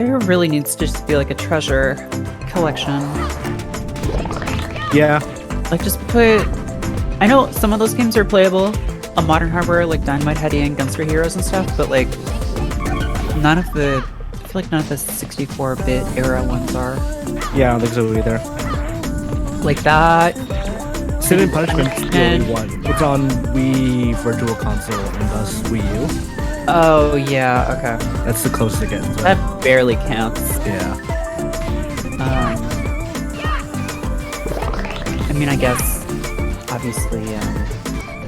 There really needs to just be like a treasure collection. Yeah. Like just put... I know some of those games are playable. A Modern Harbor, like Dynamite Heady and Gunster Heroes and stuff, but like none of the... I feel like none of the 64-bit era ones are. Yeah, I don't think so either. Like that. Sin and Punishment's the only one. It's on Wii Virtual Console and thus Wii U. Oh, yeah, okay. That's the closest it gets. So. That barely counts. Yeah. I mean, I guess, obviously,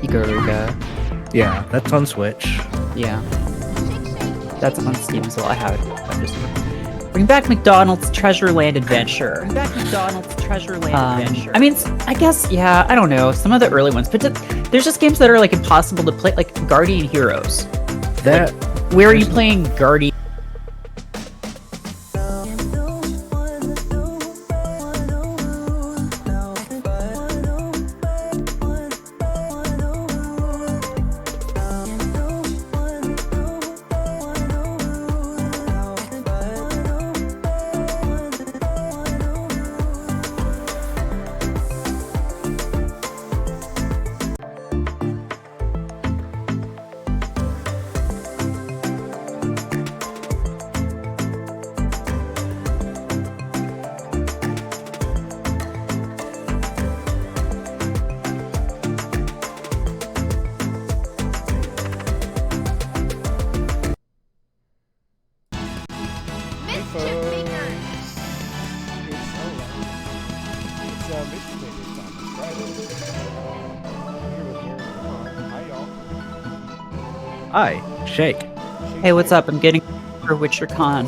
Ikaruga. Yeah, that's on Switch. Yeah. That's on Steam as well. I have it. I'm just... Bring back McDonald's Treasureland Adventure. Bring back McDonald's Treasureland Adventure. I mean, I guess, yeah, I don't know. Some of the early ones, but there's just games that are, like, impossible to play, like Guardian Heroes. That... Like, where are you playing Guardian? Mischief Makers! It's Mischief Makers time. It's Friday. I'm here with Aaron and Ron. Hi, y'all. Hi, Shake. Hey, what's up? I'm getting for Witcher Con.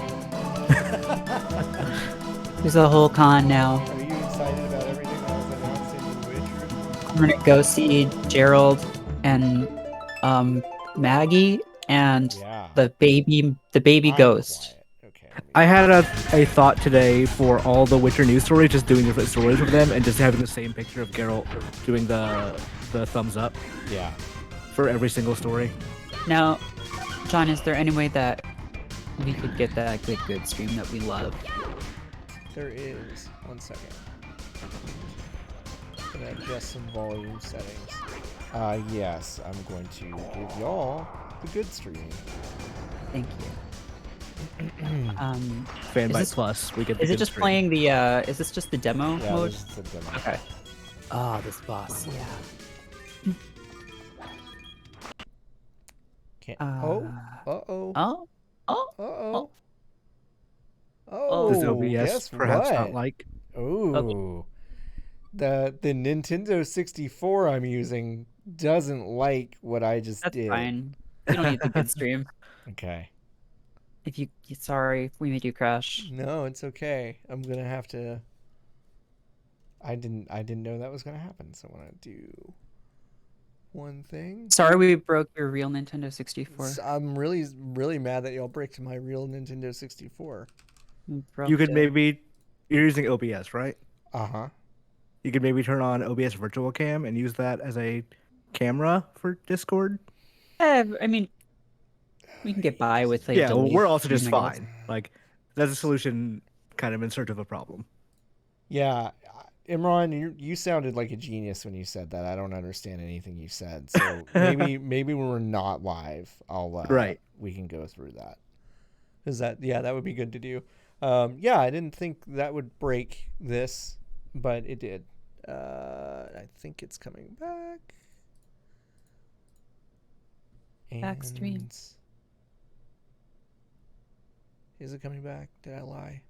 There's a whole con now. Are you excited about everything that was announced in The Witcher? I'm gonna go see Gerald and Maggie and Yeah. the baby I'm ghost. quiet. Okay. I had a thought today for all the Witcher news stories, just doing different stories with them, and just having the same picture of Geralt doing the thumbs up Yeah. for every single story. Now, John, is there any way that we could get that good stream that we love? There is. 1 second. Gonna adjust some volume settings. Yes, I'm going to give y'all the good stream. Thank you. Fanbyte this- Plus, we get the Is it good just stream. playing the is this just the demo Yeah, mode? this is the demo. Okay. Oh, this boss, yeah. Can't. Uh, Uh-oh. Oh? Oh? Uh-oh. Oh. Does Oh, OBS guess perhaps what? not like? Ooh. The Nintendo 64 I'm using doesn't like what I just That's did. fine. You don't need the good stream. Okay. If you sorry, if we made you crash. No, it's okay. I'm gonna have to. I didn't know that was gonna happen. So I want to do one thing. Sorry we broke your real Nintendo 64. I'm really mad that y'all bricked my real Nintendo 64. You could maybe... You're using OBS, right? Uh-huh. You could maybe turn on OBS Virtual Cam and use that as a camera for Discord. I mean, we can get by with like. Yeah, well, delete we're also just stream, I guess. fine. Like, that's a solution kind of in search of a problem. Yeah, Imran, you sounded like a genius when you said that. I don't understand anything you said. So maybe when we're not live, Right. we can go through that. That would be good to do. Yeah, I didn't think that would break this, but it did. I think it's coming back. Back stream. And- Is it coming back? Did I lie?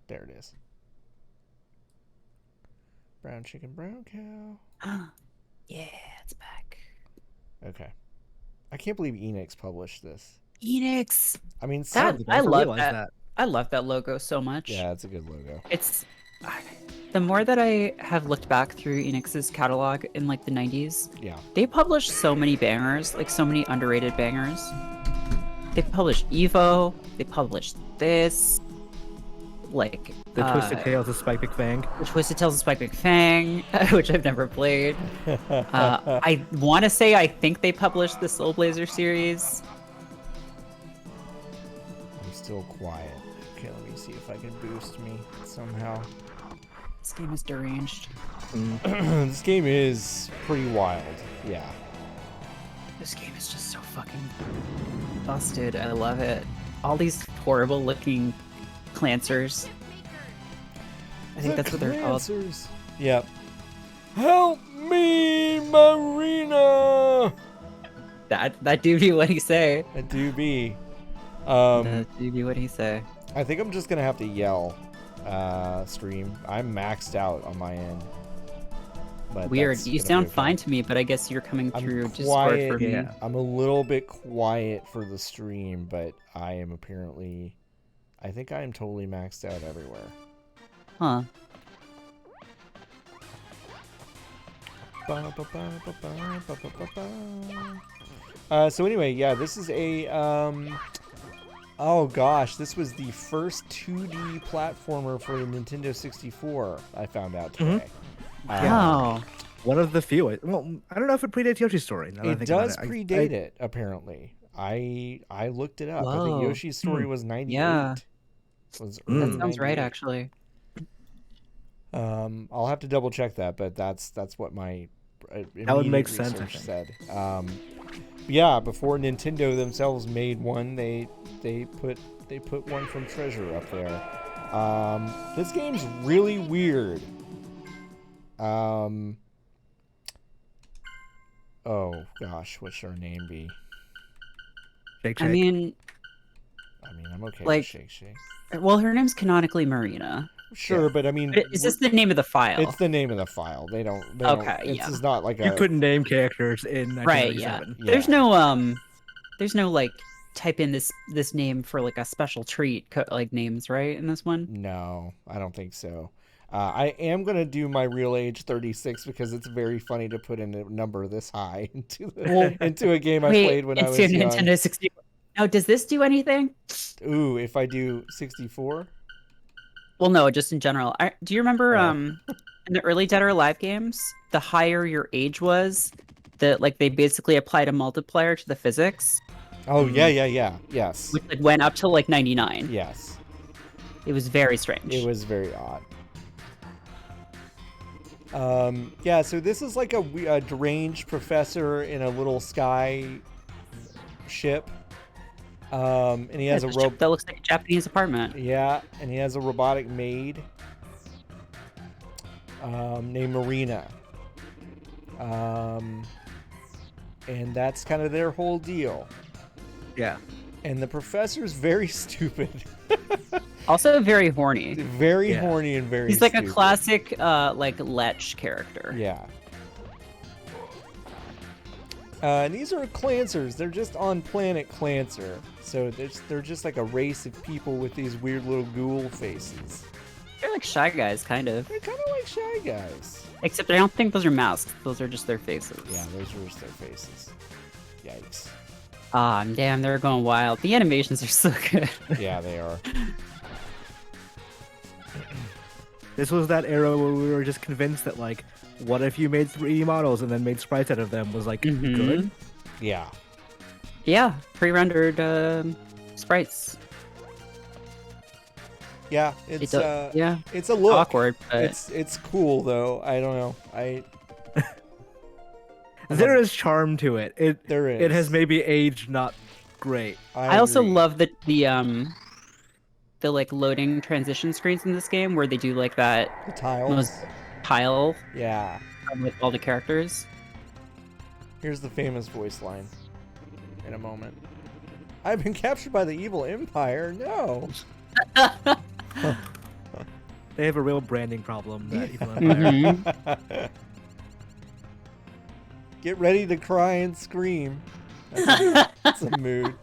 There it is. Brown chicken, brown cow. Yeah, it's back. Okay. I can't believe Enix published this. Enix. I mean, That, some, I love realized that. I love that logo so much. yeah, it's a good logo. It's the more that I have looked back through Enix's catalog in like the 90s, Yeah. they published so many bangers, like so many underrated bangers. They published Evo, they published this, like The Twisted Tales of Spike McFang. the Twisted Tales of Spike McFang, which I've never played. I want to say I think they published the Soul Blazer series. still quiet. Okay, let me see if I can boost me somehow. This game is deranged. This game is pretty wild. Yeah. This game is just so fucking busted. I love it. All these horrible looking clancers. I think that's what they're called. Clancers. Yep. Help me, Marina! That do be what he say. That do be. That do be what he say. I think I'm just gonna have to yell stream. I'm maxed out on my end. But Weird. that's You gonna sound be okay. fine to me, but I guess you're coming through I'm Discord for quiet. me. I'm a little bit quiet for the stream, but I am apparently... I think I am totally maxed out everywhere. Huh. So anyway, yeah, this is a... oh gosh, this was the first 2D platformer for the Nintendo 64, I found out today. Wow. One of the few. Well, I don't know if it predates Yoshi's Story. now that I It think about does it. predate it, apparently. I looked it up. I think Whoa. Yoshi's Story was 98. Yeah. Was That early sounds right, 98. actually. I'll have to double check that, but that's what my That would make immediate sense, I research think. said. Yeah, before Nintendo themselves made one, they put one from Treasure up there. This game's really weird. Oh gosh, what should her name be? Shake, I shake. mean, I'm okay Like- with Shake Shake. well, her name's canonically Marina. Sure, but I mean, But is this the name of the file? it's the name of the file. They don't. Okay, It's yeah. just not like You couldn't name characters in Right, yeah. 1997. There's no like type in this name for like a special treat like names, right? In this one? No, I don't think so. I am gonna do my real age 36 because it's very funny to put in a number this high into a game I played when I was into young. Nintendo 64. Now, does this do anything? Ooh, if I do 64, Well, no, just in general. Do you remember Oh. in the early Dead or Alive games, the higher your age was, they basically applied a multiplier to the physics, oh yeah, yes, which like, went up to like 99. yes. It was very strange. It was very odd. Yeah, so this is like a deranged professor in a little sky ship. And he has a It's a ship rope. that looks like a Japanese apartment. Yeah, and he has a robotic maid named Marina. And that's kind of their whole deal. Yeah. And the professor's very stupid. Also very horny. Very Yeah. horny and very He's like stupid. a classic like Lech character. Yeah. And these are Clancers. They're just on planet Clancer. So they're just like a race of people with these weird little ghoul faces. They're like Shy Guys, kind of. They're kind of like Shy Guys. Except I don't think those are masks. Those are just their faces. Yeah, those are just their faces. Yikes. Ah, damn, they're going wild. The animations are so good. Yeah, they are. This was that era where we were just convinced that, like, what if you made 3D models and then made sprites out of them was, like, Mhm. good? Yeah. Yeah, pre-rendered sprites. Yeah, it's yeah, it's a look. awkward, but It's cool though. I don't know. There is charm to it. There is. It has maybe aged not great. I also agree. love the like loading transition screens in this game where they do like that the tiles. those tile Yeah. with all the characters. Here's the famous voice line. In a moment. I've been captured by the evil empire. No. They have a real branding problem. That Evil Empire. Mhm. Get ready to cry and scream. That's a mood.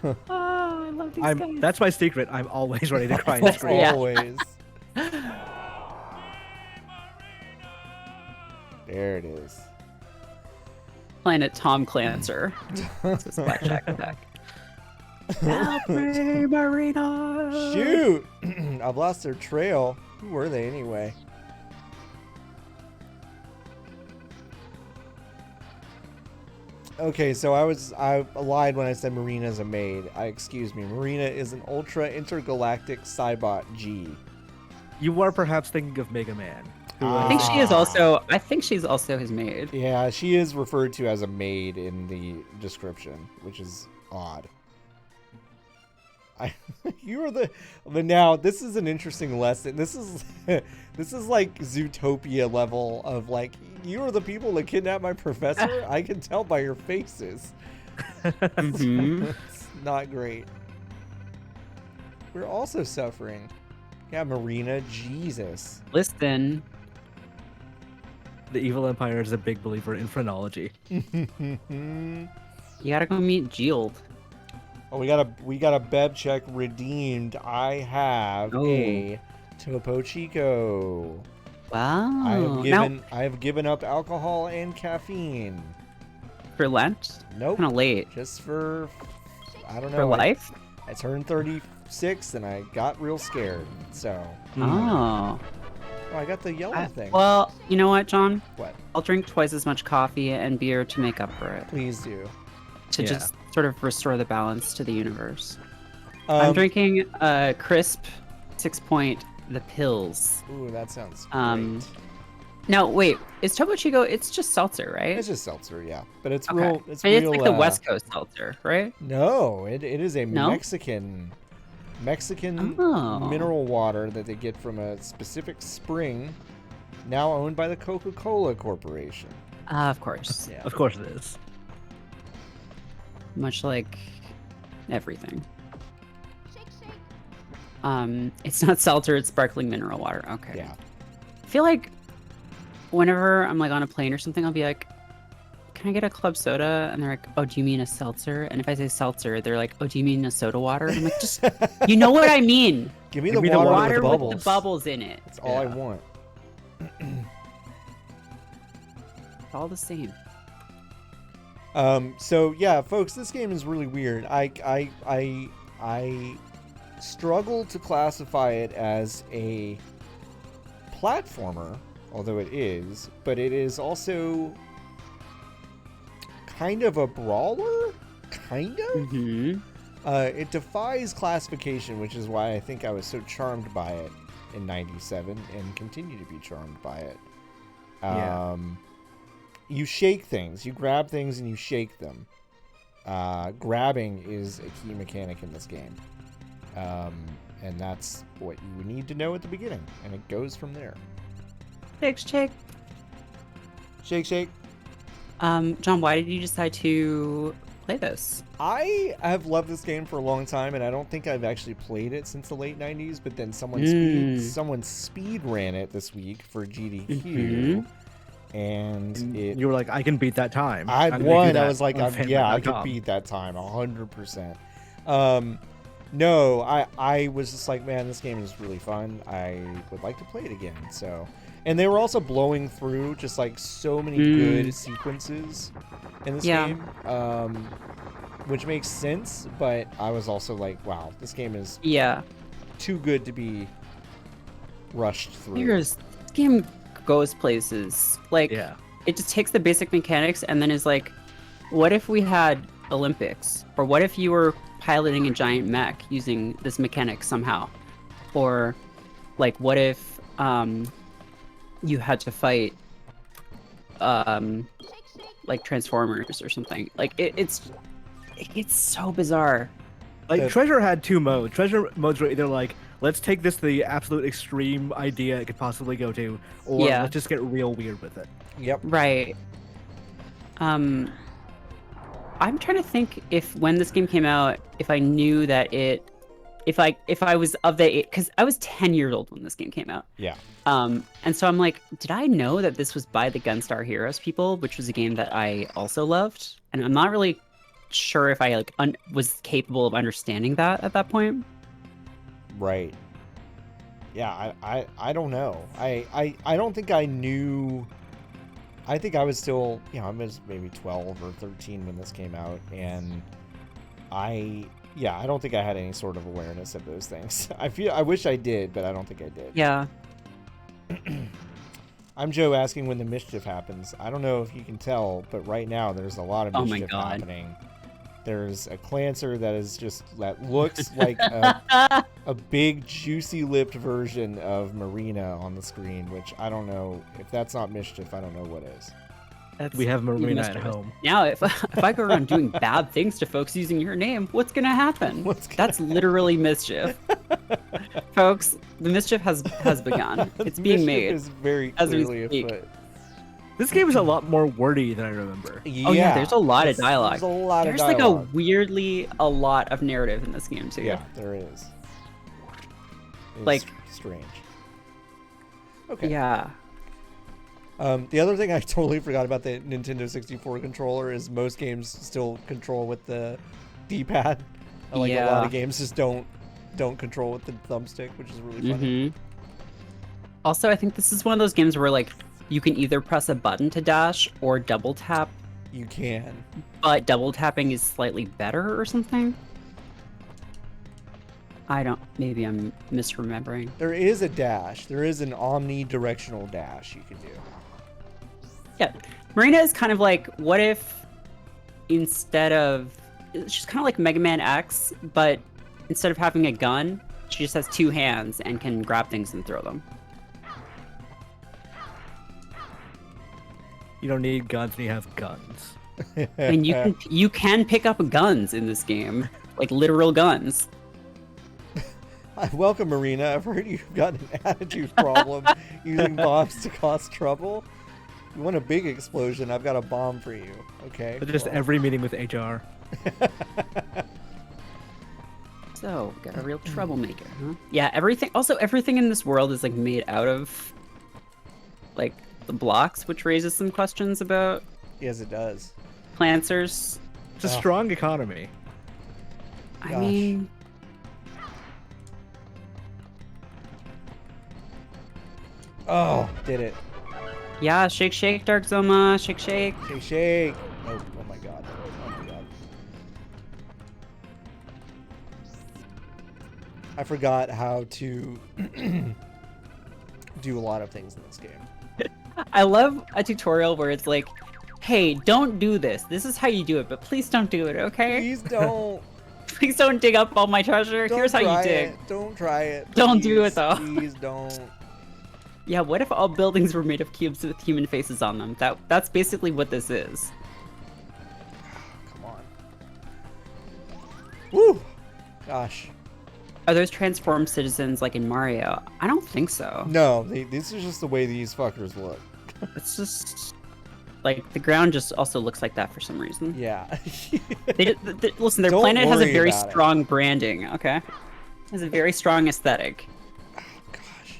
Oh, I love these guys. That's my secret. I'm always ready to cry and scream. Yeah. Always. There it is. Planet Tom Clancer. This is Blackjack attack. Help me, Marina! Shoot! I've lost their trail. Who were they anyway? Okay, so I lied when I said Marina is a maid. Excuse me. Marina is an ultra intergalactic Cybot G. You are perhaps thinking of Mega Man. Who I was think she is Ah. also. I think she's also his maid. Yeah, she is referred to as a maid in the description, which is odd. You are but now this is an interesting lesson. This is this is like Zootopia level of like, you are the people that kidnapped my professor. I can tell by your faces. Mhm. It's not great. We're also suffering. Yeah, Marina, Jesus. Listen, The Evil Empire is a big believer in phrenology. you gotta go meet Jield. Oh, we got a Beb check redeemed. I have a Topo Chico. Wow. I have given up alcohol and caffeine. For Lent? Nope. Kind of late. Just for, I don't know. For life? I turned 36 and I got real scared. So. Oh. Oh, I got the yellow thing. Well, you know what, John? What? I'll drink twice as much coffee and beer to make up for it. Please do. To just sort of restore the balance to the universe. Um, I'm drinking crisp 6-point the pills. Ooh, that sounds Um, great. No, wait. Is Topo Chico? It's just seltzer, right? It's just seltzer, yeah. But it's Okay. real. It's But real. like the West Coast seltzer, right? No, it is a No? Mexican Oh. mineral water that they get from a specific spring, now owned by the Coca-Cola Corporation. Of course. Yeah. Of course it is. Much like everything. It's not seltzer, it's sparkling mineral water. Okay. Yeah. I feel like whenever I'm like on a plane or something, I'll be like, can I get a club soda? And they're like, oh, do you mean a seltzer? And if I say seltzer, they're like, oh, do you mean a soda water? And I'm like, just, you know what I mean. Give me Give the me the water, Water with with bubbles. the bubbles in it. That's all I want. It's all the same. So yeah, folks, this game is really weird. I struggle to classify it as a platformer, although it is, but it is also kind of a brawler, kind of. Mm-hmm. It defies classification, which is why I think I was so charmed by it in '97 and continue to be charmed by it. Yeah. You shake things, you grab things and you shake them. Grabbing is a key mechanic in this game. And that's what you would need to know at the beginning, and it goes from there. Shake. Shake, shake. John, why did you decide to play this? I have loved this game for a long time, and I don't think I've actually played it since the late 90s, but then someone speed ran it this week for GDQ. And You were like, I can beat that time. I I'm gonna do won. I that was like, on I Fanbyte.com. could beat that time 100%. No, I was just like, man, this game is really fun. I would like to play it again. So, and they were also blowing through just like so many good sequences in this game, which makes sense. But I was also like, wow, this game is too good to be rushed through. This game goes places. Like, it just takes the basic mechanics and then is like, what if we had Olympics? Or what if you were piloting a giant mech using this mechanic somehow? Or, like, what if you had to fight, like, Transformers or something? Like, it gets so bizarre. Like, Treasure had two modes. Treasure modes were either like, let's take this to the absolute extreme idea it could possibly go to, or let's just get real weird with it. Yep. Right. I'm trying to think if when this game came out, if I knew that if I was of the age, because I was 10 years old when this game came out. Yeah. And so I'm like, did I know that this was by the Gunstar Heroes people, which was a game that I also loved? And I'm not really sure if I like was capable of understanding that at that point. Right. Yeah, I don't know. I don't think I knew. I think I was still, I was maybe 12 or 13 when this came out, and I don't think I had any sort of awareness of those things. I wish I did, but I don't think I did. Yeah. I'm Joe asking when the mischief happens. I don't know if you can tell, but right now there's a lot of Oh my mischief God. happening. There's a Clancer that looks like a big juicy-lipped version of Marina on the screen, which I don't know. If that's not mischief, I don't know what is. We have Marina missed at it. home. Now, if I go around doing bad things to folks using your name, what's gonna happen? That's literally mischief. Folks, the mischief has begun. It's being Mischief made. is very as we clearly speak. afoot. This game is a lot more wordy than I remember. Oh yeah, there's a lot of dialogue. There's a lot There's of like dialogue. a lot of narrative in this game too. Yeah, there is. It's Like- strange. Okay. Yeah. The other thing I totally forgot about the Nintendo 64 controller is most games still control with the D-pad. Like a lot of games just don't control with the thumbstick, which is really funny. Also, I think this is one of those games where like you can either press a button to dash or double tap, You can. but double tapping is slightly better or something. Maybe I'm misremembering. There is a dash. There is an omnidirectional dash you can do. Yeah, Marina is kind of like, what if instead of, she's kind of like Mega Man X, but instead of having a gun, she just has two hands and can grab things and throw them. You don't need guns when you have guns. I mean, you can pick up guns in this game, like literal guns. Welcome, Marina. I've heard you've got an attitude problem using bombs to cause trouble. You want a big explosion, I've got a bomb for you. Okay? But just well. every meeting with HR. So, got a real troublemaker, huh? Yeah, everything in this world is like made out of like the blocks, which raises some questions about Yes, it does. Plancers. It's a strong economy. I Gosh. mean, Oh, did it. yeah, shake, shake, Dark Zoma, shake, shake. Shake, shake. Oh my god. Oh my god. I forgot how to do a lot of things in this game. I love a tutorial where it's like, hey, don't do this. This is how you do it, but please don't do it, okay? Please don't. Please don't dig up all my treasure. Don't Here's how you try dig. it. Don't try it. Don't do Please, it, though. Please don't. Yeah, what if all buildings were made of cubes with human faces on them? That's basically what this is. Come on. Woo! Gosh. Are those transformed citizens like in Mario? I don't think so. No, this is just the way these fuckers look. It's just like the ground just also looks like that for some reason. Yeah. Listen, their Don't planet has a worry very about it. strong branding. Okay, it has a very strong aesthetic. Oh, gosh.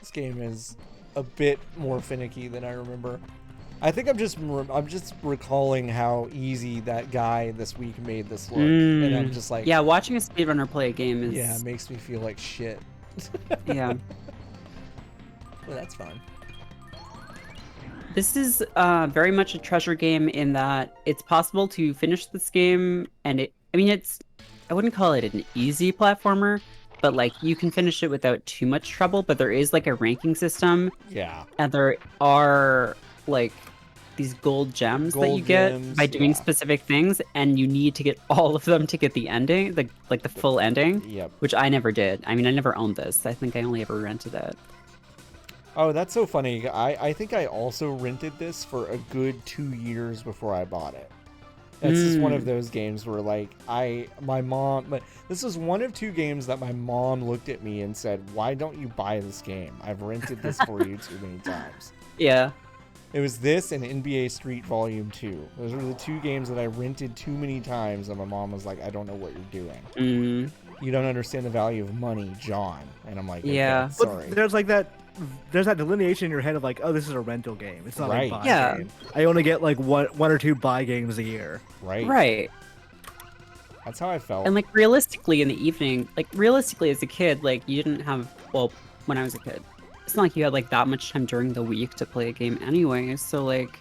This game is a bit more finicky than I remember. I think I'm just recalling how easy that guy this week made this look, and I'm just like, Yeah, watching a speedrunner play a game is yeah, it makes me feel like shit. yeah. Well, that's fun. This is very much a treasure game in that it's possible to finish this game, and I wouldn't call it an easy platformer, but like you can finish it without too much trouble. But there is like a ranking system, Yeah. and there are like these gold gems that Gold you get gems, by doing yeah. specific things, and you need to get all of them to get the ending, the full ending. Yep. Which I never did. I mean, I never owned this. I think I only ever rented it. Oh, that's so funny. I think I also rented this for a good 2 years before I bought it. It's just one of those games where, like, this is one of two games that my mom looked at me and said, "Why don't you buy this game? I've rented this for you too many times." Yeah. It was this and NBA Street Volume 2. Those were the two games that I rented too many times, and my mom was like, "I don't know what you're doing. Mm. You don't understand the value of money, John." And I'm like, okay, Yeah. sorry. But there's that delineation in your head of like, oh, this is a rental game. It's not Right. a buy Yeah. game. I only get like one or two buy games a year. Right. Right. That's how I felt. And like realistically in the evening, like realistically as a kid, like you didn't have, well, when I was a kid, it's not like you had like that much time during the week to play a game anyway. So like,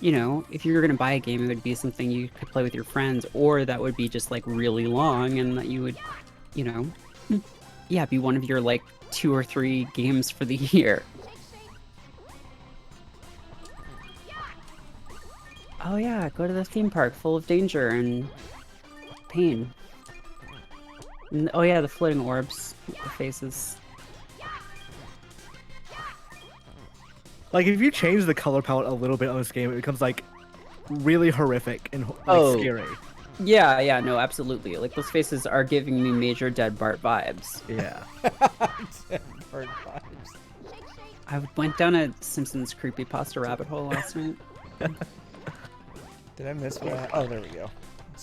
you know, if you were gonna buy a game, it would be something you could play with your friends, or that would be just like really long and that you would, you know, yeah, be one of your like 2 or 3 games for the year. Oh yeah, go to the theme park full of danger and pain. And, oh yeah, the floating orbs, the faces. Like, if you change the color palette a little bit on this game, it becomes like really horrific and like Oh. scary. Yeah, no, absolutely. Like those faces are giving me major Dead Bart vibes. Yeah. Bird vibes. I went down a Simpsons creepypasta rabbit hole last night. Did I miss what? Oh, there we go.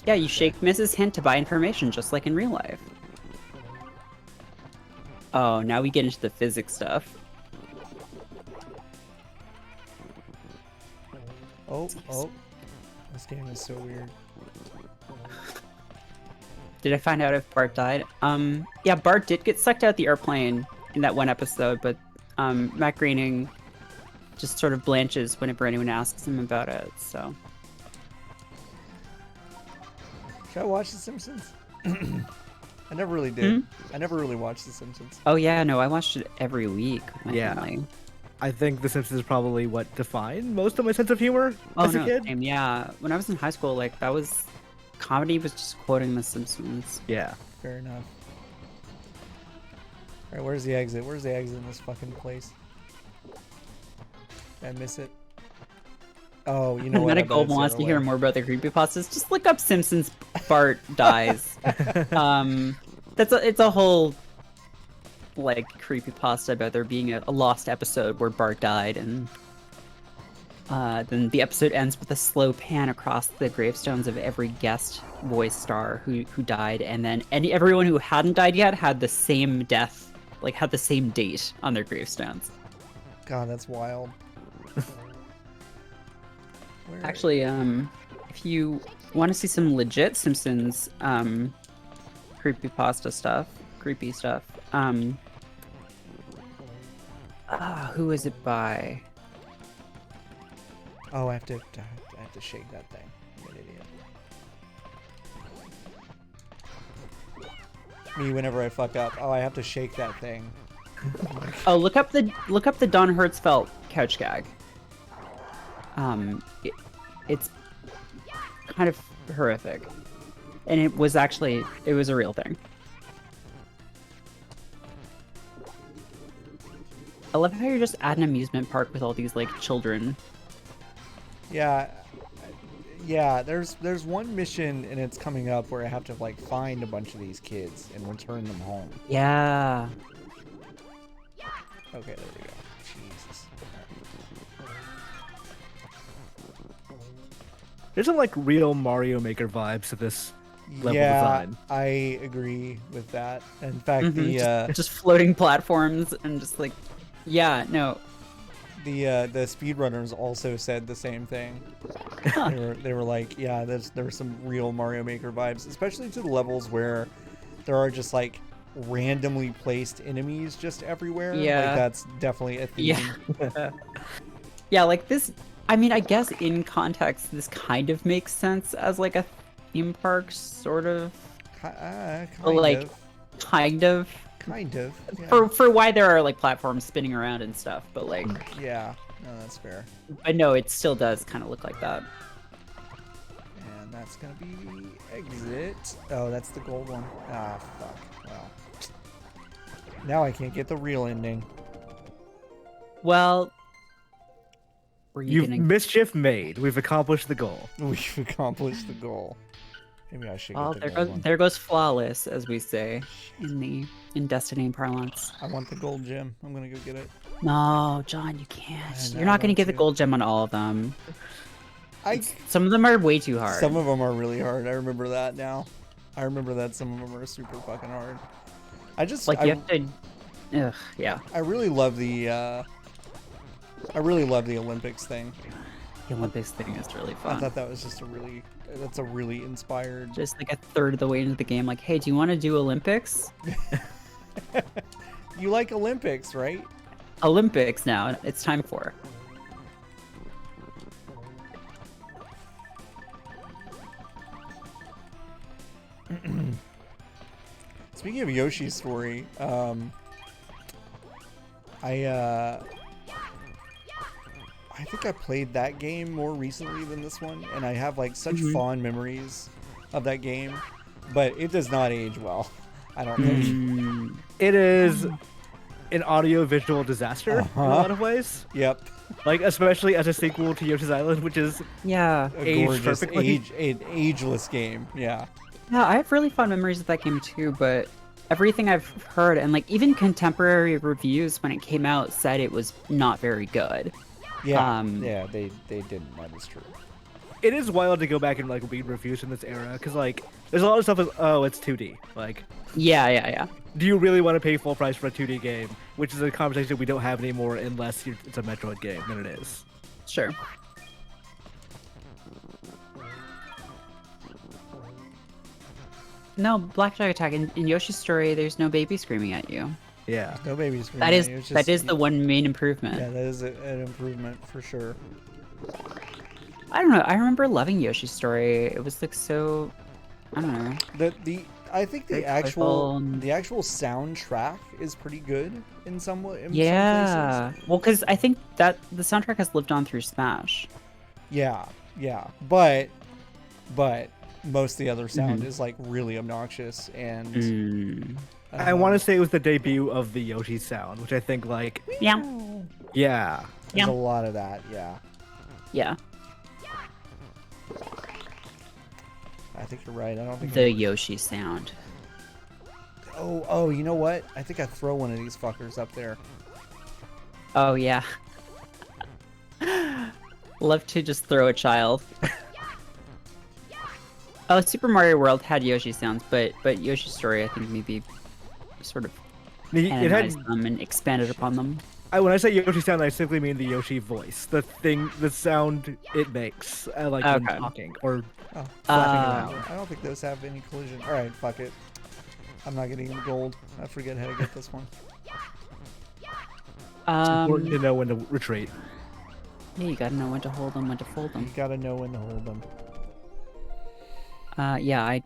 Yeah, you shake Mrs. Hint to buy information, just like in real life. Oh, now we get into the physics stuff. Oh. This game is so weird. Did I find out if Bart died? Yeah, Bart did get sucked out the airplane in that one episode, but Matt Groening just sort of blanches whenever anyone asks him about it, so. Should I watch The Simpsons? I never really did. I never really watched The Simpsons. Oh yeah, no, I watched it every week with my Yeah. family. I think The Simpsons is probably what defined most of my sense of humor as a kid. Same, yeah. When I was in high school, like, that was... Comedy was just quoting The Simpsons. Yeah. Fair enough. Alright, where's the exit? Where's the exit in this fucking place? Did I miss it? Oh, you know what? Meta Gold wants to hear more about the creepypastas. Just look up Simpsons Bart dies. It's a whole like creepypasta about there being a lost episode where Bart died, and then the episode ends with a slow pan across the gravestones of every guest voice star who died, and then everyone who hadn't died yet had the same death, like had the same date on their gravestones. God, that's wild. Actually, if you want to see some legit Simpsons creepypasta stuff, creepy stuff, who is it by? Oh, I have to shake that thing. I'm an idiot. Me, whenever I fuck up, oh, I have to shake that thing. Oh, look up the Don Hertzfeldt couch gag. It's kind of horrific, and it was a real thing. I love how you're just at an amusement park with all these like children. Yeah, there's one mission and it's coming up where I have to like find a bunch of these kids and return them home. Yeah. Okay, there we go. Jesus. There's some like real Mario Maker vibes to this level design. I agree with that. In fact, the just floating platforms and just like, yeah, no. the speedrunners also said the same thing. They were like, yeah, there were some real Mario Maker vibes, especially to the levels where there are just like randomly placed enemies just everywhere. Yeah. Like that's definitely a theme. Yeah. Yeah, like this, I mean, I guess in context, this kind of makes sense as like a theme park, sort of. Kind of. Kind of. Yeah. For why there are like platforms spinning around and stuff, but like. Yeah, no, that's fair. But no, it still does kind of look like that. And that's gonna be exit. Oh, that's the gold one. Ah, fuck. Well. Now I can't get the real ending. Well. You've mischief made. We've accomplished the goal. We've accomplished the goal. Maybe I should Well, get the gold one. there goes flawless, as we say in Destiny parlance. I want the gold gem. I'm gonna go get it. No, John, you can't. I You're not gonna want get the to. gold gem on all of them. I Some of them are way too hard. Some of them are really hard. I remember that now. I remember that some of them are super fucking hard. Like you have to. Ugh, yeah. I really love the Olympics thing. The Olympics thing is really fun. I thought that was just that's a really inspired. Just like a third of the way into the game, like, hey, do you want to do Olympics? You like Olympics, right? Olympics now. It's time for. Speaking of Yoshi's Story, I think I played that game more recently than this one, and I have like such fond memories of that game, but it does not age well. I don't think. It is an audio-visual disaster in a lot of ways. Yep. Like, especially as a sequel to Yoshi's Island, which is Yeah. A aged gorgeous, perfectly. ageless game. Yeah. Yeah, I have really fond memories of that game too, but everything I've heard and like even contemporary reviews when it came out said it was not very good. Yeah. Yeah, they didn't. That is true. It is wild to go back and like read reviews from this era, because like there's a lot of stuff like, oh, it's 2D. Like, Yeah. do you really want to pay full price for a 2D game? Which is a conversation we don't have anymore unless it's a Metroid game, then it is. Sure. No, Blackjack Attack in Yoshi's Story, there's no baby screaming at you. Yeah. No babies. That is the one main improvement. Yeah, that is an improvement for sure. I don't know. I remember loving Yoshi's Story. It was like so. I don't know. I think the Very actual playful. soundtrack is pretty good in some way. Yeah. Some places. Well, because I think that the soundtrack has lived on through Smash. Yeah. But most of the other sound is like really obnoxious and. I want to say it was the debut of the Yoshi sound, which I think like Yeah. yeah. There's Yeah. a lot of that. Yeah. Yeah. I think you're right. I don't think. The Yoshi sound. Oh, you know what? I think I throw one of these fuckers up there. Oh yeah. Love to just throw a child. Oh, Super Mario World had Yoshi sounds, but Yoshi's Story I think maybe sort of It had canonized them and expanded upon them. when I say Yoshi sound, I simply mean the Yoshi voice, the sound it makes, like when Okay. talking or Oh, flapping around. I don't think those have any collision. All right, fuck it. I'm not getting the gold. I forget how to get this one. Important to know when to retreat. Yeah, you gotta know when to hold them, when to fold You them. gotta know when to hold them. Yeah,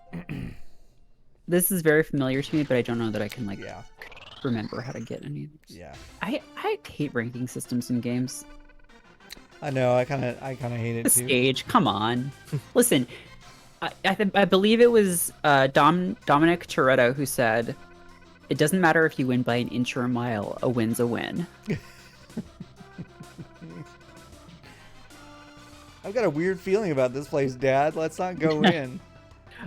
this is very familiar to me, but I don't know that I can like Yeah, remember how to get any of these. yeah. I hate ranking systems in games. I know. I kind of hate it The too. stage, come on. Listen, I believe it was Dominic Toretto who said, "It doesn't matter if you win by an inch or a mile. A win's a win." I've got a weird feeling about this place, Dad. Let's not go in.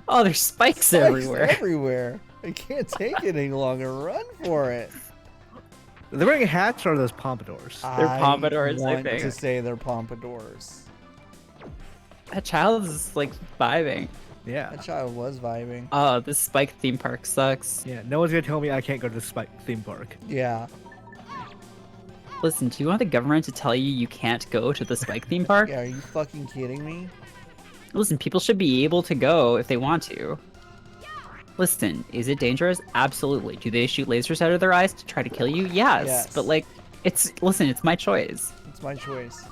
Oh, there's spikes everywhere. Everywhere. I can't take it any longer. Run for it. They're wearing hats or are those pompadours? They're pompadours, I want think. to say they're pompadours. That child is like vibing. Yeah. That child was vibing. Oh, this Spike theme park sucks. Yeah. No one's gonna tell me I can't go to the Spike theme park. Yeah. Listen, do you want the government to tell you you can't go to the Spike theme park? Yeah, are you fucking kidding me? Listen, people should be able to go if they want to. Listen, is it dangerous? Absolutely. Do they shoot lasers out of their eyes to try to kill you? Yes. Yes. But like, listen, it's my choice. It's my choice.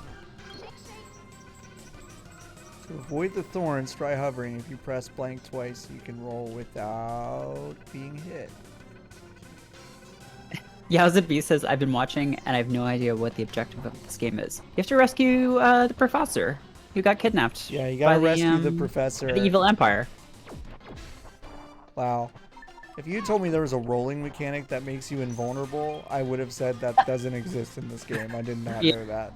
To avoid the thorns, try hovering. If you press blank twice, you can roll without being hit. Yowza B says, I've been watching and I have no idea what the objective of this game is. You have to rescue the professor who got kidnapped. Yeah, you gotta by rescue the professor. The evil empire. Wow. If you told me there was a rolling mechanic that makes you invulnerable, I would have said that doesn't exist in this game. I did not Yeah. know that.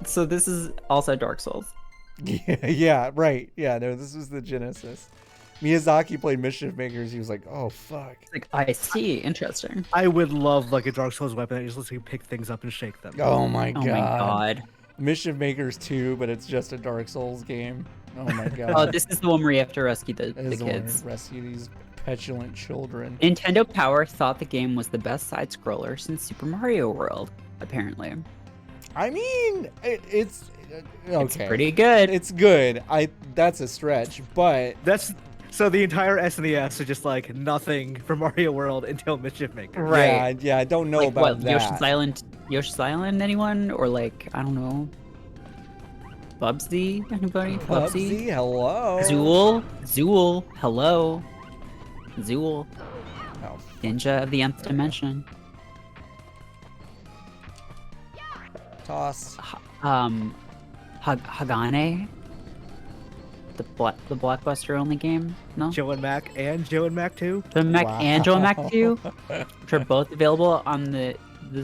So this is also Dark Souls. Yeah, right. Yeah, no, this was the Genesis. Miyazaki played Mischief Makers. He was like, oh, fuck. It's like, I see, interesting. I would love like a Dark Souls weapon that just lets you pick things up and shake them. Oh, my Oh God. my god. Mischief Makers 2, but it's just a Dark Souls game. Oh, my God. Oh, this is the one where you have to rescue the That is the one kids. to rescue these petulant children. Nintendo Power thought the game was the best side-scroller since Super Mario World, apparently. I mean, it's okay. It's pretty good. It's good. That's a stretch, but That's so the entire SNES is just like nothing for Mario World until Mischief Makers. Right. yeah, I don't know Like about what, that. Yoshi's Island, anyone? Or like, I don't know, Bubsy? Anybody? Bubsy, hello. Zool, hello. Zool, Oh, ninja of the nth dimension. toss. Hagane, the blockbuster only game. No, Joe and Mac and Joe and Mac 2. the Mac and Joe Mac Wow. 2, which are both available on the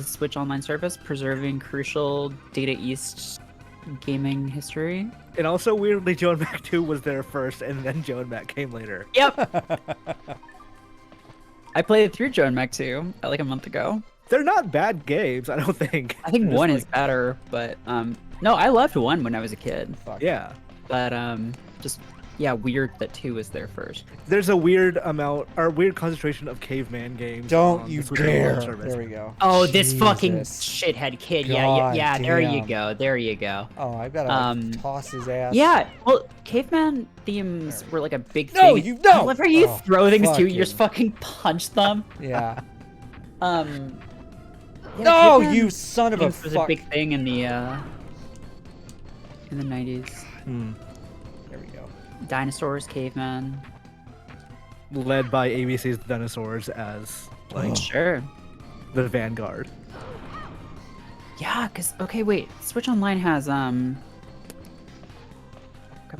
Switch Online service, preserving crucial Data East gaming history. And also, weirdly, Joe and Mac 2 was there first, and then Joe and Mac came later. Yep. I played through Joe and Mac 2 like a month ago. They're not bad games, I don't think. I think They're just one is like- better, but no, I loved one when I was a kid. Fuck. Yeah. But just yeah, weird that 2 was there first. There's a weird amount, or weird concentration of caveman games. Don't on you the Switch Online dare. service. There we go. Oh, this fucking Jesus. shithead kid. God Yeah, there you damn. go. There you go. Oh, I've got to toss his ass. Yeah, well, caveman themes were like a big No, thing. you don't! I love how you Oh, throw things too. You just fucking- fucking punch them. Yeah. Yeah, No, caveman you son of a themes was a fuck. big thing in the 90s. Hmm. There we go. Dinosaurs, caveman. Led by ABC's Dinosaurs as like Sure. the vanguard. Yeah, cause okay, wait. Switch Online has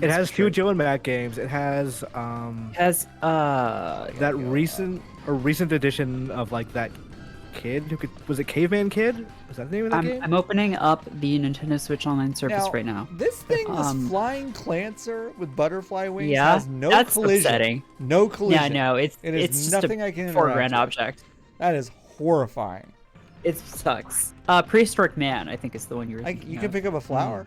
It has 2 Joe and Mac games. It has that recent edition of like that kid who could, was it Caveman Kid? Was that the name of that game? I'm opening up the Nintendo Switch Online service right now. This thing, this flying clancer with butterfly wings, Yeah, has no that's collision. upsetting. No collision. Yeah, no, it's is just nothing a I can foreground interact with. object. That is horrifying. It sucks. Prehistoric Man, I think, is the one you were thinking You can of. pick up a flower.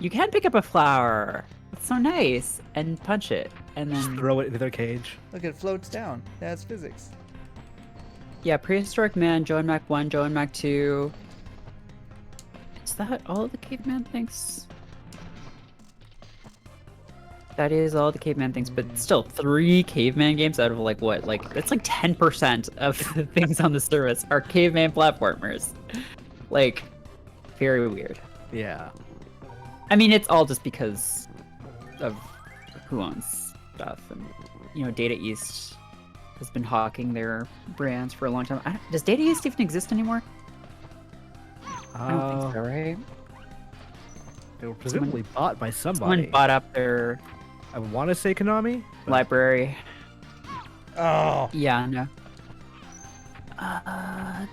You can pick up a flower. It's so nice, and punch it, and Just then throw it into their cage. Look, it floats down. That's physics. yeah, Prehistoric Man, Joe and Mac 1, Joe and Mac 2. Is that all of the caveman things? That is all the caveman things, but still 3 caveman games out of like what? Like that's like 10% of the things on the service are caveman platformers. Like very weird. Yeah. I mean, it's all just because of who owns stuff, and you know, Data East has been hawking their brands for a long time. Does Data East even exist anymore? I don't think so, right? They were presumably bought by somebody. Someone bought up their I want to say Konami. but- library. Oh. Yeah, no.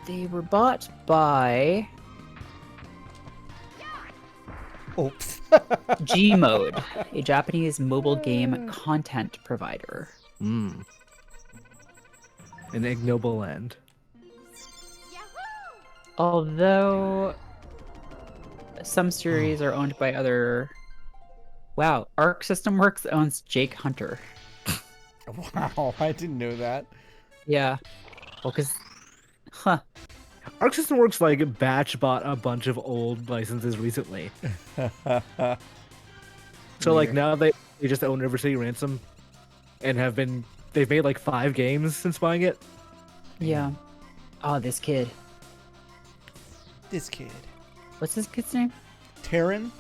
They were bought by Oh. Gmode, a Japanese mobile game content provider. Mm. An ignoble end. Although some series are owned by other. Wow, Arc System Works owns Jake Hunter. Wow, I didn't know that. Yeah. Well, because. Huh. Arc System Works like batch bought a bunch of old licenses recently. So like Weird. now they just own River City Ransom and they've made like 5 games since buying it. Yeah. Oh, this kid. This kid. What's this kid's name? Taryn?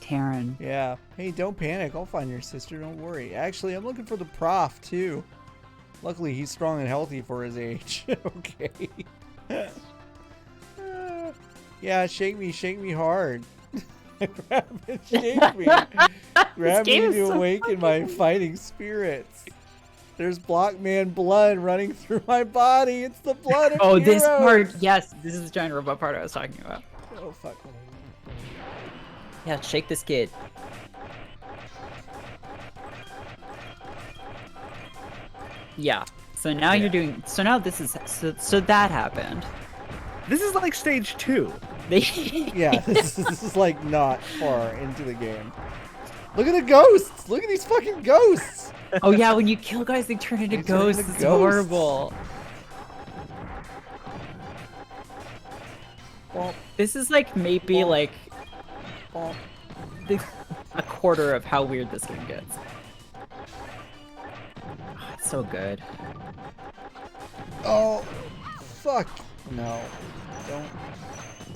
Taryn. Yeah. Hey, don't panic. I'll find your sister. Don't worry. Actually, I'm looking for the prof, too. Luckily, he's strong and healthy for his age. Okay. Yeah, shake me hard. Grab and shake me. Grab me game is to so awaken my fighting spirits. There's Blockman blood running through my body. It's the blood of Oh, this heroes. part. Yes, this is the giant robot part I was talking about. Oh, fuck. Yeah, shake this kid. Yeah. So now you're doing. So now this is. So that happened. This is like stage 2. They. Yeah, this is like not far into the game. Look at the ghosts! Look at these fucking ghosts! Oh yeah, when you kill guys, they turn into They turn ghosts. into It's ghosts. horrible. Bump, This is like maybe Well- like bump. a quarter of how weird this game gets. Oh, it's so good. Oh, fuck. No.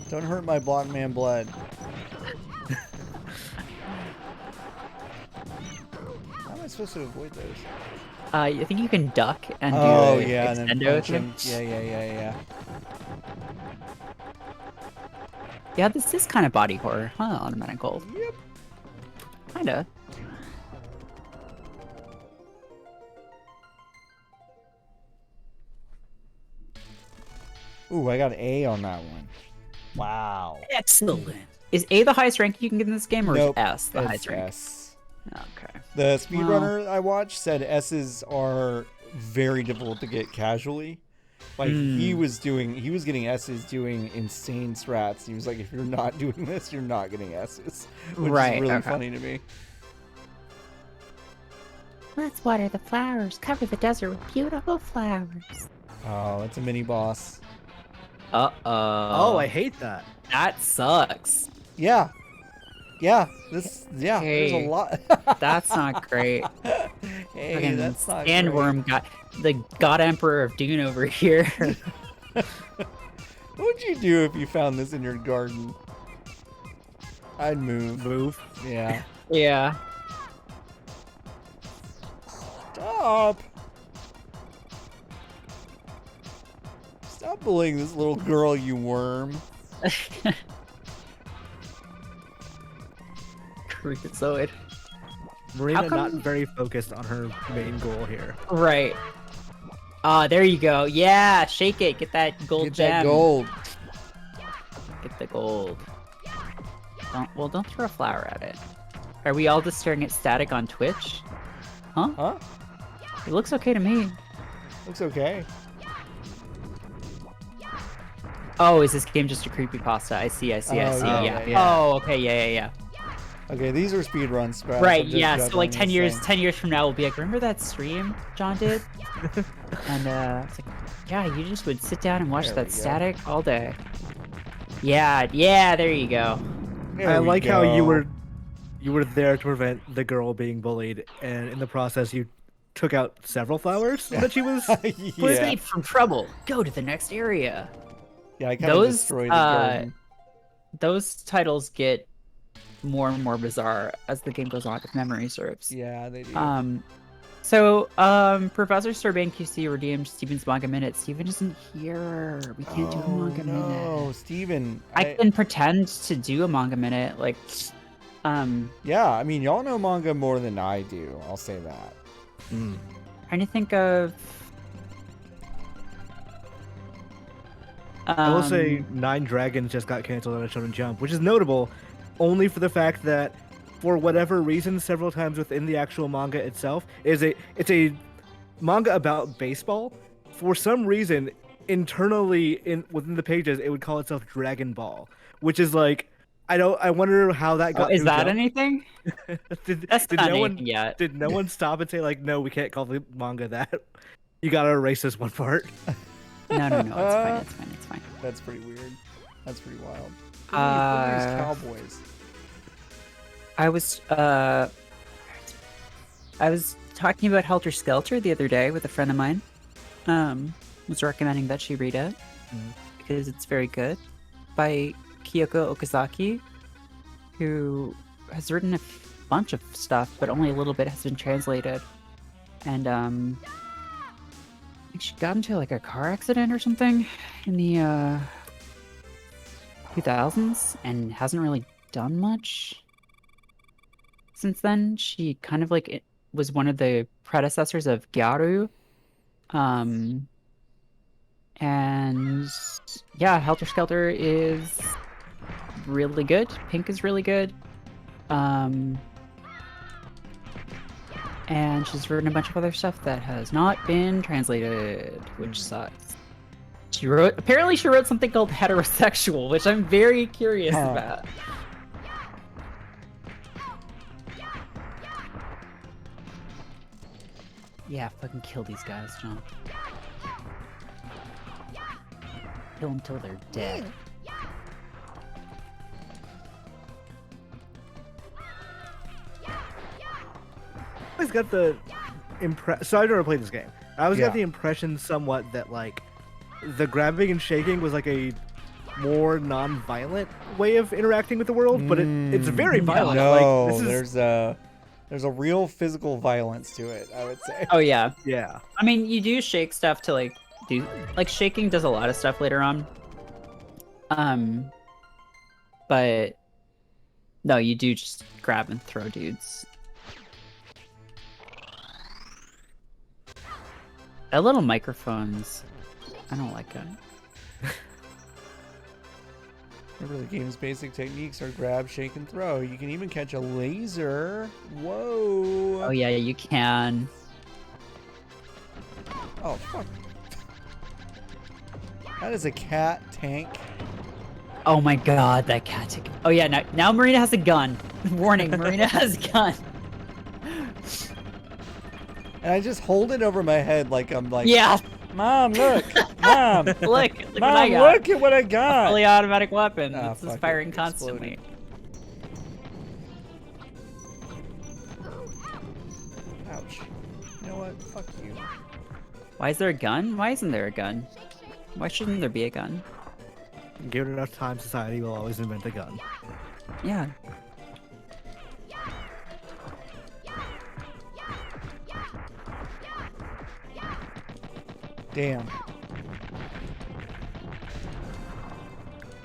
Don't hurt my Blockman blood. How am I supposed to avoid those? I think you can duck and do Oh a yeah, and then extendo punch with him. him. Yeah. Yeah, this is kind of body horror, huh? Automatic gold. Yep. Kinda. Ooh, I got an A on that one. Wow. Excellent. Is A the highest rank you can get in this game, or Nope, is S the it's highest rank? S. Okay. The speedrunner I watched said S's are very difficult to get casually. Like he was getting S's doing insane strats. He was like, if you're not doing this, you're not getting S's, which is really funny to me. Let's water the flowers. Cover the desert with beautiful flowers. Oh, it's a mini boss. Uh-oh. Oh, I hate that. That sucks. Yeah. There's a lot. That's not great. Hey, Fucking that's not Sandworm got the God Emperor of Dune over here. What would you do if you found this in your garden? I'd move. Yeah. Yeah. Stop bullying this little girl, you worm. Creepazoid. Marina How come- not very focused on her main goal here. Right. There you go. Yeah, shake it. Get that gold Get gem. that gold. Get the gold. Don't throw a flower at it. Are we all just staring at static on Twitch? Huh? It looks okay to me. Looks okay. Oh, is this game just a creepypasta? I see. Yeah. yeah. Oh, okay. Yeah. Okay, these are speedruns. Right, yeah. So like 10 years from now, we'll be like, remember that stream John did? And it's like, yeah, you just would sit down and watch There that we go. static all day. Yeah. There you go. There I we like how go. you were there to prevent the girl being bullied, and in the process you took out several flowers that she was. Yeah. Escape from trouble. Go to the next area. Yeah, I kind of destroyed the garden. Those titles get more and more bizarre as the game goes on, if memory serves. Yeah, they do. So, Professor Stirbank QC redeemed Steven's manga minute. Steven isn't here. We can't do a manga minute. No, Steven. I can pretend to do a manga minute, like, Yeah, I mean, y'all know manga more than I do. I'll say that. trying to think of. I will say Nine Dragons just got canceled on a Shonen Jump, which is notable only for the fact that, for whatever reason, several times within the actual manga itself, it's a manga about baseball. For some reason, internally within the pages, it would call itself Dragon Ball, which is like, I wonder how that got. Is that Jump. anything? That's not anything yet. Did no one stop and say like, no, we can't call the manga that. You gotta erase this one part. No, it's fine. That's pretty weird. That's pretty wild. Look Uh, at these cowboys. I was talking about Helter Skelter the other day with a friend of mine. Was recommending that she read it because it's very good, by Kyoko Okazaki, who has written a bunch of stuff, but only a little bit has been translated. And I think she got into like a car accident or something in the 2000s and hasn't really done much since then. She kind of like was one of the predecessors of Gyaru. And yeah, Helter Skelter is really good. Pink is really good. And she's written a bunch of other stuff that has not been translated, which sucks. Apparently she wrote something called Heterosexual, which I'm very curious about. Yeah, fucking kill these guys, John. Kill them till they're dead. I always got the impression. So I've never played this game. I always got the impression somewhat that like the grabbing and shaking was like a more non-violent way of interacting with the world, but it's very violent. No, like, this is... There's a real physical violence to it, I would say. Oh yeah. Yeah. I mean, you do shake stuff to like do like shaking does a lot of stuff later on. But no, you do just grab and throw dudes. That little microphones, I don't like it. Remember, the game's basic techniques are grab, shake, and throw. You can even catch a laser. Whoa. Oh yeah, you can. Oh, fuck. That is a cat tank. Oh my god, that cat ticket. Oh yeah, now Marina has a gun. Warning, Marina has a gun. And I just hold it over my head like I'm like, Yeah, Mom, look. Mom. look what I Mom, got. look at what I got. Fully automatic weapon. Ah, It's fuck just it. firing Exploded. constantly. Ouch. You know what? Fuck you. Why is there a gun? Why isn't there a gun? Why shouldn't there be a gun? Give it enough time, society will always invent a gun. Yeah. Damn.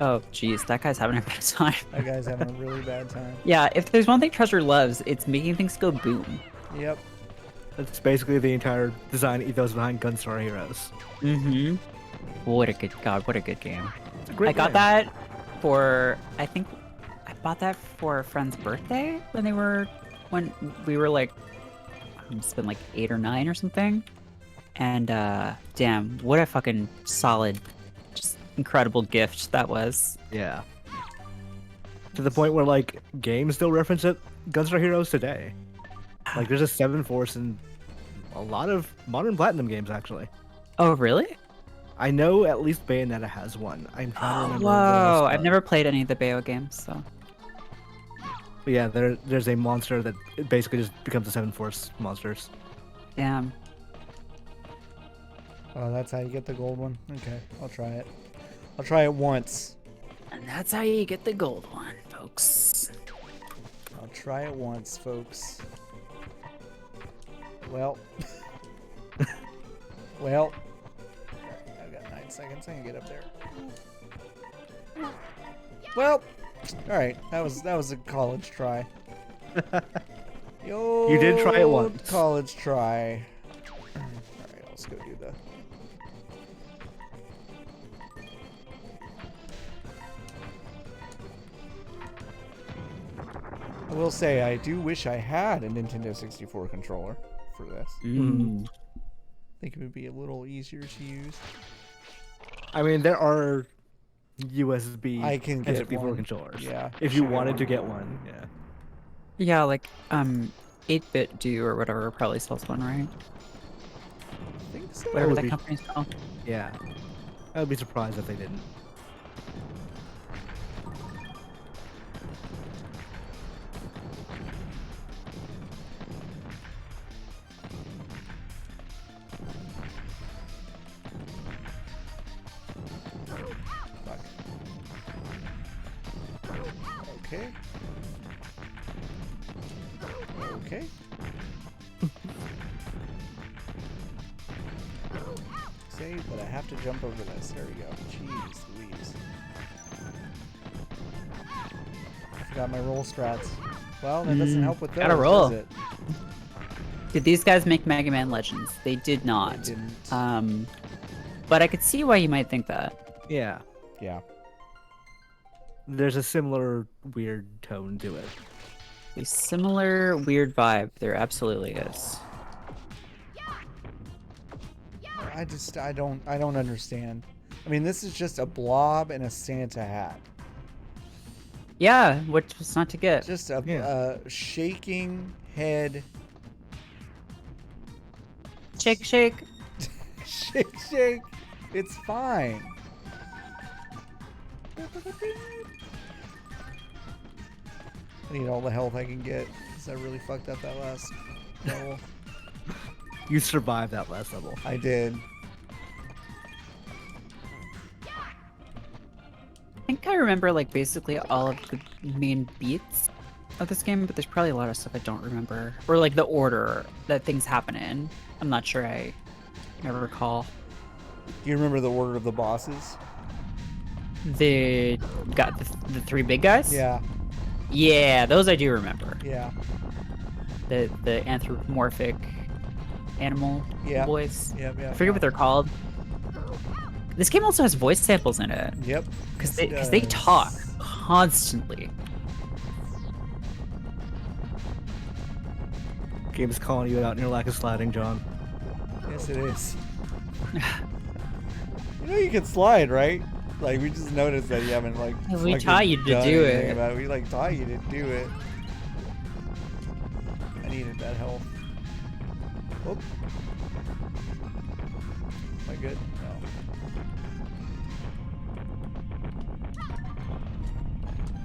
Oh, jeez, that guy's having a bad time. That guy's having a really bad time. Yeah, if there's one thing Treasure loves, it's making things go boom. Yep. That's basically the entire design ethos behind Gunstar Heroes. Mm-hmm. What a good what a good game. It's a great I got game. that for, I think, I bought that for a friend's birthday when we were like, it's been like 8 or 9 or something. And damn, what a fucking solid, just incredible gift that was. Yeah. To the point where like games still reference it, Gunstar Heroes today. Like there's a 7 Force in a lot of modern Platinum games actually. Oh, really? I know at least Bayonetta has one. I'm trying to remember. Whoa, what I've it's never played any of the Bayo games, so. But yeah, there's a monster that it basically just becomes the 7 Force monsters. Damn. Oh, that's how you get the gold one? Okay, I'll try it. I'll try it once. And that's how you get the gold one, folks. I'll try it once, folks. Well. Well. I've got 9 seconds. I can get up there. Well. Alright, that was a college try. You did try it once. College try. Alright, let's go do the... I will say, I do wish I had a Nintendo 64 controller for this. Mm. I think it would be a little easier to use. I mean, there are USB I can get N64 one. controllers. Yeah. If you wanted to get one, yeah. Yeah, like, 8-Bit Do or whatever probably sells one, right? I think so. Whatever would that be- company's called. Yeah. I would be surprised if they didn't. Fuck. Okay. Okay. Say, but I have to jump over this. There we go. Jeez Louise. I forgot my roll strats. Well, that doesn't help with those, Gotta roll. does it? Did these guys make Mega Man Legends? They did They not. didn't. But I could see why you might think that. Yeah. Yeah. There's a similar weird tone to it. A similar weird vibe. There absolutely is. I don't understand. I mean, this is just a blob and a Santa hat. Yeah, what's not to get? Just a Yeah. shaking head. Shake, shake. Shake, shake. It's fine. I need all the health I can get because I really fucked up that last level. You survived that last level. I did. I think I remember like basically all of the main beats. of this game, but there's probably a lot of stuff I don't remember. Or like the order that things happen in. I'm not sure I never recall. Do you remember the order of the bosses? The got the three big guys? Yeah. Yeah, those I do remember. Yeah. The anthropomorphic animal voice. Yep. I forget what they're called. This game also has voice samples in it. Yep. Because they talk constantly. Game's calling you out in your lack of sliding, John. Yes, it is. You know you can slide, right? Like, we just noticed that you haven't, like, Yeah, we fucking taught you to done do anything it. about it. We, like, taught you to do it. I needed that health. Whoop. Am I good? No.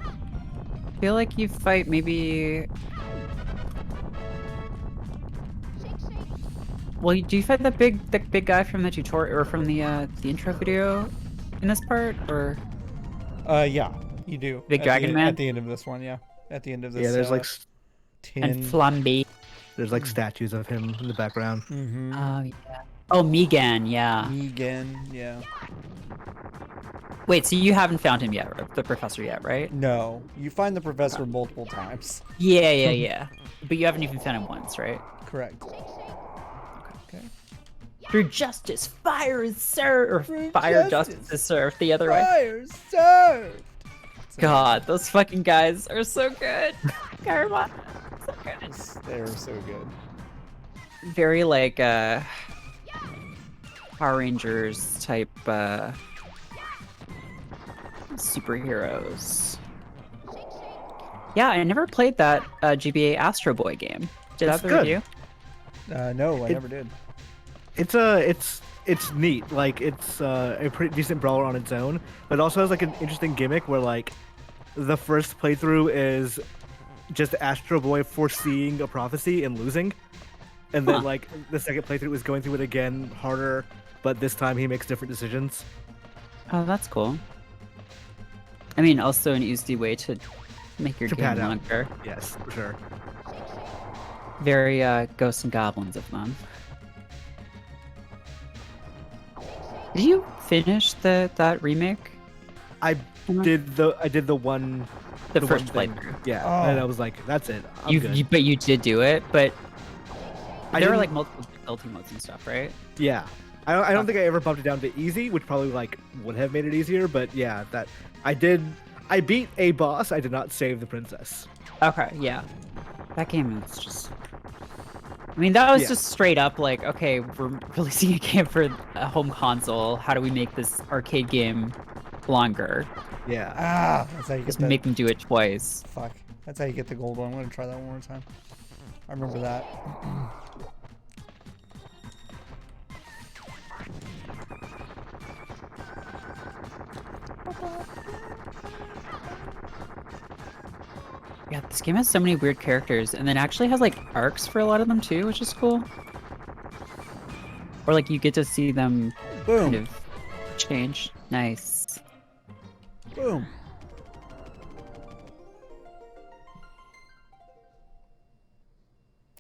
I feel like you fight maybe. Well, do you fight the big guy from the tutorial or from the intro video in this part, or? Yeah, you do. Big Dragon Man? At the end of this one, yeah. At the end of this. Yeah, there's like tin. And Flambe. there's like statues of him in the background. Mm-hmm. Oh yeah. Oh, Megan, yeah. Megan, yeah. Wait, so you haven't found him yet, the professor yet, right? No, you find the professor multiple times. Yeah. But you haven't even found him once, right? Correct. Okay. Through justice, fire is served, or Through fire justice, justice is served the other way. Fire served. God, those fucking guys are so good. Karma, so good. They're so good. Very like Power Rangers type superheroes. Yeah, I never played that GBA Astro Boy game. Did It's either of good. you? No, I never did. It's neat. Like it's a pretty decent brawler on its own, but it also has like an interesting gimmick where like the first playthrough is just Astro Boy foreseeing a prophecy and losing, and then Huh. like the second playthrough is going through it again harder, but this time he makes different decisions. Oh, that's cool. I mean, also an easy way to make your To game pad out. longer. Yes, for sure. Very Ghosts and Goblins of them. Did you finish that remake? I Mhm. did the one. The the first one thing. playthrough. Yeah, Oh. and I was like, that's it. I'm good. But you did do it, but I there were didn't- like multiple difficulty modes and stuff, right? Yeah. I don't think I ever bumped it down to easy, which probably like would have made it easier, but yeah, that I beat a boss, I did not save the princess. Okay, yeah. That game is just... I mean, that was Yeah. just straight up like, okay, we're releasing a game for a home console. How do we make this arcade game longer? Yeah. Ah, that's how you get Just the... make them do it twice. Fuck. That's how you get the gold one. I'm gonna try that one more time. I remember that. Yeah, this game has so many weird characters, and then actually has like arcs for a lot of them too, which is cool. Or like you get to see them Boom. kind of change. Nice. Boom.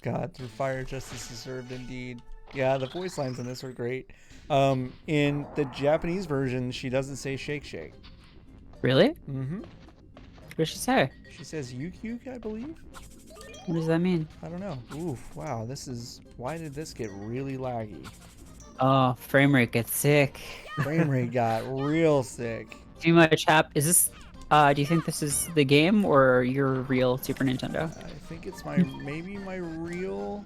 God, through fire justice is served indeed. Yeah, the voice lines in this are great. In the Japanese version, she doesn't say shake shake. Really? Mm-hmm. What does she say? She says yuk yuk, I believe. What does that mean? I don't know. Oof, wow, this is... Why did this get really laggy? Oh, frame rate gets sick. Frame rate got real sick. Too much Is this, do you think this is the game or your real Super Nintendo? I think it's my... maybe my real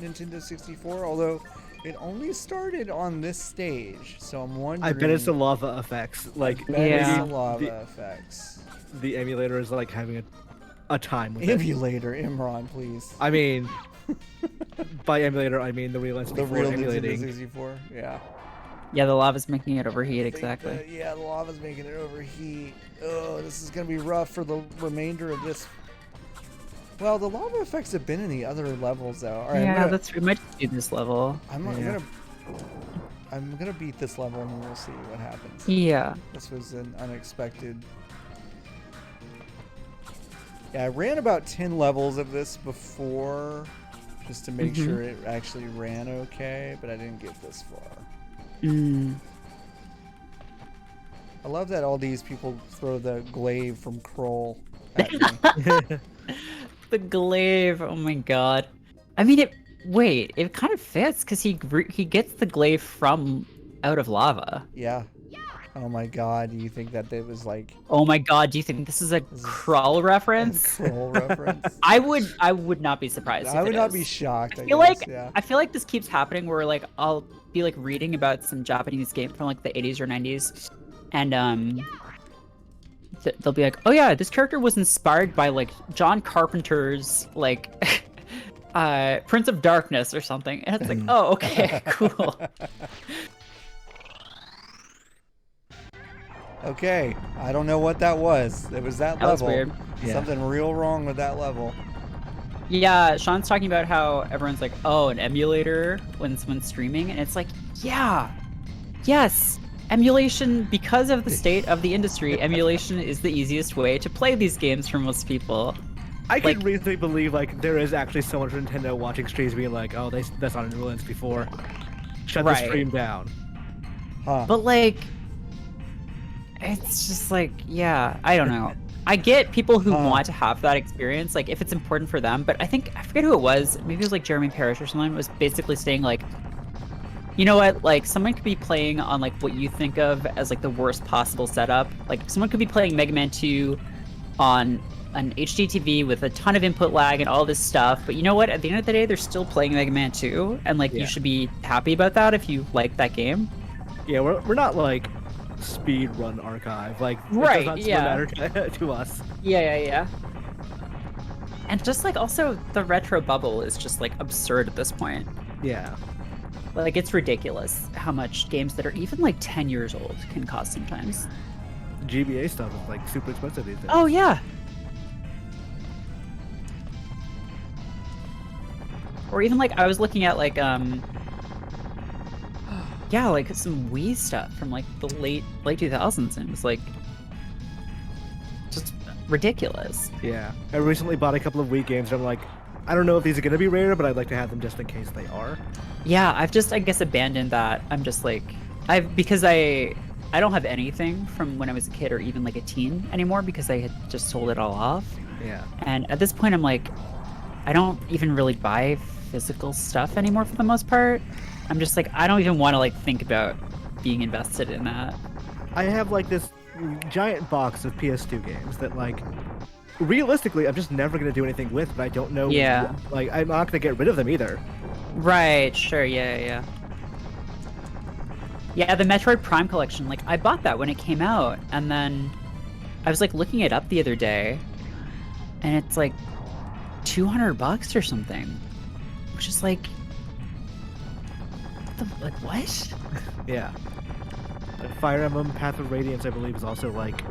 Nintendo 64, although it only started on this stage, so I'm wondering... I bet it's the lava effects. Like Bet it's Yeah. the lava effects. the emulator is like having a time with it. Emulator, Imran, please. I mean, by emulator I mean the real N64 The real Nintendo emulating. 64, yeah. Yeah, the lava's making it overheat, I think exactly. yeah, the lava's making it overheat. Oh, this is gonna be rough for the remainder of this. Well, the lava effects have been in the other levels, though. All right, Yeah, we might do this level. Yeah. I'm gonna beat this level and we'll see what happens. Yeah. This was an unexpected. Yeah, I ran about 10 levels of this before, just to make sure it actually ran okay, but I didn't get this far. I love that all these people throw the glaive from Kroll at me. The glaive. Oh my god. I mean, it kind of fits because he gets the glaive from out of lava. Yeah. Oh my god, do you think that it was like Oh my god, do you think this is a Krull a reference? Kroll reference? I would not be surprised. I if would it not is. be shocked, I I feel guess, like yeah. I feel like this keeps happening where like I'll be like reading about some Japanese game from like the 80s or 90s, and they'll be like, oh yeah, this character was inspired by like John Carpenter's like Prince of Darkness or something, and it's like, oh okay, cool. Okay, I don't know what that was. It was that That was level. weird. Yeah. Something real wrong with that level. Yeah, Sean's talking about how everyone's like, oh, an emulator when someone's streaming, and it's like, yeah, yes, emulation, because of the state of the industry, emulation is the easiest way to play these games for most people. I can Like- reasonably believe like there is actually someone from Nintendo watching streams being like, oh, that's on Unreal Engine before. Shut the Right. stream down. Huh. But like, it's just like, yeah, I don't know. I get people who want to have that experience, like if it's important for them, but I forget who it was, maybe it was like Jeremy Parrish or someone, was basically saying like, you know what, like someone could be playing on like what you think of as like the worst possible setup. Like someone could be playing Mega Man 2 on an HD TV with a ton of input lag and all this stuff, but you know what, at the end of the day, they're still playing Mega Man 2, and like you should be happy about that if you like that game. Yeah, we're not like speed run archive. Like Right, it does not yeah. matter to us. Yeah. And just like also the retro bubble is just like absurd at this point. Yeah. Like it's ridiculous how much games that are even like 10 years old can cost sometimes. GBA stuff is like super expensive these days. Oh yeah. Or even like I was looking at like yeah, like some Wii stuff from like the late 2000s, and it was like just ridiculous. Yeah. I recently bought a couple of Wii games and I'm like, I don't know if these are gonna be rare, but I'd like to have them just in case they are. Yeah, I've just I guess abandoned that. I'm just like because I don't have anything from when I was a kid or even like a teen anymore because I had just sold it all off. Yeah. And at this point I'm like I don't even really buy physical stuff anymore for the most part. I'm just like I don't even want to like think about being invested in that. I have like this giant box of PS2 games that like realistically I'm just never gonna do anything with, but I don't know. Yeah. Like I'm not gonna get rid of them either. Right, sure, yeah. Yeah, the Metroid Prime collection, like I bought that when it came out, and then I was like looking it up the other day, and it's like $200 or something, which is like, what? Yeah. Fire Emblem Path of Radiance, I believe, is also like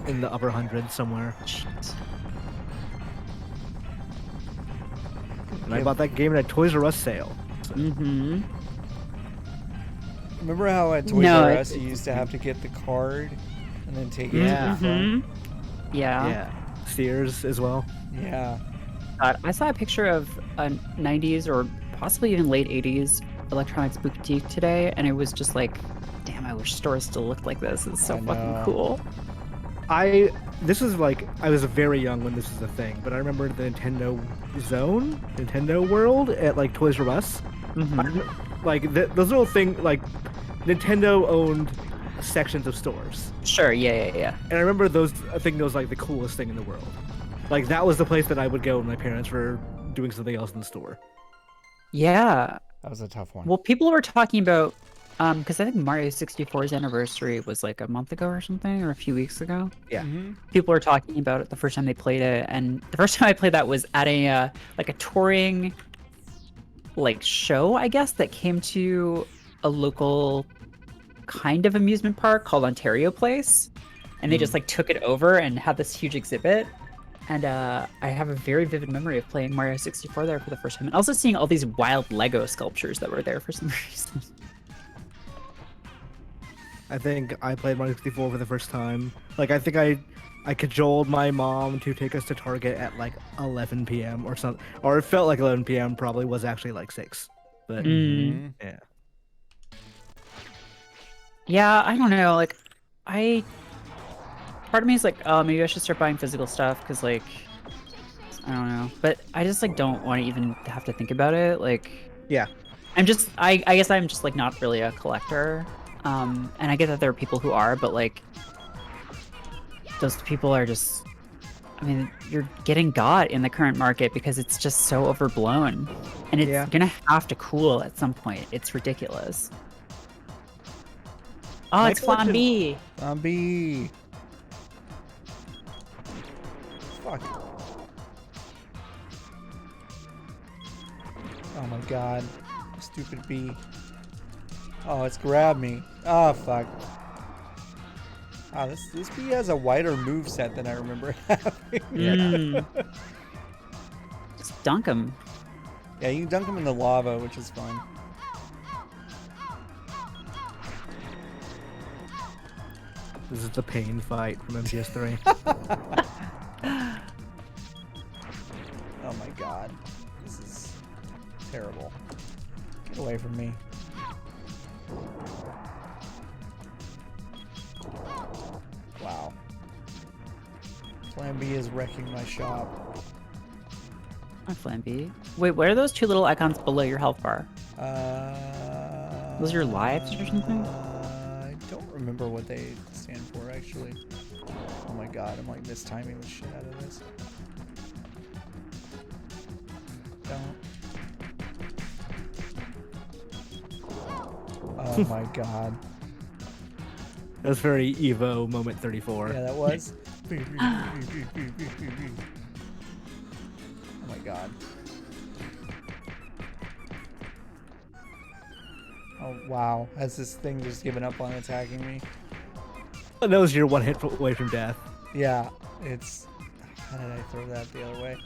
in the upper hundreds somewhere. Jeez. And I bought that game in a Toys R Us sale. So. Mm-hmm. Remember how at Toys R Us you used to have to get the card and then take it to the front? Yeah. Yeah. Sears as well. Yeah. God, I saw a picture of a 90s or possibly even late 80s electronics boutique today, and it was just like, damn, I wish stores still looked like this. It's so fucking cool. This was like, I was very young when this was a thing, but I remember the Nintendo Zone, Nintendo World at like Toys R Us. Like those little thing, like Nintendo owned sections of stores. Sure, yeah. And I remember those, I think those like the coolest thing in the world. Like that was the place that I would go when my parents were doing something else in the store. Yeah. That was a tough one. Well, people were talking about, because I think Mario 64's anniversary was like a month ago or something, or a few weeks ago. Yeah. People were talking about it the first time they played it, and the first time I played that was at a like a touring like show, I guess, that came to a local kind of amusement park called Ontario Place, and they just like took it over and had this huge exhibit. And I have a very vivid memory of playing Mario 64 there for the first time, and also seeing all these wild Lego sculptures that were there for some reason. I think I played Mario 64 for the first time. Like I think I I cajoled my mom to take us to Target at like 11 p.m. or something, or it felt like 11 p.m. Probably was actually like 6. But Mm. yeah, Yeah, I don't know. Like, part of me is like, oh, maybe I should start buying physical stuff because, like, I don't know. But I just like don't want to even have to think about it. Like, yeah. I guess I'm just like not really a collector. And I get that there are people who are, but like, those people are just. I mean, you're getting got in the current market because it's just so overblown, and it's Yeah. gonna have to cool at some point. It's ridiculous. Oh, My it's collection- Flamby. Zombie. Fuck. Oh my god. Stupid bee. Oh, it's grabbed me. Oh, fuck. Ah, this bee has a wider move set than I remember having. Mm. Just dunk him. Yeah, you can dunk him in the lava, which is fun. This is the pain fight from MGS3. Oh my god. This is terrible. Get away from me. Wow. Plan B is wrecking my shop. Not Flamby. Wait, what are those two little icons below your health bar? Those are your lives or something? I don't remember what they stand for, actually. Oh my god, I'm like mistiming the shit out of this. Don't. Oh my god. That was very Evo moment 34. Yeah, that was. Oh my god. Oh wow, has this thing just given up on attacking me? That was your one hit away from death. Yeah, it's... How did I throw that the other way?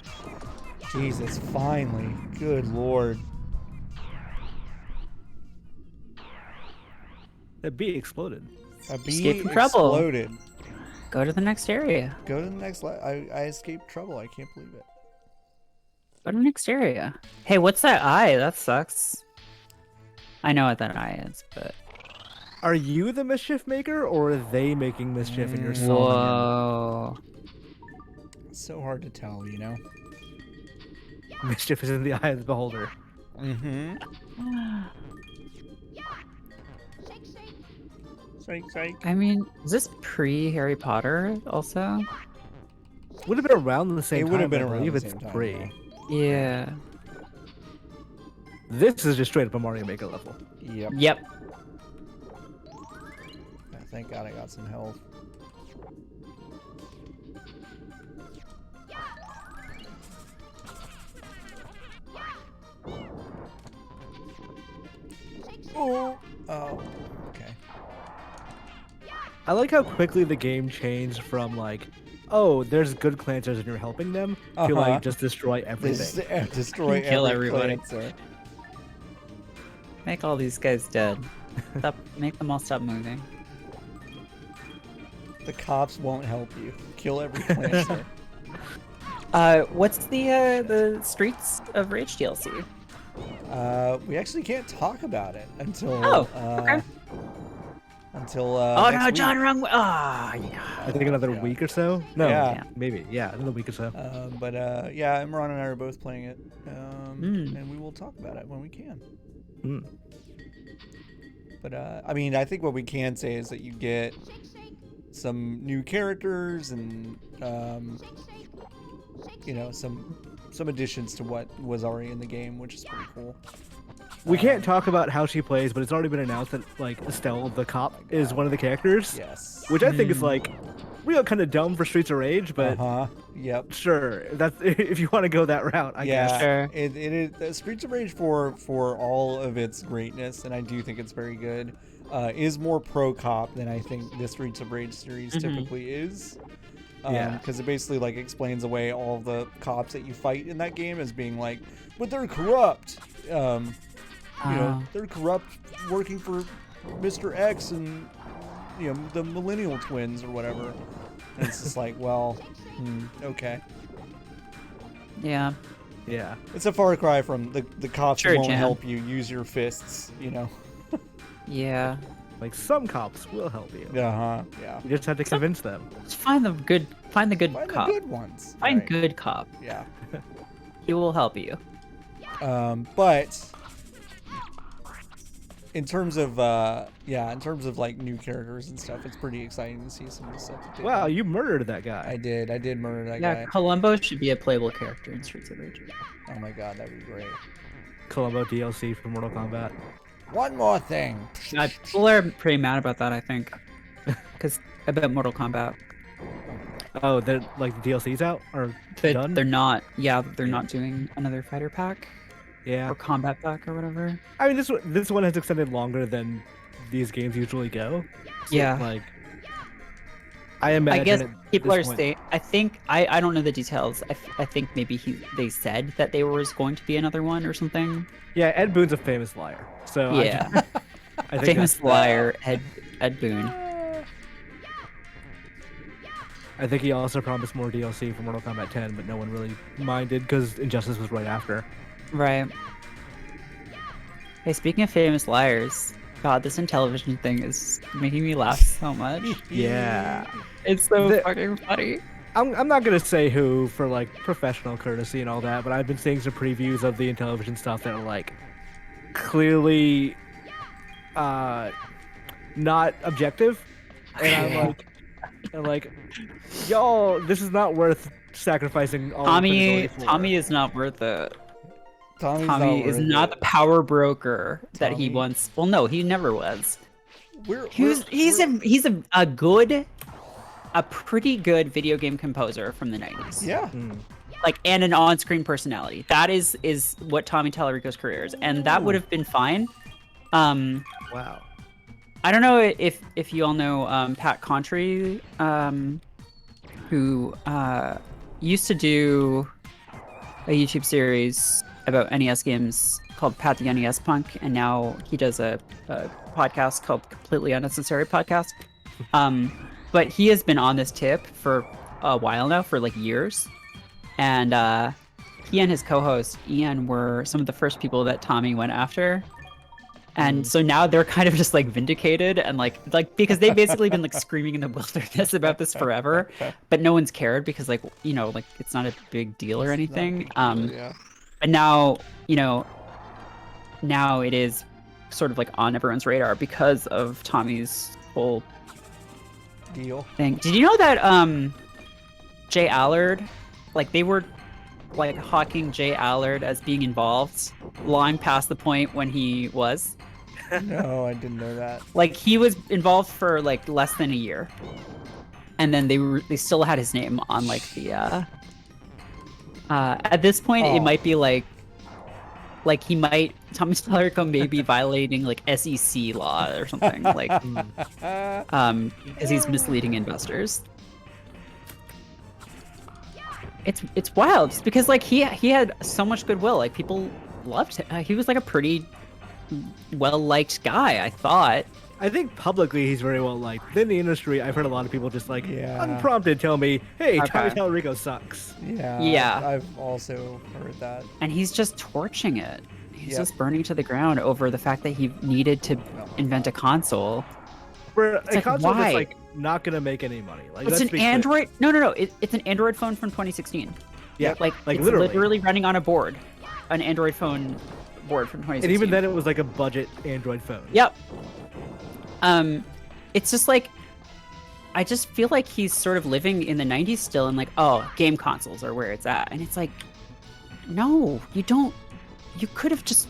Jesus, finally. Good lord. That bee exploded. A bee Escape from trouble. exploded. Go to the next area. Go to the next I escaped trouble. I can't believe it. Go to the next area. Hey, what's that eye? That sucks. I know what that eye is, but... Are you the Mischief Maker, or are they making mischief in your song? Whoa. It's so hard to tell, you know? Mischief is in the eye of the beholder. Mm-hmm. Psych. I mean, is this pre-Harry Potter also? Would have been around the same It time. would have been I around believe the it's same time, pre. Yeah. This is just straight up a Mario Maker level. Yep. Yep. Yeah, thank God I got some health. Oh. Oh. Okay. I like how quickly the game changed from like, oh, there's good clancers and you're helping them, to like just destroy everything. Destroy Kill every everybody. Clancer. Make all these guys dead. Make them all stop moving. The cops won't help you. Kill every Clancer. What's the Streets of Rage DLC? We actually can't talk about it until Okay. until Oh next no, week. John Rung. Ah, yeah. I think another Yeah. week or so. No, Yeah. maybe. Yeah, another week or so. But yeah, Imran and I are both playing it, Mm. and we will talk about it when we can. Mm. But I mean, I think what we can say is that you get some new characters and you know, some additions to what was already in the game, which is pretty cool. We can't talk about how she plays, but it's already been announced that like Estelle the cop is one of the characters. Yes. Which I think is like real kind of dumb for Streets of Rage, but Yep. sure, that's if you want to go that route. I Yeah. guess. Sure. It is Streets of Rage for all of its greatness, and I do think it's very good. Is more pro cop than I think the Streets of Rage series typically is. Yeah. Because it basically like explains away all the cops that you fight in that game as being like, but they're corrupt. You know, they're corrupt, working for Mr. X and you know the Millennial Twins or whatever. And it's just like, well, okay. Yeah. Yeah. It's a far cry from the cops Sure, won't Jan. help you use your fists, you know. Yeah. Like some cops will help you. Yeah. You just have to convince them. Just find the good Find the cop. good ones. Find right. good cop. Yeah. He will help you. But in terms of like new characters and stuff, it's pretty exciting to see some of the stuff that they Wow, did. you murdered that guy. I did murder that Yeah, guy. Columbo should be a playable character in Streets of Rage. Oh my god, that'd be great. Columbo DLC for Mortal Kombat. One more thing. People are pretty mad about that, I think. Because about Mortal Kombat. Oh, they're like the DLC's out or done? They're not. Yeah, they're not doing another fighter pack Yeah. or combat pack or whatever. I mean, this one has extended longer than these games usually go. So, Yeah. Like, I imagine. I guess at people this are point- saying. I think I don't know the details. I think maybe they said that there was going to be another one or something. Yeah, Ed Boon's a famous liar. So Yeah. I think Famous that's- liar Ed Boon. I think he also promised more DLC for Mortal Kombat 10, but no one really minded because Injustice was right after. Right. Hey, speaking of famous liars, God, this Intellivision thing is making me laugh so much. Yeah. It's so The- fucking funny. I'm not gonna say who for like professional courtesy and all that, but I've been seeing some previews of the Intellivision stuff that are like clearly not objective, and I'm like, y'all, this is not worth sacrificing all. Tommy for. Tommy is not worth it. Tommy's Tommy is worth not it. the power broker that he Tommy? once. Well, no, he never was. We're- He's a pretty good video game composer from the 90s. Yeah. Like, and an on-screen personality. That is what Tommy Tallarico's career is, and that would have been fine. Wow. I don't know if you all know Pat Contry, who used to do a YouTube series about NES games called Pat the NES Punk, and now he does a podcast called Completely Unnecessary Podcast. But he has been on this tip for a while now, for like years, and he and his co-host Ian were some of the first people that Tommy went after. And so now they're kind of just like vindicated and like because they've basically been like screaming in the wilderness about this forever, but no one's cared because like, you know, like it's not a big deal or anything. Yeah. But now, you know, now it is sort of like on everyone's radar because of Tommy's whole Deal. thing. Did you know that Jay Allard, like they were like hawking Jay Allard as being involved long past the point when he was? No, I didn't know that. Like he was involved for like less than a year, and then they still had his name on like the at this point it might be like he might Tommy Tallarico may be violating like SEC law or something like because he's misleading investors. It's wild just because like he had so much goodwill, like people loved him. He was like a pretty well-liked guy, I thought. I think publicly he's very well liked. Within the industry, I've heard a lot of people just like Yeah. unprompted tell me, "Hey, Okay. Tommy Tallarico sucks." Yeah. Yeah. I've also heard that. And he's just torching it. He's Yep. just burning to the ground over the fact that he needed to invent a console. For a like, console why? that's like not gonna make any money. Like It's let's an be clear. Android. No. It's an Android phone from 2016. Yeah, Like it's literally. running on a board, an Android phone board from 2016. And even then, it was like a budget Android phone. Yep. It's just like, I just feel like he's sort of living in the 90s still, and like, oh, game consoles are where it's at, and it's like, no, you don't. You could have just.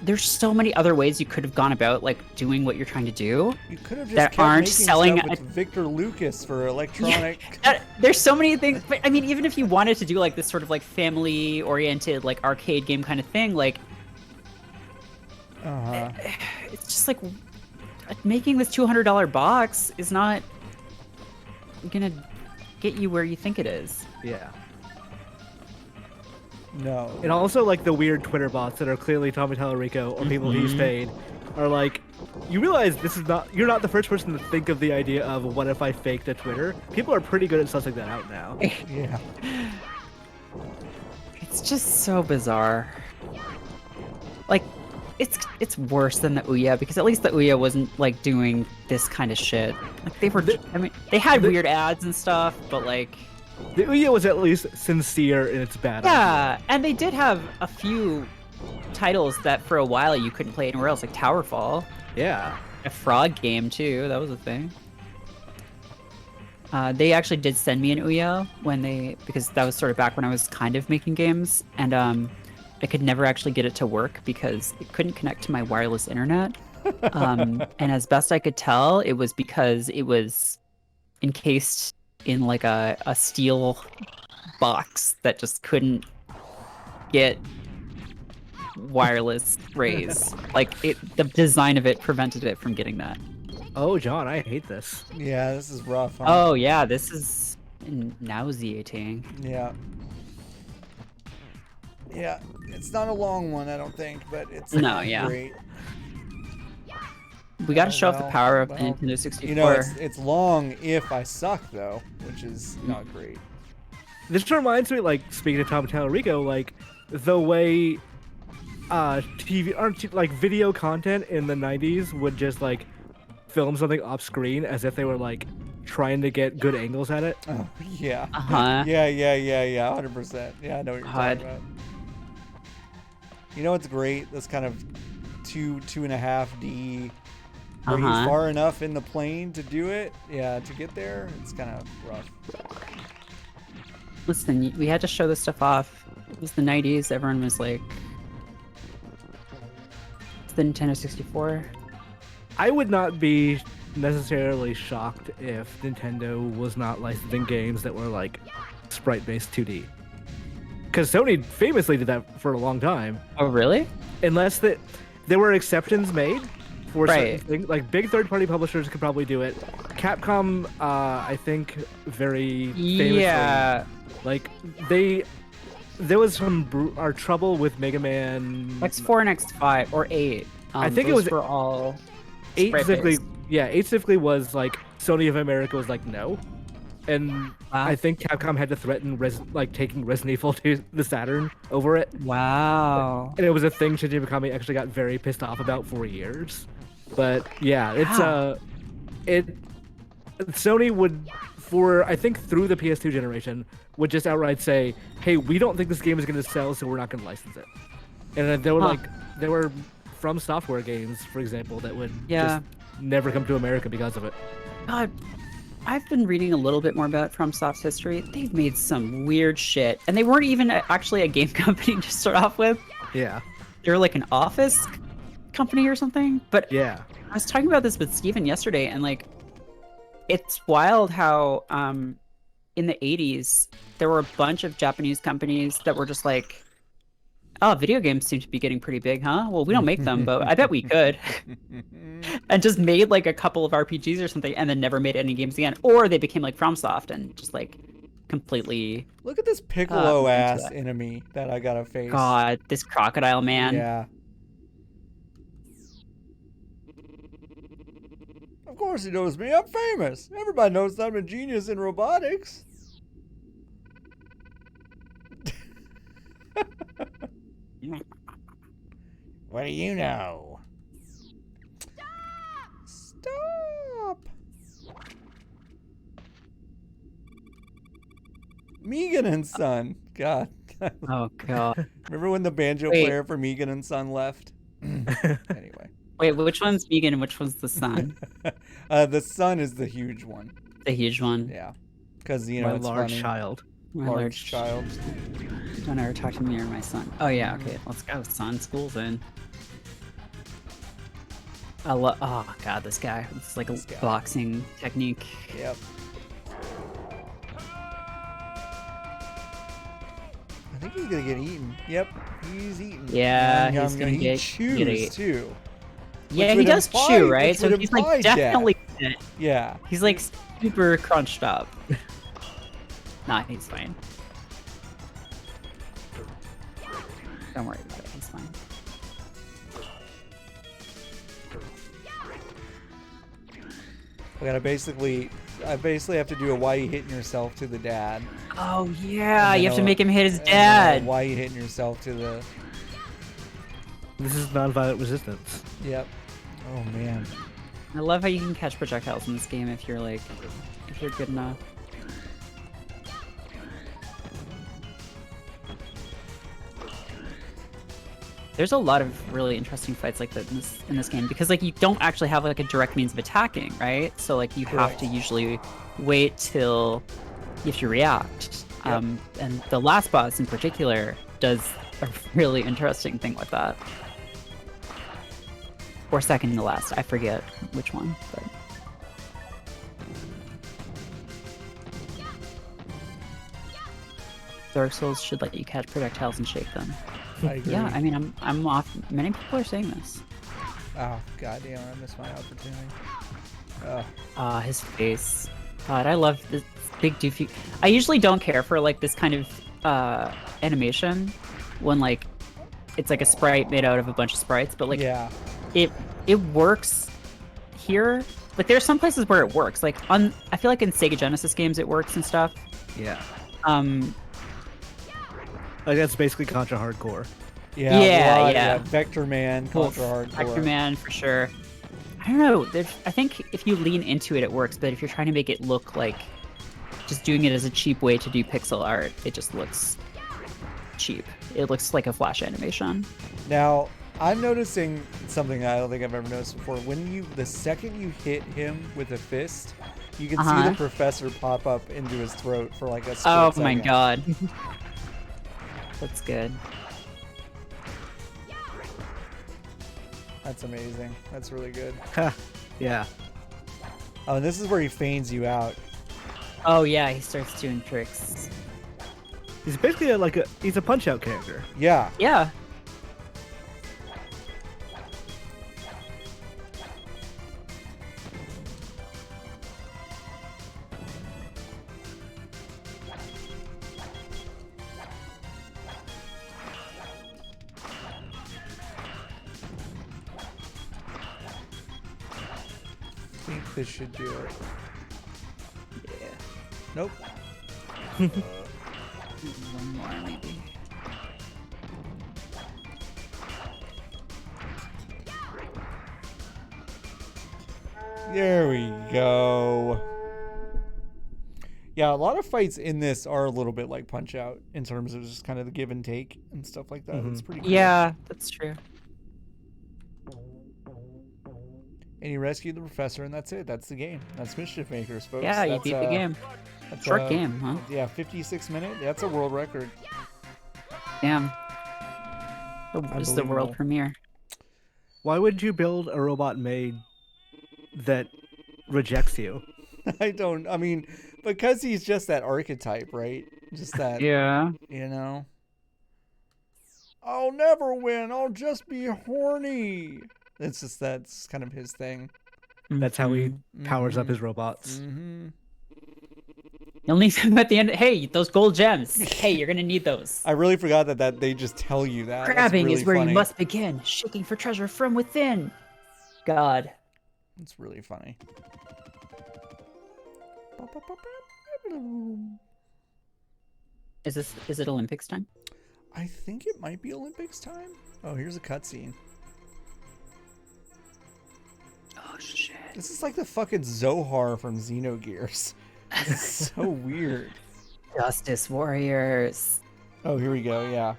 There's so many other ways you could have gone about like doing what you're trying to do. You could have just That kept aren't making selling stuff with Victor Lucas for electronic. There's so many things, but I mean, even if you wanted to do like this sort of like family-oriented, like arcade game kind of thing, like it's just like making this $200 box is not gonna get you where you think it is. Yeah. No. And also like the weird Twitter bots that are clearly Tommy Tallarico or people he's paid are like, you realize you're not the first person to think of the idea of what if I faked a Twitter. People are pretty good at sussing that out now. Yeah. It's just so bizarre. Like, it's worse than the Ouya because at least the Ouya wasn't like doing this kind of shit. Like they had weird ads and stuff, but like the Ouya was at least sincere in its bad. Yeah, and they did have a few titles that for a while you couldn't play anywhere else, like Towerfall. Yeah. A frog game too, that was a thing. They actually did send me an Ouya because that was sort of back when I was kind of making games, and I could never actually get it to work because it couldn't connect to my wireless internet. And as best I could tell, it was because it was encased in like a steel box that just couldn't get wireless rays. Like the design of it prevented it from getting that. Oh, John, I hate this. Yeah, this is rough. Huh? Oh yeah, this is nauseating. Yeah. Yeah, it's not a long one, I don't think, but it's great. We gotta show off the power of the Nintendo 64. You know, it's long if I suck, though, which is not great. This reminds me, like, speaking of Tom and Rico, like, the way video content in the 90s would just, like, film something off screen as if they were, like, trying to get good angles at it. Oh, yeah. Uh-huh. Yeah, 100%. Yeah, I know what you're talking about. You know what's great? This kind of 2.5D. Are you far enough in the plane to do it? Yeah, to get there, it's kind of rough. Listen, we had to show this stuff off. It was the 90s. Everyone was like, it's the Nintendo 64. I would not be necessarily shocked if Nintendo was not licensing games that were like sprite-based 2D. Because Sony famously did that for a long time. Oh, really? Unless there were exceptions made for certain things. Like, big third-party publishers could probably do it. Capcom, I think, very famously... Yeah. Like, there was some trouble with Mega Man... X4 and X5, or 8. I think it was... for all... 8 specifically... Yeah, 8 specifically was, like, Sony of America was like, no. And I think Capcom had to threaten taking Resident Evil to the Saturn over it. Wow. And it was a thing Shinji Mikami actually got very pissed off about for years. But yeah, Sony would, I think through the PS2 generation, would just outright say, hey, we don't think this game is going to sell, so we're not going to license it. And there were From Software games, for example, that would just never come to America because of it. God, I've been reading a little bit more about FromSoft's history. They've made some weird shit, and they weren't even actually a game company to start off with. Yeah. They were like an office company or something. But yeah, I was talking about this with Steven yesterday, and like, it's wild how in the 80s there were a bunch of Japanese companies that were just like, oh, video games seem to be getting pretty big, huh? Well, we don't make them, but I bet we could. And just made like a couple of RPGs or something, and then never made any games again. Or they became like FromSoft and just like completely... Look at this Piccolo-ass enemy that I gotta face. God, this crocodile man. Yeah. Of course he knows me. I'm famous. Everybody knows I'm a genius in robotics. What do you know? Stop! Megan and Son. God. Oh, God. Remember when the banjo player for Megan and Son left? Anyway. Wait, which one's Megan and which one's the son? The son is the huge one. The huge one? Yeah. Because, you know, my it's large funny. child. My large child. Don't ever talk to me or my son. Oh, yeah, okay. Let's go, son. School's in. Oh, God, this guy. It's like a boxing technique. Yep. I think he's gonna get eaten. Yep, he's eaten. Yeah, he's gonna he get chews too. Yeah, he does chew, right? So he's like definitely dead. Yeah. He's like super crunched up. Nah, he's fine. Don't worry about it. He's fine. I basically have to do a why you hitting yourself to the dad. Oh yeah, And you then have to make him hit his and then dad. why you hitting yourself to the. This is non-violent resistance. Yep. Oh man. I love how you can catch projectiles in this game if you're good enough. There's a lot of really interesting fights like that in this game because like you don't actually have like a direct means of attacking, right? So like you have to usually wait till you have to react. Yep. And the last boss in particular does a really interesting thing with that. Or second to last, I forget which one. But... Dark Souls should let you catch projectiles and shake them. I agree. Yeah, I mean, I'm off. Many people are saying this. Oh goddamn! I missed my opportunity. His face. God, I love this big doofy. I usually don't care for like this kind of animation when like it's like a sprite made out of a bunch of sprites, but like yeah, it works here. Like there's some places where it works. Like I feel like in Sega Genesis games it works and stuff. Yeah. Like that's basically Contra Hardcore. yeah. Vector Man, Contra Hardcore. Vector Man for sure. I don't know. I think if you lean into it, it works. But if you're trying to make it look like just doing it as a cheap way to do pixel art, it just looks cheap. It looks like a Flash animation. Now, I'm noticing something I don't think I've ever noticed before. The second you hit him with a fist, you can see the professor pop up into his throat for like a split second. My god. That's good. That's amazing. That's really good. Yeah. Oh, and this is where he feigns you out. Oh yeah, he starts doing tricks. He's basically he's a Punch-Out character. Yeah. Yeah. I think this should do it. Yeah. Nope. One more maybe. There we go. Yeah, a lot of fights in this are a little bit like Punch Out in terms of just kind of the give and take and stuff like that. It's pretty cool. Yeah, that's true. And you rescue the professor, and that's it. That's the game. That's Mischief Makers, folks. Yeah, you That's, beat the game. That's, Short game, huh? Yeah, 56 minute. That's a world record. Damn. It's the world premiere. Why would you build a robot maid that rejects you? I mean, because he's just that archetype, right? Just that, Yeah. you know? I'll never win. I'll just be horny. It's just that's kind of his thing. That's how he powers up his robots. Mm-hmm. You'll need them at the end. Hey, those gold gems. Hey, you're gonna need those. I really forgot that they just tell you that. Grabbing really is where funny. you must begin. Shaking for treasure from within. God. It's really funny. Is it Olympics time? I think it might be Olympics time. Oh, here's a cutscene. Oh shit. This is like the fucking Zohar from Xenogears. This is so weird. Justice Warriors. Oh, here we go. Yeah.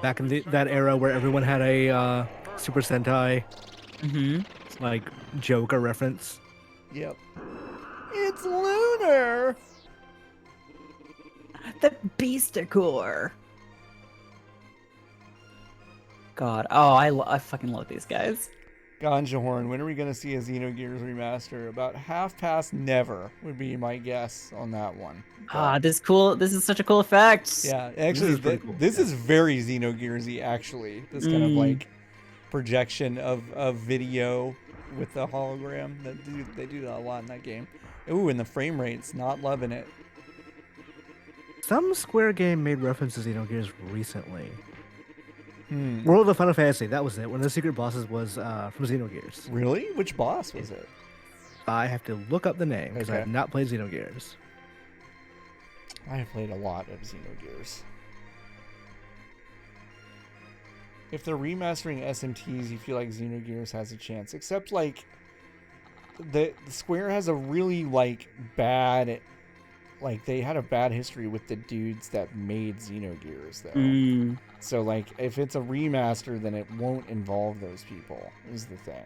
Back in that era where everyone had a Super Sentai like joke or reference. Yep. It's lunar. The Beasticore. God. Oh, I fucking love these guys. Ganja Horn, when are we going to see a Xenogears remaster? About half past never would be my guess on that one. This is cool. This is such a cool effect. Yeah, actually, this is very Xenogearsy, actually. This kind of like projection of video with the hologram. They do that a lot in that game. Ooh, and the frame rate's not loving it. Some Square game made reference to Xenogears recently. Hmm. World of Final Fantasy, that was it. One of the secret bosses was from Xenogears. Really? Which boss was it? I have to look up the name because I Okay. have not played Xenogears. I have played a lot of Xenogears. If they're remastering SMTs, you feel like Xenogears has a chance. Except, like, the Square has a really, like, bad... Like, they had a bad history with the dudes that made Xenogears, though. Mm. So, like, if it's a remaster, then it won't involve those people, is the thing.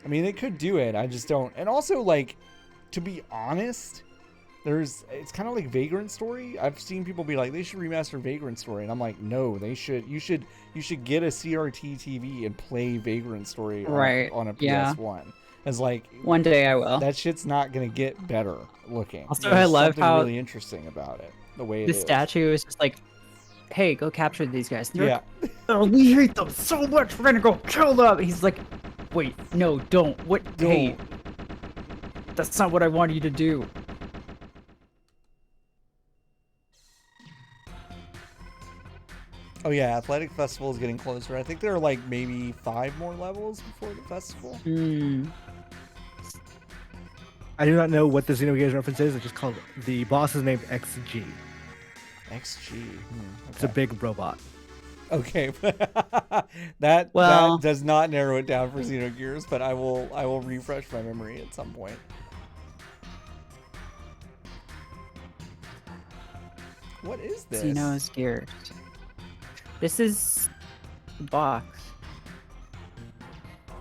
I mean, they could do it, I just don't. And also, like, to be honest... It's kind of like Vagrant Story. I've seen people be like, they should remaster Vagrant Story, and I'm like, no, they should. You should get a CRT TV and play Vagrant Story on a PS1. As like, one day I will. That shit's not gonna get better looking. Also, There's I love something how really interesting about it. The way the statue is just like, hey, go capture these guys. And they're like, oh, we hate them so much. We're gonna go kill them. He's like, wait, no, don't. What? Don't. Hey, that's not what I wanted you to do. Oh yeah, Athletic Festival is getting closer. I think there are like maybe 5 more levels before the festival. Hmm. I do not know what the Xenogears reference is. It's just called, the boss is named XG. XG. Okay. It's a big robot. Okay, that does not narrow it down for Xenogears, but I will refresh my memory at some point. What is this? Xenogears. This is the box.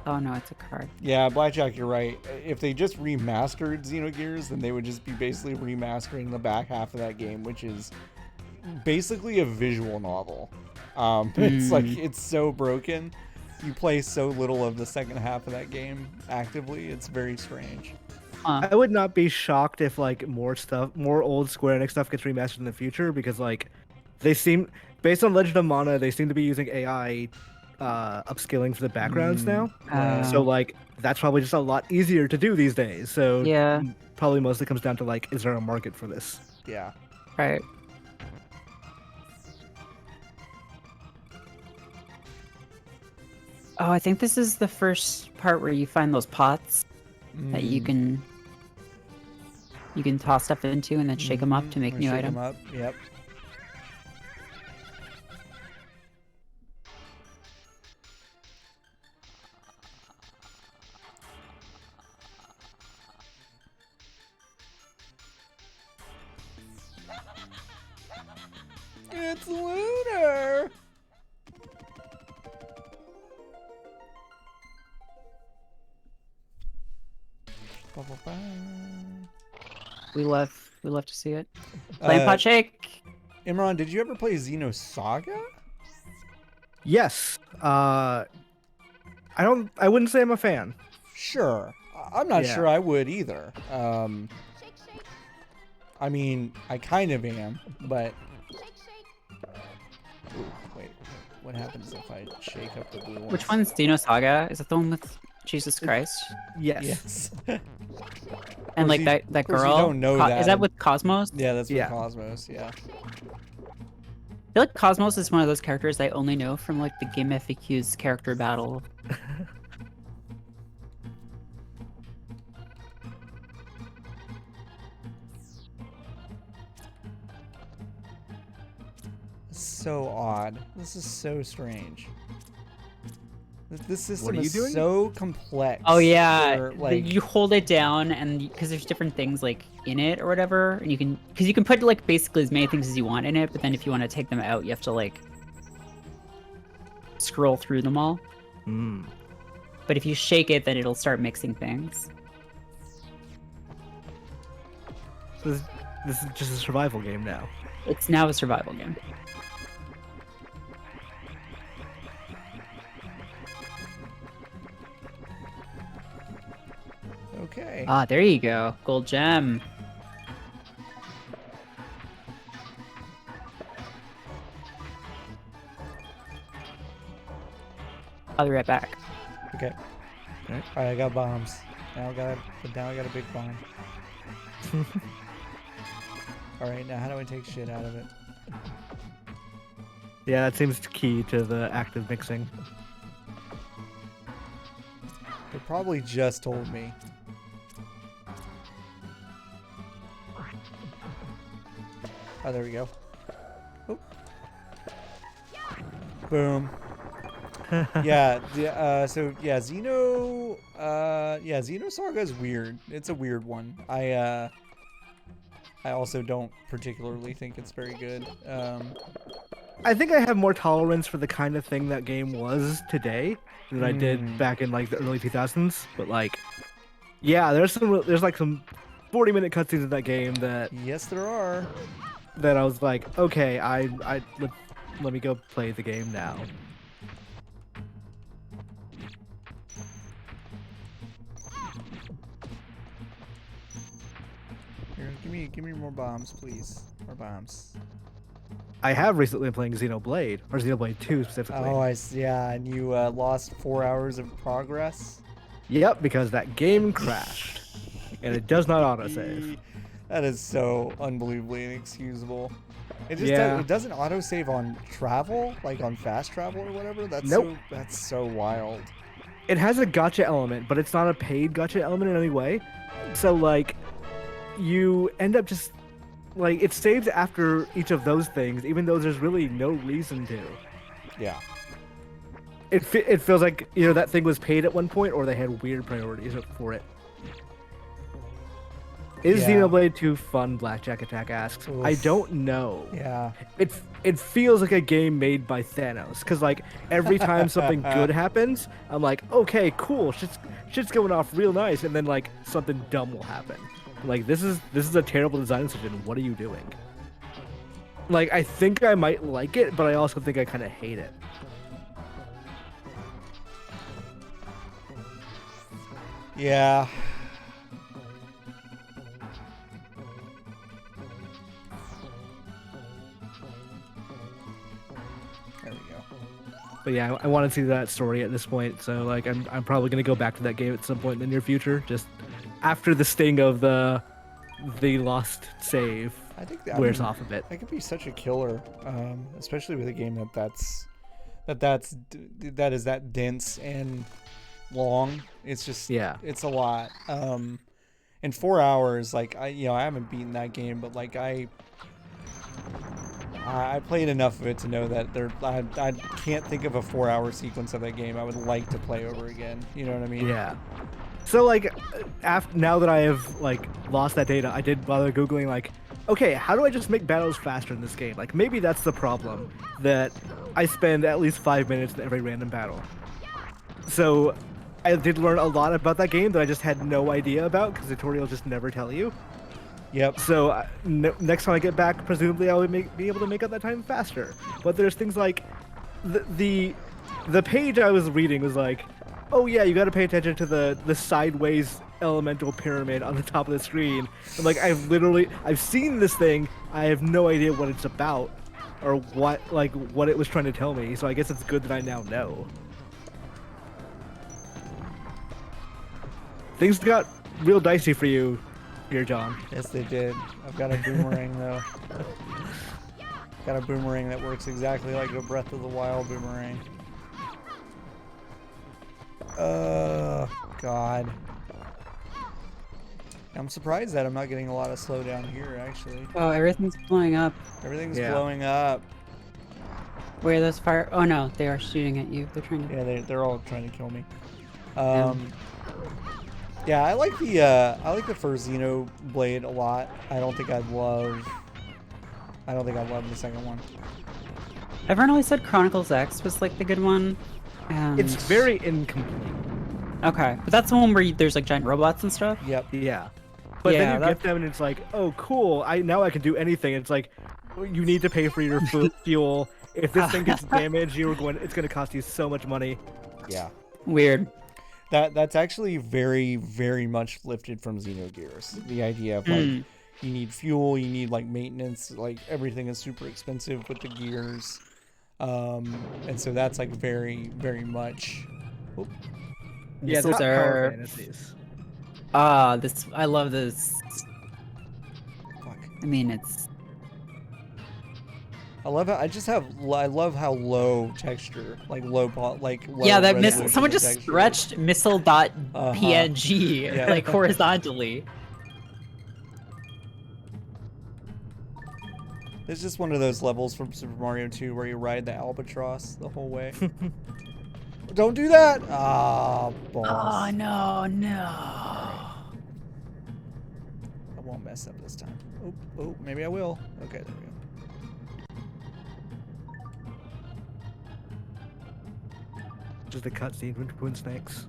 Oh no, it's a card. Yeah, Blackjack, you're right. If they just remastered Xenogears, then they would just be basically remastering the back half of that game, which is basically a visual novel. It's like, it's so broken. You play so little of the second half of that game actively. It's very strange. I would not be shocked if like more old Square Enix stuff gets remastered in the future, because like they seem, based on Legend of Mana, they seem to be using AI upskilling for the backgrounds now. So like that's probably just a lot easier to do these days. So yeah, probably mostly comes down to like, is there a market for this? Yeah. Right. Oh, I think this is the first part where you find those pots that you can toss stuff into and then shake them up to make new items. Up. Yep. It's Lunar! We love to see it. Flame pot shake. Imran, did you ever play Xenosaga? Yes. I wouldn't say I'm a fan. Sure. I'm not sure I would either. I mean, I kind of am, but... Ooh, wait. What happens if I shake up the blue one? Which one's Xenosaga? Is it the one with Jesus Christ? Yes. And like that girl? You don't know that. Is that with Cosmos? Yeah, that's with Cosmos, yeah. I feel like Cosmos is one of those characters I only know from like the Game FAQ's character battle. So odd. This is so strange. This system What are you is doing? so complex. Oh yeah, for, like, you hold it down, and because there's different things like in it or whatever, and you can put like basically as many things as you want in it, but then if you want to take them out, you have to like scroll through them all. But if you shake it, then it'll start mixing things. So this is just a survival game now. It's now a survival game. Okay. Ah, there you go. Gold gem. I'll be right back. Okay. Alright, I got bombs. Now I got a big bomb. All right, now how do I take shit out of it? Yeah, that seems key to the active mixing. They probably just told me. Oh, there we go. Oh. Boom. Yeah, so yeah, Xeno Saga is weird. It's a weird one. I also don't particularly think it's very good. I think I have more tolerance for the kind of thing that game was today than I did back in like the early 2000s. But like, yeah, there's like some 40-minute cutscenes in that game that Yes, there are. I was like, okay, let me go play the game now. Here, give me more bombs, please. More bombs. I have recently been playing Xenoblade, or Xenoblade 2 specifically. Oh, yeah, and you lost 4 hours of progress. Yep, because that game crashed, and it does not autosave. That is so unbelievably inexcusable. It just it doesn't autosave on travel, like on fast travel or whatever. That's that's so wild. It has a gotcha element, but it's not a paid gotcha element in any way. So like, you end up just like it saves after each of those things, even though there's really no reason to. Yeah. It feels like that thing was paid at one point, or they had weird priorities for it. Is Xenoblade 2 fun? Blackjack Attack asks. Oof. I don't know. Yeah. It feels like a game made by Thanos, because like every time something good happens, I'm like, okay, cool, shit's going off real nice, and then like something dumb will happen. Like this is a terrible design decision. What are you doing? Like I think I might like it, but I also think I kind of hate it. Yeah. There we go. But yeah, I want to see that story at this point, so like I'm probably gonna go back to that game at some point in the near future, just after the sting of the lost save I think wears off a bit. That could be such a killer, especially with a game that is that dense and long. It's just it's a lot. In 4 hours, like I haven't beaten that game, but like I played enough of it to know that I can't think of a 4-hour sequence of that game I would like to play over again. You know what I mean? Yeah. So like, now that I have like lost that data, I did bother googling like, okay, how do I just make battles faster in this game? Like maybe that's the problem, that I spend at least 5 minutes in every random battle. So I did learn a lot about that game that I just had no idea about because tutorials just never tell you. Yep. So next time I get back, presumably I would be able to make up that time faster. But there's things like the page I was reading was like, oh yeah, you got to pay attention to the sideways elemental pyramid on the top of the screen. And like I've seen this thing, I have no idea what it's about or what it was trying to tell me. So I guess it's good that I now know. Things got real dicey for you here, John. Yes, they did. I've got a boomerang though. Got a boomerang that works exactly like a Breath of the Wild boomerang. God. I'm surprised that I'm not getting a lot of slowdown here, actually. Oh, everything's blowing up. Everything's blowing up. Where those fire? Oh no, they are shooting at you. They're trying to. Yeah, they're all trying to kill me. Yeah, I like the first Xenoblade a lot. I don't think I'd love the second one. Everyone always said Chronicles X was like the good one. And... It's very incomplete. Okay, but that's the one where there's like giant robots and stuff. Yep. Yeah. But then you get them and it's like, oh cool, now I can do anything. It's like, you need to pay for your fuel. If this thing gets damaged, it's gonna cost you so much money. Yeah. Weird. That's actually very, very much lifted from Xenogears. The idea of like you need fuel, you need like maintenance, like everything is super expensive with the gears. And so that's like very, very much. Oh. Yeah, This Power Fantasies. I love this. Fuck. I mean, it's I love how I love how low texture, like low yeah. That resolution someone the just texture is. stretched missile.png Yeah. like horizontally. It's just one of those levels from Super Mario 2 where you ride the albatross the whole way. Don't do that! Ah, balls. Oh no, no. I won't mess up this time. Oh, maybe I will. Okay, there we go. Just a cutscene with twin snakes.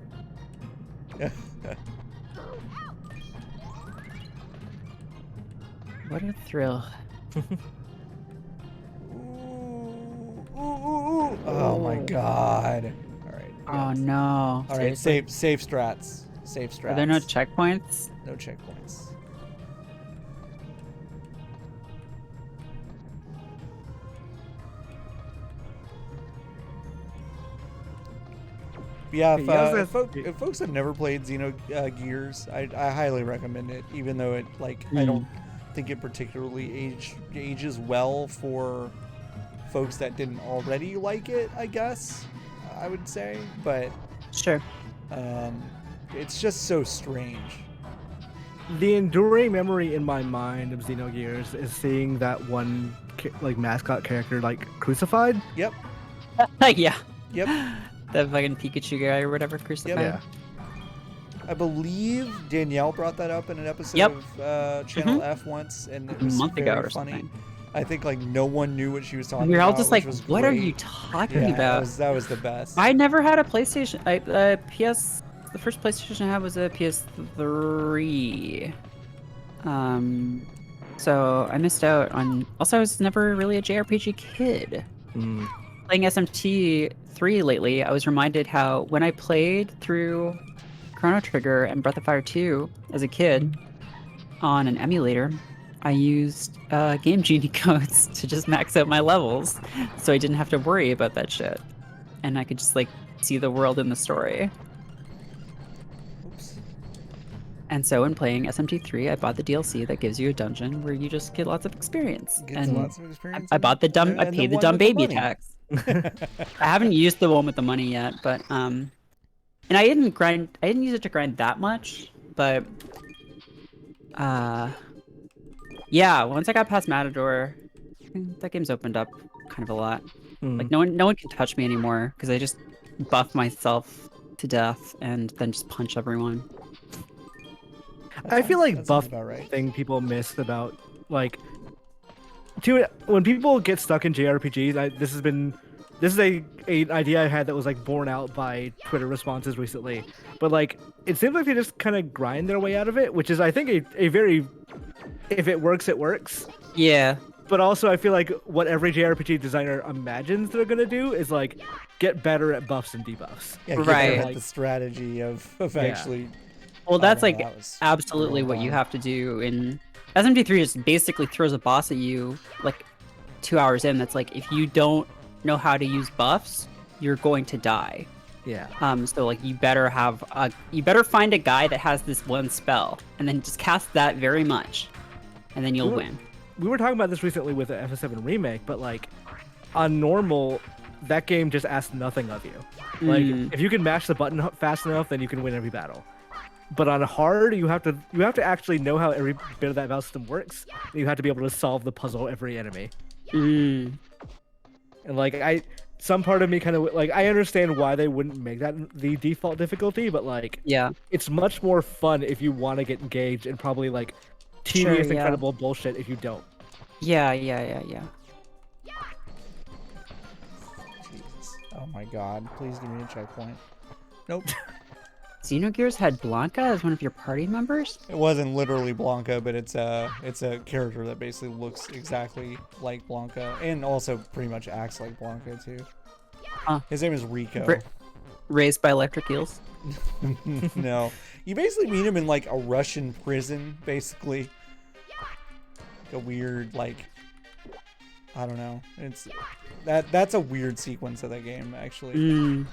What a thrill. Ooh. Oh my god. Alright. Oh no. Alright, Seriously? safe strats. Safe strats. Are there no checkpoints? No checkpoints. Yeah, if folks have never played Xenogears, I highly recommend it, even though it I don't think it particularly ages well for folks that didn't already like it, I guess, I would say, but Sure. it's just so strange. The enduring memory in my mind of Xenogears is seeing that one mascot character crucified. Yep. Yeah. Yep. The fucking Pikachu guy or whatever crucified. Yeah. I believe Danielle brought that up in an episode of Channel F once, and it was a month ago very or funny. something. I think no one knew what she was talking We were about. all just like, which was "What are great. you talking Yeah, about?" that was the best. I never had a PlayStation. The first PlayStation I had was a PS3. So I missed out on. Also, I was never really a JRPG kid. Playing SMT3 lately, I was reminded how when I played through Chrono Trigger and Breath of Fire 2 as a kid on an emulator, I used Game Genie codes to just max out my levels, so I didn't have to worry about that shit, and I could just see the world in the story. Oops. And so in playing SMT3, I bought the DLC that gives you a dungeon where you just get lots of experience. Gets lots of experience. I bought the dumb. I and paid the one dumb with the baby money. tax. I haven't used the one with the money yet, but and I didn't grind. I didn't use it to grind that much, but yeah. Once I got past Matador, that game's opened up kind of a lot. Like no one can touch me anymore because I just buff myself to death and then just punch everyone. I feel like That sounds buff about right. thing people miss about when people get stuck in JRPGs. This is a idea I had that was borne out by Twitter responses recently. But it seems like they just kind of grind their way out of it, which is I think a very, if it works, it works. Yeah. But also I feel like what every JRPG designer imagines they're gonna do is get better at buffs and debuffs. Yeah, Right. Right. The strategy of actually. Well, that's that was absolutely real what you fun. have to do in SMT3. Just basically throws a boss at you 2 hours in. That's if you don't know how to use buffs, you're going to die. Yeah. So you better find a guy that has this one spell and then just cast that very much, and then you'll win. We were talking about this recently with the FS7 remake, but on normal, that game just asks nothing of you. If you can mash the button fast enough, then you can win every battle. But on hard, you have to actually know how every bit of that battle system works. And you have to be able to solve the puzzle every enemy. And some part of me kind of I understand why they wouldn't make that the default difficulty, but Yeah. it's much more fun if you want to get engaged and probably tedious, incredible bullshit if you don't. Yeah. Jesus. Oh my god! Please give me a checkpoint. Nope. Xenogears had Blanca as one of your party members? It wasn't literally Blanca, but it's a character that basically looks exactly like Blanca, and also pretty much acts like Blanca too. Huh. His name is Rico. Raised by electric eels? No, you basically meet him in a Russian prison, basically. A weird I don't know. It's that's a weird sequence of that game actually.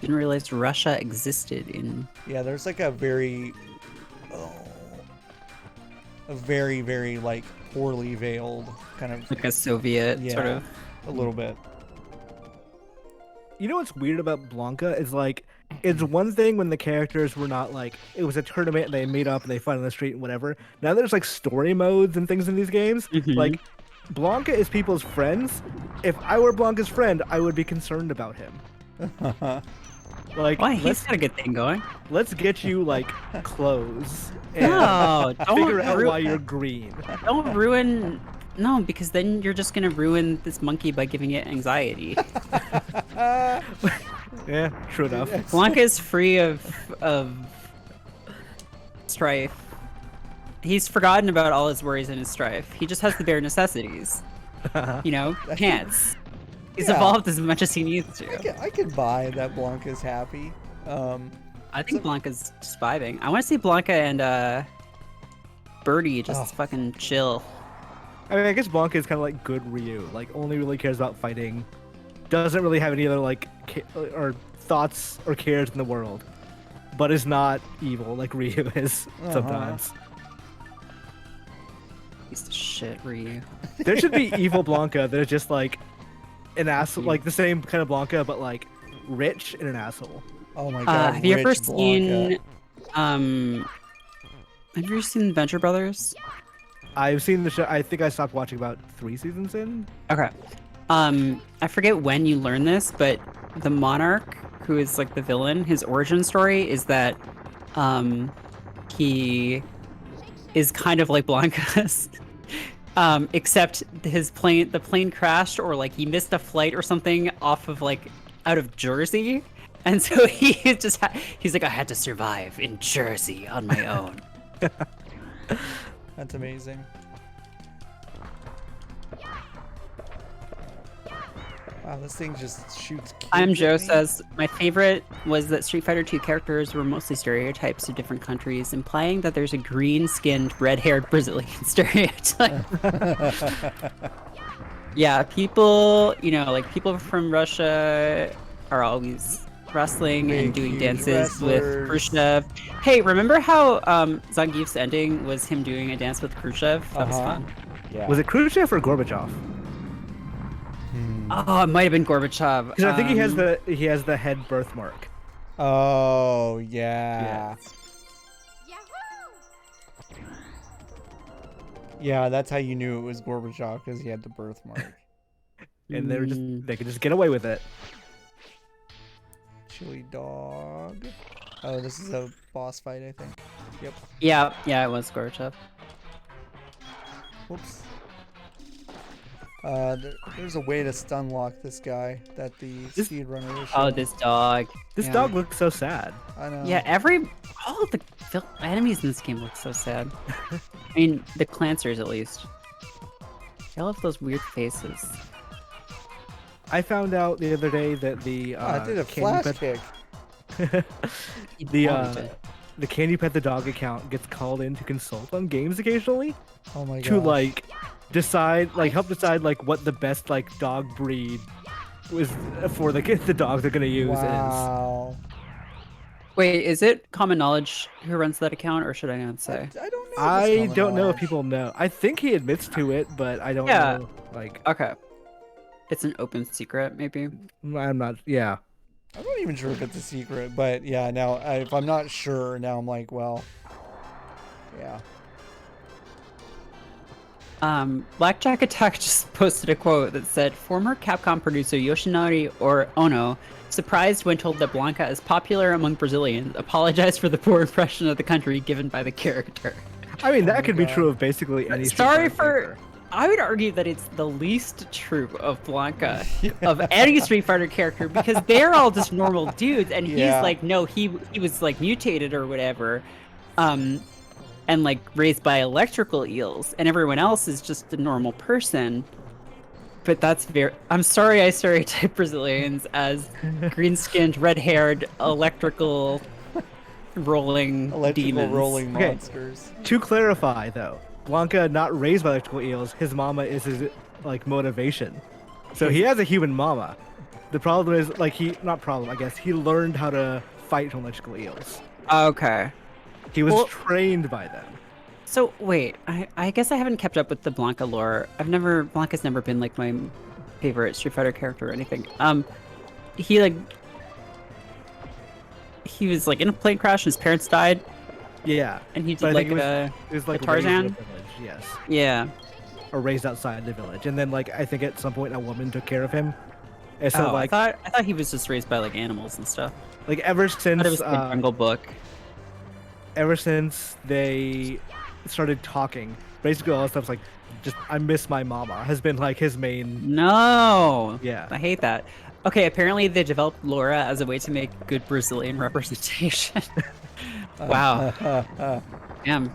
Didn't realize Russia existed in. Yeah, there's a very a very, very like poorly veiled kind of Like a Soviet sort yeah, of. a little bit. You know what's weird about Blanca is like it's one thing when the characters were not like it was a tournament and they meet up and they fight on the street and whatever. Now there's like story modes and things in these games. Mhm. Like Blanca is people's friends. If I were Blanca's friend, I would be concerned about him. Like Why? He's got a good thing going. let's get you like clothes and No, figure out don't why you're green. don't ruin. No, because then you're just gonna ruin this monkey by giving it anxiety. Yeah, true enough. Blanca is free of strife. He's forgotten about all his worries and his strife. He just has the bare necessities. You know, pants. He's Yeah. evolved as much as he needs to. I could buy that Blanca's happy. I think Blanca's just vibing. I want to see Blanca and Birdie just fucking chill. I mean, I guess Blanca is kind of like good Ryu. Like, only really cares about fighting. Doesn't really have any other like or thoughts or cares in the world, but is not evil like Ryu is sometimes. Piece of shit, Ryu. There should be evil Blanca that is just like an asshole, like the same kind of Blanca, but like rich and an asshole. Oh my god! Have you ever rich seen Blanca. Have you ever seen Venture Brothers? I've seen the show. I think I stopped watching about 3 seasons in. Okay. I forget when you learn this, but the Monarch, who is like the villain, his origin story is that he is kind of like Blanca's. Except the plane crashed, or like he missed a flight or something off of like out of Jersey, and so he's like, I had to survive in Jersey on my own. That's amazing. Wow, this thing just shoots kids I'm at Joe me. says, my favorite was that Street Fighter 2 characters were mostly stereotypes of different countries, implying that there's a green-skinned, red-haired Brazilian stereotype. Yeah, people, you know, like people from Russia are always wrestling Big, and doing huge dances wrestlers. with Khrushchev. Hey, remember how Zangief's ending was him doing a dance with Khrushchev? That was fun. Yeah. Was it Khrushchev or Gorbachev? Oh, it might have been Gorbachev. Because I think he has the head birthmark. Oh yeah. Yeah, that's how you knew it was Gorbachev, because he had the birthmark. And they could just get away with it. Chili dog. Oh, this is a boss fight, I think. Yep. Yeah, it was Gorbachev. Whoops. There's a way to stun lock this guy that the speedrunner is Oh, showing. this dog. This Yeah. dog looks so sad. I know. Yeah, all of the enemies in this game look so sad. I mean, the Clancers at least. I love those weird faces. I found out the other day that the I did a Candy flash Pet- kick. the Candy Pet the Dog account gets called in to consult on games occasionally Oh my god. to like help decide like what the best like dog breed was for the dog they're gonna use is. Wow. Wait, is it common knowledge who runs that account, or should I not say? I don't know. if it's I common don't know if knowledge. people know. I think he admits to it, but I don't Yeah. know. Like, Okay. It's an open secret, maybe. I'm not. Yeah. I'm not even sure if it's a secret, but yeah, now if I'm not sure, now I'm like, well, yeah. Blackjack Attack just posted a quote that said, former Capcom producer Yoshinari Ono, surprised when told that Blanca is popular among Brazilians, apologized for the poor impression of the country given by the character. I mean, that my could be God. true of basically any. Sorry Street Fighter for... character. I would argue that it's the least true of Blanca, of any Street Fighter character, because they're all just normal dudes, and he's Yeah. like, no, he was like mutated or whatever, and like raised by electrical eels, and everyone else is just a normal person. But that's I'm sorry I stereotype Brazilians as green-skinned, red-haired, electrical rolling demons. rolling Okay. monsters. To clarify, though, Blanca not raised by electrical eels. His mama is his like motivation. So he has a human mama. The problem is like I guess he learned how to fight electrical eels. Okay. He was Well- trained by them. So wait, I guess I haven't kept up with the Blanca lore. Blanca's never been like my favorite Street Fighter character or anything. He like he was like in a plane crash and his parents died Yeah, and he but did I like think a it was like Tarzan? raised in a village, yes, yeah. or raised outside the village, and then like I think at some point a woman took care of him, and so Oh, like I thought he was just raised by like animals and stuff. ever I thought it since was like a Jungle Book. ever since they started talking, basically all the stuff's like just I miss my mama has been like his main. No. Yeah. I hate that. Okay, apparently they developed Laura as a way to make good Brazilian representation. Wow. Damn.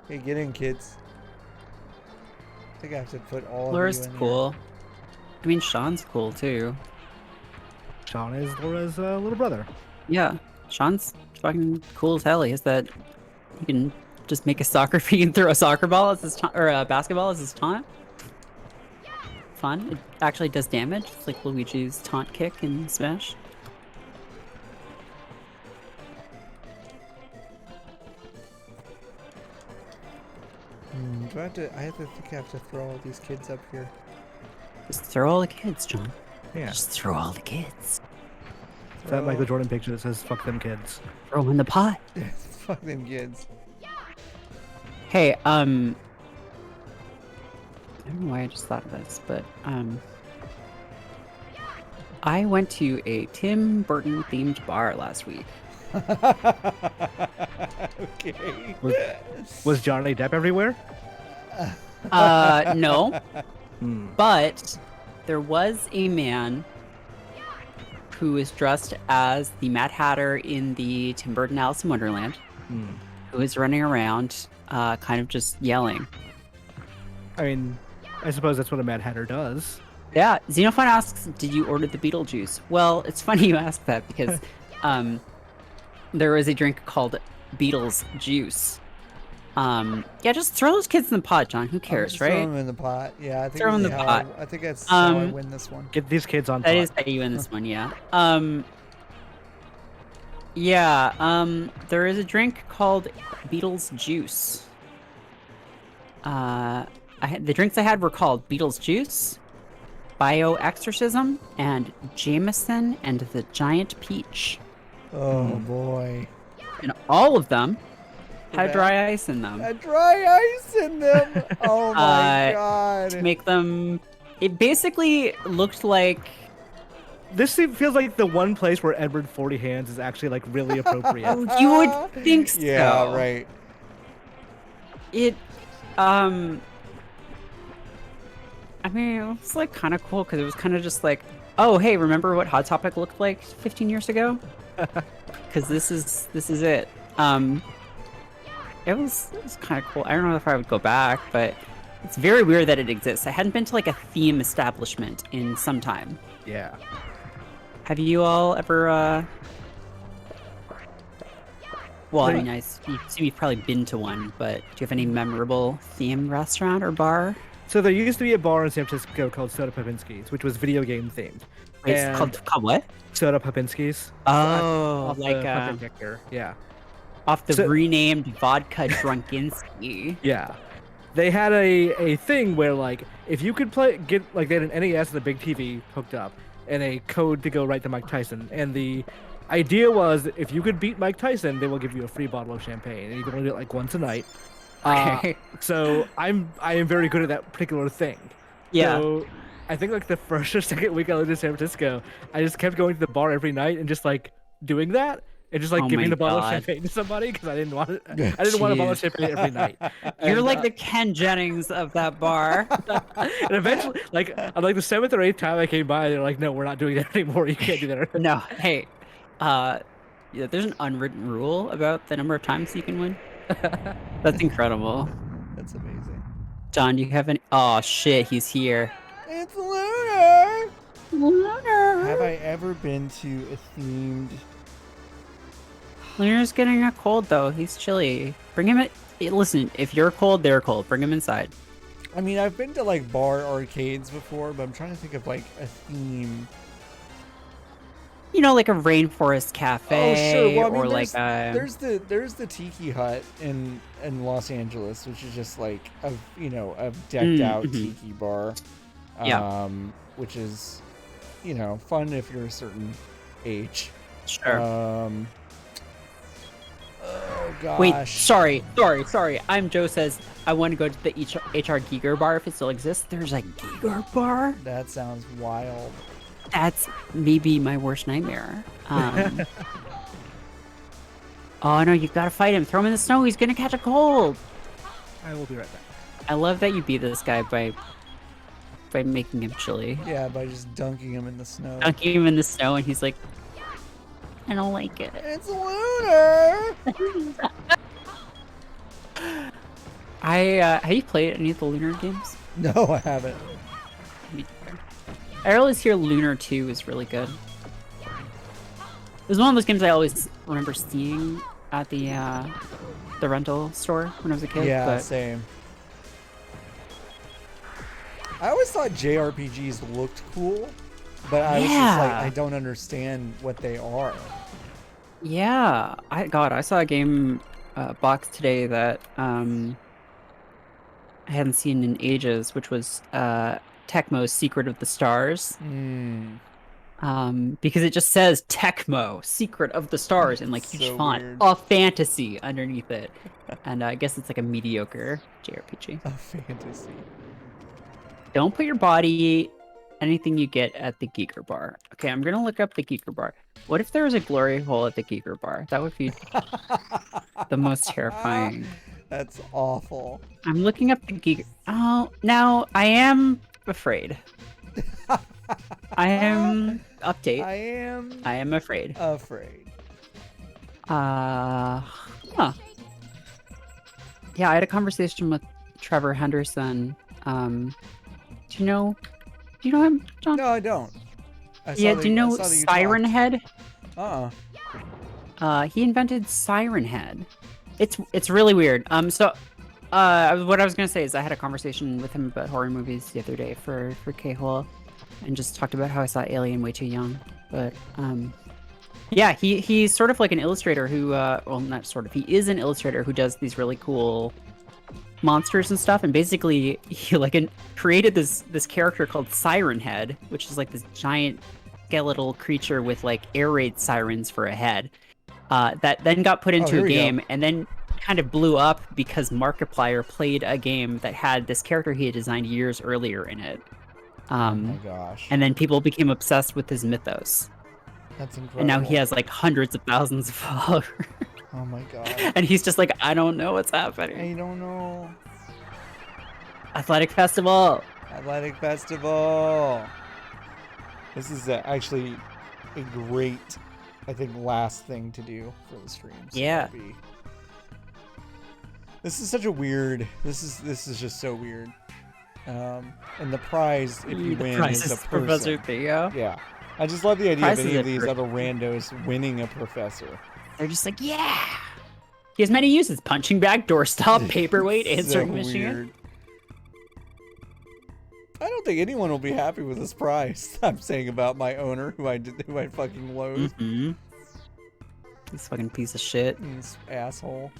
Hey, get in, kids. I think I have to put all Laura's of you in cool. I mean, Sean's cool too. Sean is Laura's little brother. Yeah, Sean's fucking cool as hell. He has that. He can just make a soccer. He can throw a soccer ball as his taunt, or a basketball as his taunt. Fun. It actually does damage. It's like Luigi's taunt kick in Smash. Do I have to? I have to throw all these kids up here. Just throw all the kids, John. Yeah. Just throw all the kids. It's that Michael Jordan picture that says "fuck them kids." Throw them in the pot. Fuck them kids. Hey, I don't know why I just thought of this, but I went to a Tim Burton themed bar last week. Okay. Was Johnny Depp everywhere? No, Hmm. but there was a man who was dressed as the Mad Hatter in the Tim Burton Alice in Wonderland, Hmm. who was running around, kind of just yelling. I mean, I suppose that's what a Mad Hatter does. Yeah, Xenophon asks, did you order the Beetlejuice? Well, it's funny you ask that because there was a drink called Beetle's Juice. Yeah, just throw those kids in the pot, John. Who cares, Throw right? them in the pot. Yeah, I think Throw 'em in this the is pot. I think that's how I win this one. Get these kids on That top. is how you win this one, yeah. There is a drink called Beetle's Juice. The drinks I had were called Beetle's Juice, Bio Exorcism, and Jameson and the Giant Peach. Oh boy. And all of them had bad. dry ice in them. A dry ice in them. Oh my god. To make them... It basically looked like... Feels like the one place where Edward 40 Hands is actually like really appropriate. You would think so. Yeah, right. It, I mean, it was like kind of cool because it was kind of just like, oh, hey, remember what Hot Topic looked like 15 years ago? Because this is it. It was kind of cool. I don't know if I would go back, but it's very weird that it exists. I hadn't been to like a theme establishment in some time. Yeah. Have you all ever? Well, I mean, I assume you've probably been to one, but do you have any memorable theme restaurant or bar? So there used to be a bar in San Francisco called Soda Popinski's, which was video game themed. It's And called what? Soda Popinski's. Oh, Off like the Puppet Victor. Yeah. off the So- renamed Vodka Drunkinsky. Yeah. They had a thing where like if you could they had an NES and a big TV hooked up and a code to go right to Mike Tyson, and the idea was if you could beat Mike Tyson, they will give you a free bottle of champagne, and you can only do it like once a night. Okay. So I am very good at that particular thing. Yeah. So I think like the first or second week I lived in San Francisco, I just kept going to the bar every night and just like doing that. And just like Oh giving my a bottle God. of champagne to somebody because I didn't want it. I didn't want a bottle of Jeez. champagne every night. You're And, like the Ken Jennings of that bar. and eventually, like on like the 7th or 8th time I came by, they're like, "No, we're not doing that anymore. You can't do that." No, hey, yeah, there's an unwritten rule about the number of times you can win. That's incredible. That's amazing. John, do you have any? Oh shit, he's here. It's Lunar. Lunar. Have I ever been to a themed? Lunar's getting a cold though. He's chilly. Bring him in. Listen, if you're cold, they're cold. Bring him inside. I mean, I've been to like bar arcades before, but I'm trying to think of like a theme. you know, like a rainforest cafe, Oh sure. Well, I mean, or like a there's the Tiki Hut in Los Angeles, which is just like a decked out mhm. tiki bar, Yeah. which is fun if you're a certain age. Sure. Oh Wait, gosh. sorry. I'm Joe says I want to go to the HR Giger bar if it still exists. There's a Giger bar? That sounds wild. That's maybe my worst nightmare. Oh no, you gotta fight him. Throw him in the snow. He's gonna catch a cold. I will be right back. I love that you beat this guy by making him chilly. Yeah, by just dunking him in the snow. Dunking him in the snow, and he's like, I don't like it. It's lunar. Have you played any of the Lunar games? No, I haven't. I always hear Lunar 2 is really good. It was one of those games I always remember seeing at the rental store when I was a kid. Yeah, but same. I always thought JRPGs looked cool, but I was just like, I don't understand what they are. Yeah, I saw a game box today that I hadn't seen in ages, which was Tecmo's Secret of the Stars. Because it just says Tecmo Secret of the Stars in like huge font, weird. a fantasy underneath it, and I guess it's like a mediocre JRPG. A fantasy. Don't put your body anything you get at the Geeker Bar. Okay, I'm gonna look up the Geeker Bar. What if there was a glory hole at the Geeker Bar? That would be the most terrifying. That's awful. I'm looking up the Geeker. Oh, now I am afraid. I am update. I am afraid. Huh. Yeah, I had a conversation with Trevor Henderson. Do you know him, John? No, I don't. Do you know Siren Head? He invented Siren Head. It's really weird. So what I was gonna say is I had a conversation with him about horror movies the other day for K-Hole, and just talked about how I saw Alien way too young. But yeah, he's sort of like an illustrator who well, not sort of, he is an illustrator who does these really cool monsters and stuff, and basically he created this character called Siren Head, which is like this giant skeletal creature with like air raid sirens for a head, that then got put into a game and then kind of blew up because Markiplier played a game that had this character he had designed years earlier in it. Oh my gosh. And then people became obsessed with his mythos. That's incredible. And now he has like hundreds of thousands of followers. Oh my god. And he's just like, I don't know what's happening. I don't know. Athletic Festival. This is actually a great, I think, last thing to do for the stream. So yeah. This is such a weird. This is just so weird. And the prize, if you win, is a person. Professor Theo. Yeah. I just love the idea of any of these other randos winning a professor. They're just like, yeah. He has many uses: punching bag, doorstop, paperweight, answering machine. Weird. I don't think anyone will be happy with this prize. I'm saying about my owner, who I fucking loathe. This fucking piece of shit. This asshole.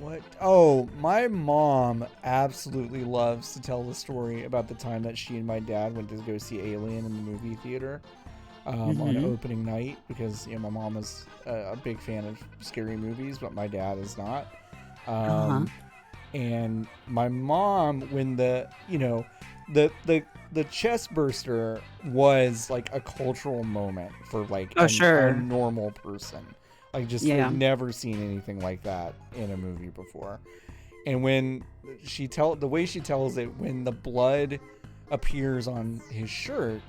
What? Oh, my mom absolutely loves to tell the story about the time that she and my dad went to go see Alien in the movie theater on opening night, because my mom is a big fan of scary movies, but my dad is not. And my mom, when the chest burster was like a cultural moment for like a normal person. Like, just I've never seen anything like that in a movie before. And when the way she tells it, when the blood appears on his shirt,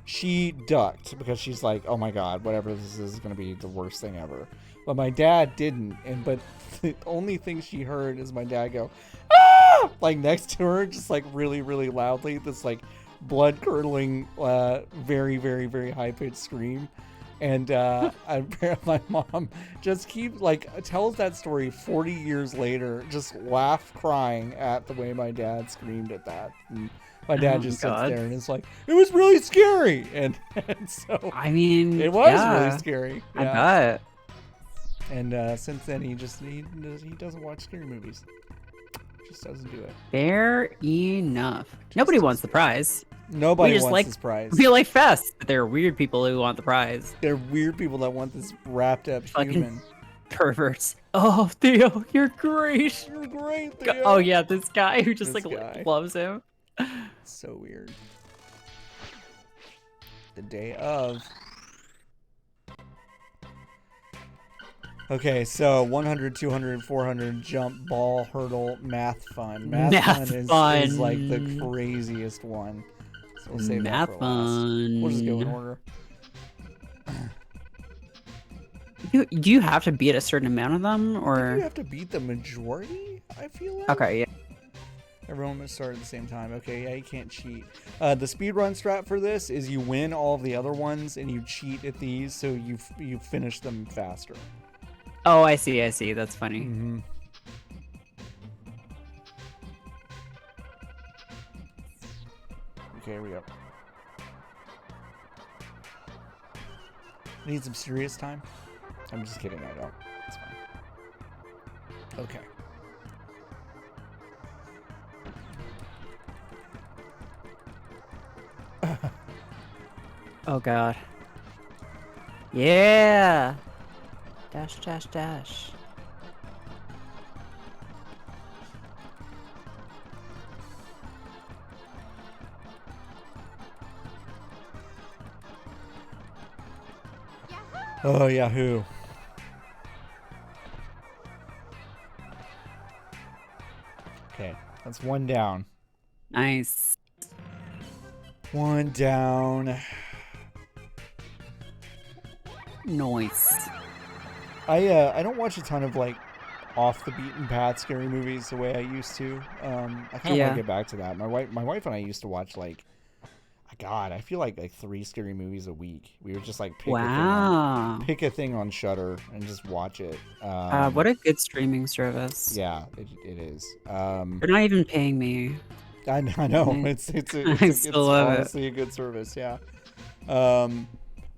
she ducked because she's like, oh my god, whatever this is going to be the worst thing ever. But my dad didn't. but the only thing she heard is my dad go, ah! Like next to her, just like really, really loudly, this like blood curdling, very, very, very high pitched scream. And my mom just tells that story 40 years later, just crying at the way my dad screamed at that. And My dad Oh, just sits God. there and it's like, it was really scary, and so I mean, it was yeah, really scary. I Yeah. bet. And since then, he doesn't watch scary movies. Just doesn't do it. Fair enough. Nobody wants the prize. Nobody We just wants like this prize. We like Fest. But there are weird people who want the prize. They're weird people that want this wrapped up Fucking human. perverts. Oh, Theo, you're great. You're great, Theo. Oh yeah, this guy who just This like guy. loves him. So weird. The day of. Okay, so 100, 200, 400, jump, ball, hurdle, math fun. Math fun is like the fun. craziest one. So we'll save that Math for last. fun. We'll just go in order. Do you have to beat a certain amount of them, You or? have to beat the majority, I feel like. Okay, yeah. Everyone must start at the same time. Okay, yeah, you can't cheat. The speedrun strat for this is you win all of the other ones and you cheat at these, so you finish them faster. Oh, I see. That's funny. Mm-hmm. Okay, here we go. Need some serious time? I'm just kidding, I don't. It's fine. Okay. Oh god. Yeah. Dash, dash, dash. Oh, Yahoo. Okay, that's one down. Nice. One down. Nice. I don't watch a ton of like off the beaten path scary movies the way I used to. I kind of want Yeah. to get back to that. My wife and I used to watch like, God, I feel like 3 scary movies a week. We would just like Wow. pick a thing on Shudder and just watch it. What a good streaming service. Yeah, it is. They're not even paying me. I know Nice. it's still love it. honestly a good service. Yeah.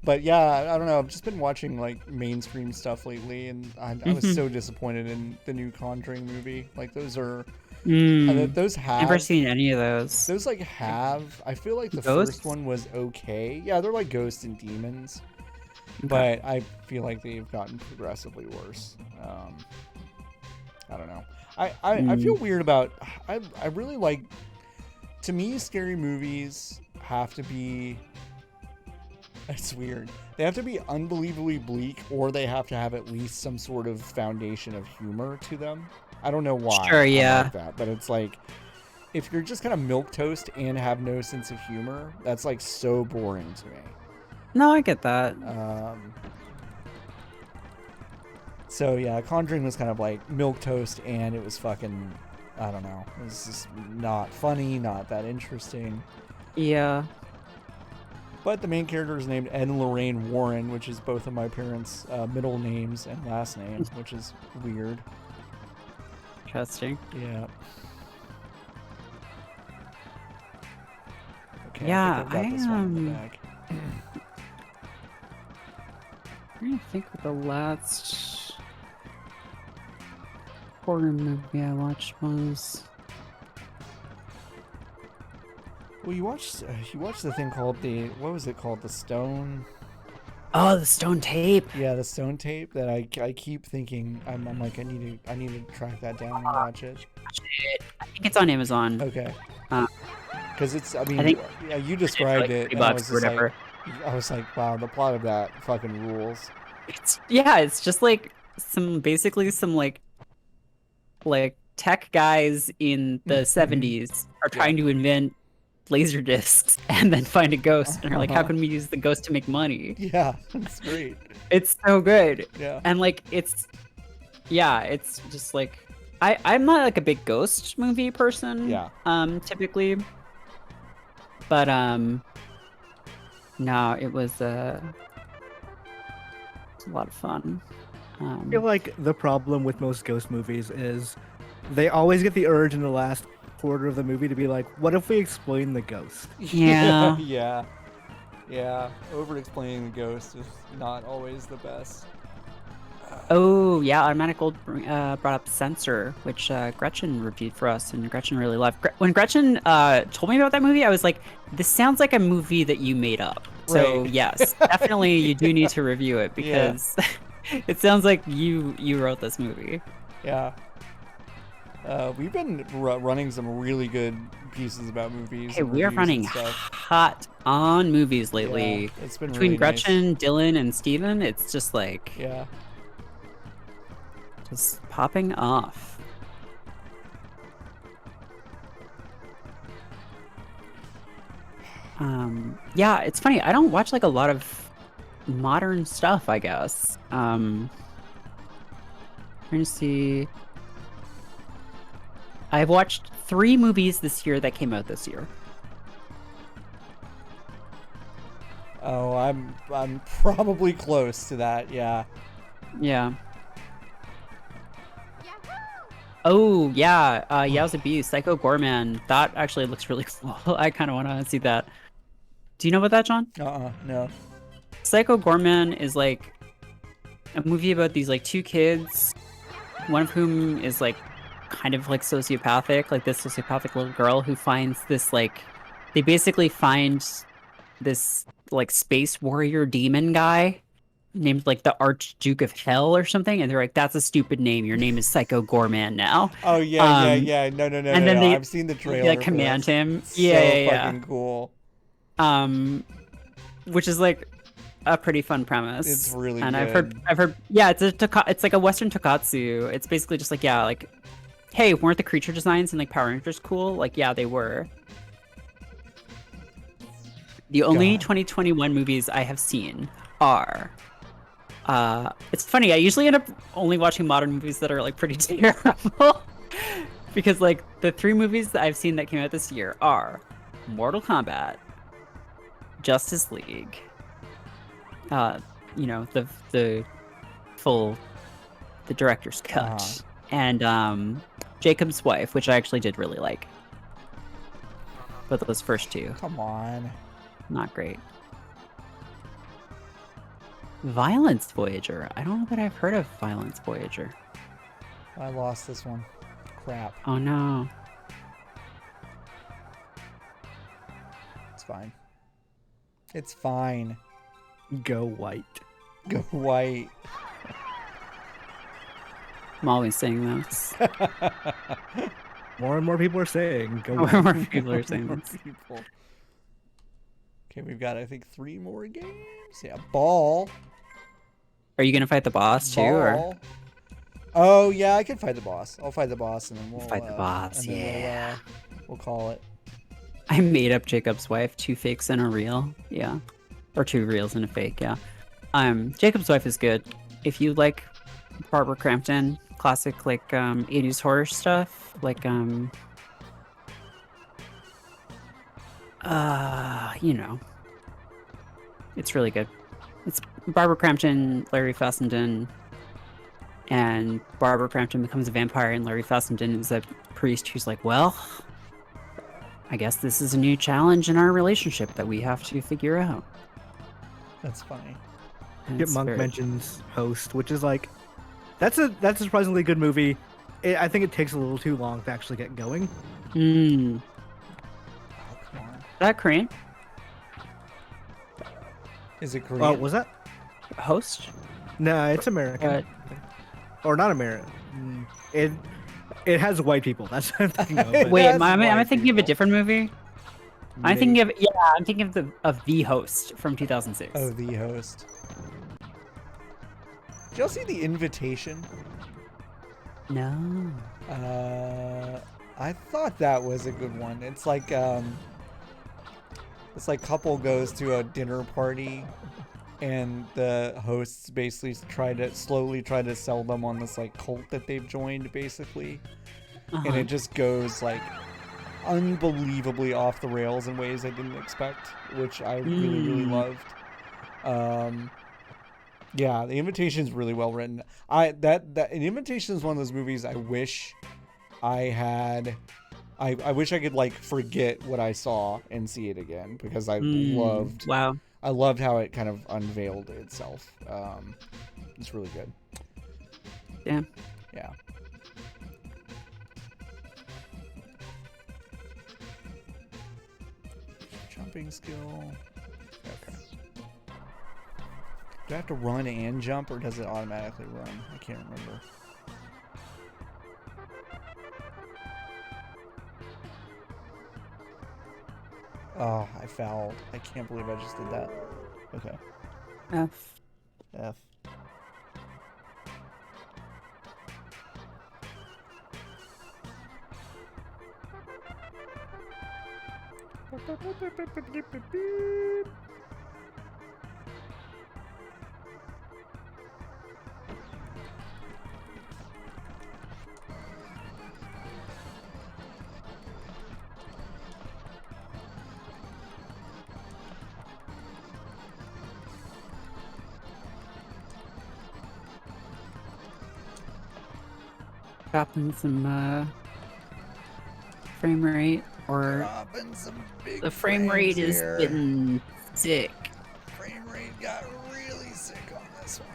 But yeah, I don't know. I've just been watching like mainstream stuff lately, and I was so disappointed in the new Conjuring movie. Like those are those have Never seen any of those. those like have. I feel like the Ghosts? first one was okay. Yeah, they're like ghosts and demons, Okay. but I feel like they've gotten progressively worse. I don't know. I feel weird about. I really like. To me, scary movies have to be. It's weird. They have to be unbelievably bleak, or they have to have at least some sort of foundation of humor to them. I don't know why. Sure, I yeah. like that, but it's like if you're just kind of milquetoast and have no sense of humor, that's like so boring to me. No, I get that. So yeah, Conjuring was kind of like milquetoast, and it was fucking. I don't know. It was just not funny, not that interesting. Yeah. But the main character is named Ed and Lorraine Warren, which is both of my parents' middle names and last names, which is weird. Interesting. Yeah. Okay, Yeah, I think I've got this one in the bag. I'm trying to think what the last horror movie I watched was. Well, you watched the thing called what was it called? The Stone. Oh, the stone tape. Yeah, the Stone tape that I keep thinking I'm like I need to track that down and watch it. I think it's on Amazon. Okay. Uh, Because it's I mean think yeah, you described it. $3 And I was or just whatever. I was like, wow, the plot of that fucking rules. It's just like basically some like tech guys in the 70s are trying to invent laser discs and then find a ghost and are like, how can we use the ghost to make money? Yeah, that's great. It's so good. Yeah. And like it's just like I'm not like a big ghost movie person. Yeah. Typically. But no, it was a lot of fun. I feel like the problem with most ghost movies is they always get the urge in the last quarter of the movie to be like, what if we explain the ghost? Yeah. Yeah. Yeah. Over-explaining the ghost is not always the best. Oh, yeah, Automatic Gold brought up Censor, which Gretchen reviewed for us, and Gretchen really loved. When Gretchen told me about that movie, I was like, this sounds like a movie that you made up. So, Right. yes, definitely you do need to review it, Yeah. because it sounds like you wrote this movie. Yeah. We've been running some really good pieces about movies Hey, and we are reviews running and stuff. hot on movies lately. Yeah, it's been Between really nice. Gretchen, Dylan, and Steven, it's just like, Yeah. just popping off. Yeah, it's funny. I don't watch like a lot of modern stuff, I guess. Trying to see. I've watched 3 movies this year that came out this year. Oh, I'm probably close to that. Yeah. Yeah. Oh, yeah. Yao's Abuse, Psycho Gorman. That actually looks really cool. I kind of want to see that. Do you know about that, John? No. Psycho Gorman is like a movie about these like 2 kids, one of whom is like kind of like sociopathic, like this sociopathic little girl who finds this like, they basically find this like space warrior demon guy named like the Archduke of Hell or something, and they're like, that's a stupid name. Your name is Psycho Gorman now. Oh yeah. No. And then they I've seen the trailer. like for command this. him. It's Yeah, so yeah. fucking cool. Which is like a pretty fun premise. It's really and good. I've heard yeah, it's like a Western tonkatsu. It's basically just like, yeah, like, hey, weren't the creature designs in like Power Rangers cool? Like, yeah, they were. The only God. 2021 movies I have seen are it's funny, I usually end up only watching modern movies that are like pretty terrible. Because like the 3 movies that I've seen that came out this year are Mortal Kombat, Justice League, you know, the full, the director's cut, and Jacob's Wife, which I actually did really like. But those first 2, Come on. not great. Violence Voyager. I don't know that I've heard of Violence Voyager. I lost this one. Crap. Oh no. It's fine. It's fine. Go white. Go white. I'm always saying this. More and more people are saying go More white. and more people are saying More this. people. Okay, we've got I think 3 more games. Yeah, Ball. Are you gonna fight the boss too, or Ball. Oh yeah, I can fight the boss. I'll fight the boss and then we'll fight the boss? and then Yeah. we'll call it. I made up Jacob's Wife, 2 fakes and a real. Yeah, or 2 reals and a fake. Yeah. Jacob's Wife is good. If you like Barbara Crampton, classic like 80s horror stuff, like you know, it's really good. It's Barbara Crampton, Larry Fessenden, and Barbara Crampton becomes a vampire, and Larry Fessenden is a priest who's like, well, I guess this is a new challenge in our relationship that we have to figure out. That's funny. And Get it's Monk very- mentions Host, which is like, that's a surprisingly good movie. I think it takes a little too long to actually get going. Mm. Oh, come on. That Korean Is it Korean? Oh, was that? host? No, it's American. Or not American. It has white people. That's what I'm thinking of. but- Wait, That's am I white thinking of a people. different movie? I'm thinking of I'm thinking of the Host from 2006. Oh, the host. Did y'all see The Invitation? No. I thought that was a good one. It's like couple goes to a dinner party, and the hosts basically slowly try to sell them on this like cult that they've joined, basically, and Uh-huh. it just goes like unbelievably off the rails in ways I didn't expect, which I really loved. Yeah, The Invitation is really well written. An Invitation is one of those movies I wish I wish I could like forget what I saw and see it again because I loved how it kind of unveiled itself. It's really good. Damn. Yeah. Jumping skill. Okay. Do I have to run and jump, or does it automatically run? I can't remember. Oh, I fouled. I can't believe I just did that. Okay. F. F. Dropping some frame rate, or Dropping some big the frame rate is here. getting sick. Frame rate got really sick on this one.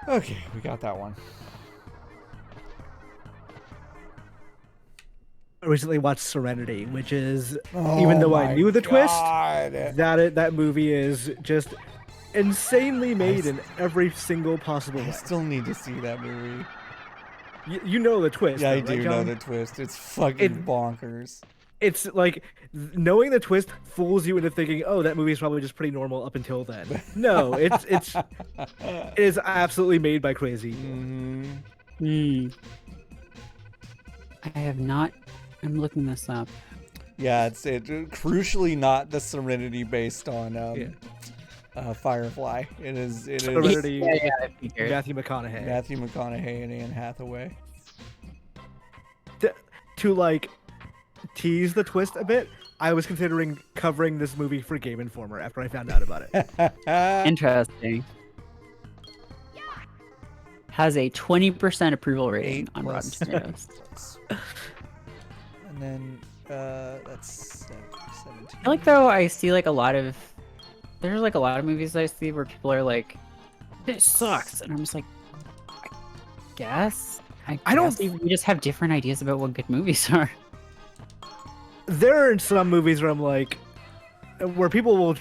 Okay, we got that one. I recently watched Serenity, which is, even though I knew the twist, that movie is just insanely made in every single possible I way. still need to see that movie. You know the twist. Yeah, I though, right, do know John? the twist. It's fucking bonkers. It's like knowing the twist fools you into thinking, oh, that movie is probably just pretty normal up until then. No, it is absolutely made by crazy. I have not. I'm looking this up. Yeah, it's crucially not the Serenity based on Firefly. It is Serenity, I figured. Matthew McConaughey. Matthew McConaughey and Anne Hathaway. To like tease the twist a bit, I was considering covering this movie for Game Informer after I found out about it. Interesting. Has a 20% approval rating 8 on Rotten plus Tomatoes. And then that's 17. I feel like though I see like a lot of there's like a lot of movies I see where people are like, this sucks, and I'm just like, I guess I don't- we just have different ideas about what good movies are. There are some movies where I'm like, where people will,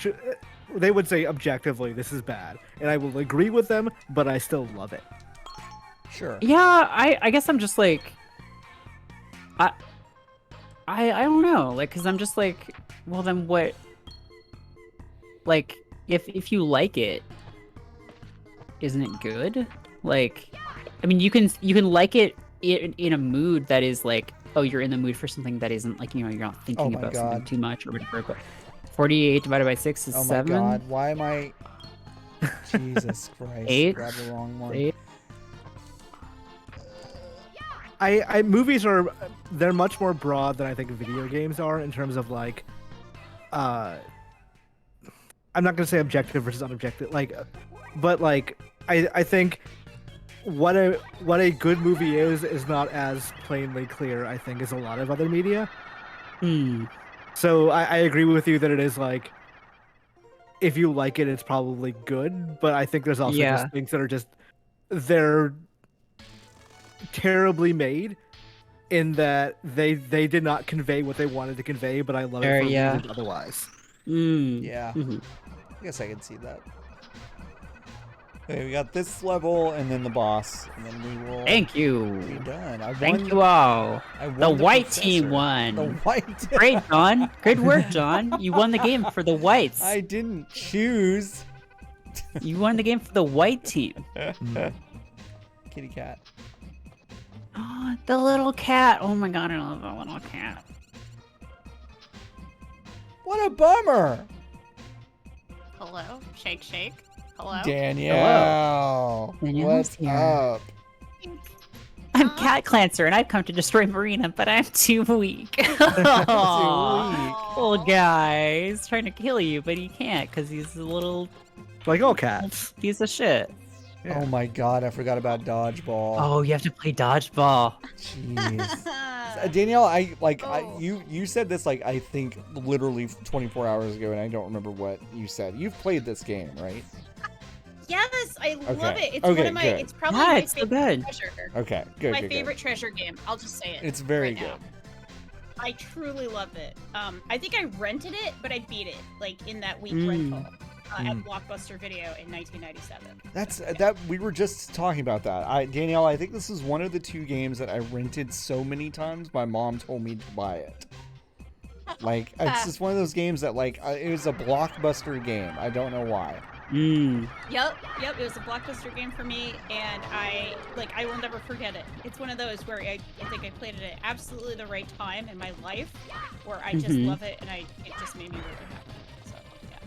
they would say objectively, this is bad, and I will agree with them, but I still love it. Sure. Yeah, I guess I'm just like, I don't know, like, cause I'm just like, well then what? Like, if you like it, isn't it good? Like, I mean, you can like it in a mood that is like, oh, you're in the mood for something that isn't like, you're not thinking my about something God. too much or whatever. But 48 divided by 6 is Oh my 7. God! Why am I? Jesus Christ! 8. Grabbed the wrong one. 8. Movies are, they're much more broad than I think video games are in terms of like, I'm not gonna say objective versus unobjective, like, but like, I think what a good movie is not as plainly clear, I think, as a lot of other media. So I agree with you that it is like, if you like it, it's probably good, but I think there's also just things that are just, they're terribly made in that they did not convey what they wanted to convey, but I love it for reasons otherwise. Yeah. I guess I can see that. Okay, we got this level and then the boss, and then we will Thank you. be done. Thank you all. I won The white professor. team won. The white. Great, John. Good work, John. You won the game for the whites. I didn't choose. You won the game for the white team. Kitty cat. Oh, the little cat. Oh my god, I love the little cat. What a bummer. Hello? Shake, shake. Hello? Danielle. Danielle's What's here. up? I'm Cat Clancer, and I've come to destroy Marina, but I'm too weak. Aw, weak. Little guy. He's trying to kill you, but he can't because he's a little Like all cats. Piece of shit. Yeah. Oh my god, I forgot about dodgeball. Oh, you have to play dodgeball. Jeez. Danielle, Oh. you said this like I think literally 24 hours ago, and I don't remember what you said. You've played this game, right? Yes, I love Okay. it. It's Okay, one of my. good. It's probably Yeah, my it's so favorite good. treasure. Okay, good. My good, favorite treasure game. I'll just say it. Good. It's very right good. now. I truly love it. I think I rented it, but I beat it like in that week rental at Blockbuster Video in 1997. That's that we were just talking about that. Danielle, I think this is one of the 2 games that I rented so many times. My mom told me to buy it. Like it's just one of those games that like it was a Blockbuster game. I don't know why. Yep. It was a Blockbuster game for me, and I will never forget it. It's one of those where I think I played it at absolutely the right time in my life, where I just love it, and it just made me really happy. So yeah.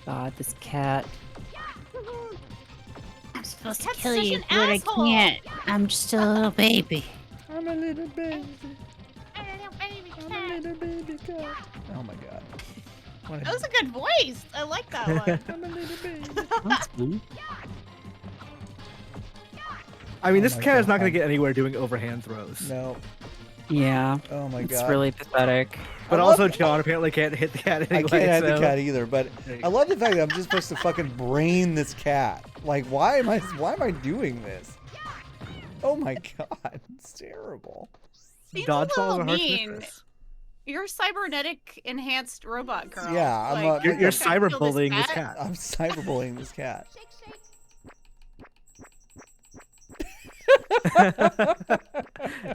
God, this cat. I'm supposed to That's kill such you, an but I asshole. can't. I'm just a little baby. I'm a little baby. I don't know, baby I'm a cat. little baby cat. Oh my god. What That was a good voice. I like that one. I'm a little baby. That's fun. I mean, Oh this my cat is not God. going to get anywhere doing overhand throws. No. Yeah. Oh my It's god. really pathetic. But I also, love- John apparently can't hit the cat anyway. I can't hit the so- cat either, but There you I go. love the fact that I'm just supposed to fucking brain this cat. Like, why am I doing this? Oh my god, it's terrible. Seems Dodgeball a is little a harsh mean. mistress. You're a cybernetic enhanced robot girl. Yeah, I'm Like, a- You're You're trying to kill cyberbullying this cat. I'm cyberbullying this cat.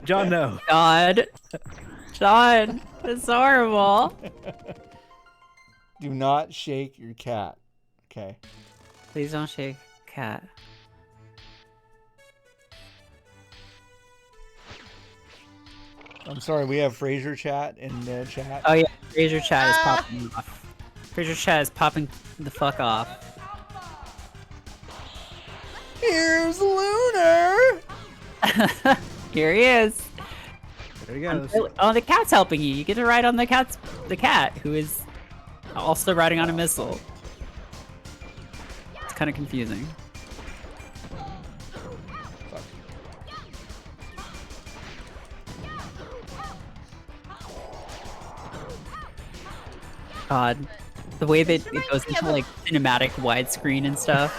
John, no. God. John, it's horrible. Do not shake your cat. Okay. Please don't shake cat. I'm sorry, we have Fraser chat in the chat. Oh yeah, Fraser chat is popping off. Fraser chat is popping the fuck off. Here's Lunar! Here he is. There he goes. Oh, the cat's helping you. You get to ride on the cat, who is also riding on a missile. It's kind of confusing. God, the way that it goes into like cinematic widescreen and stuff.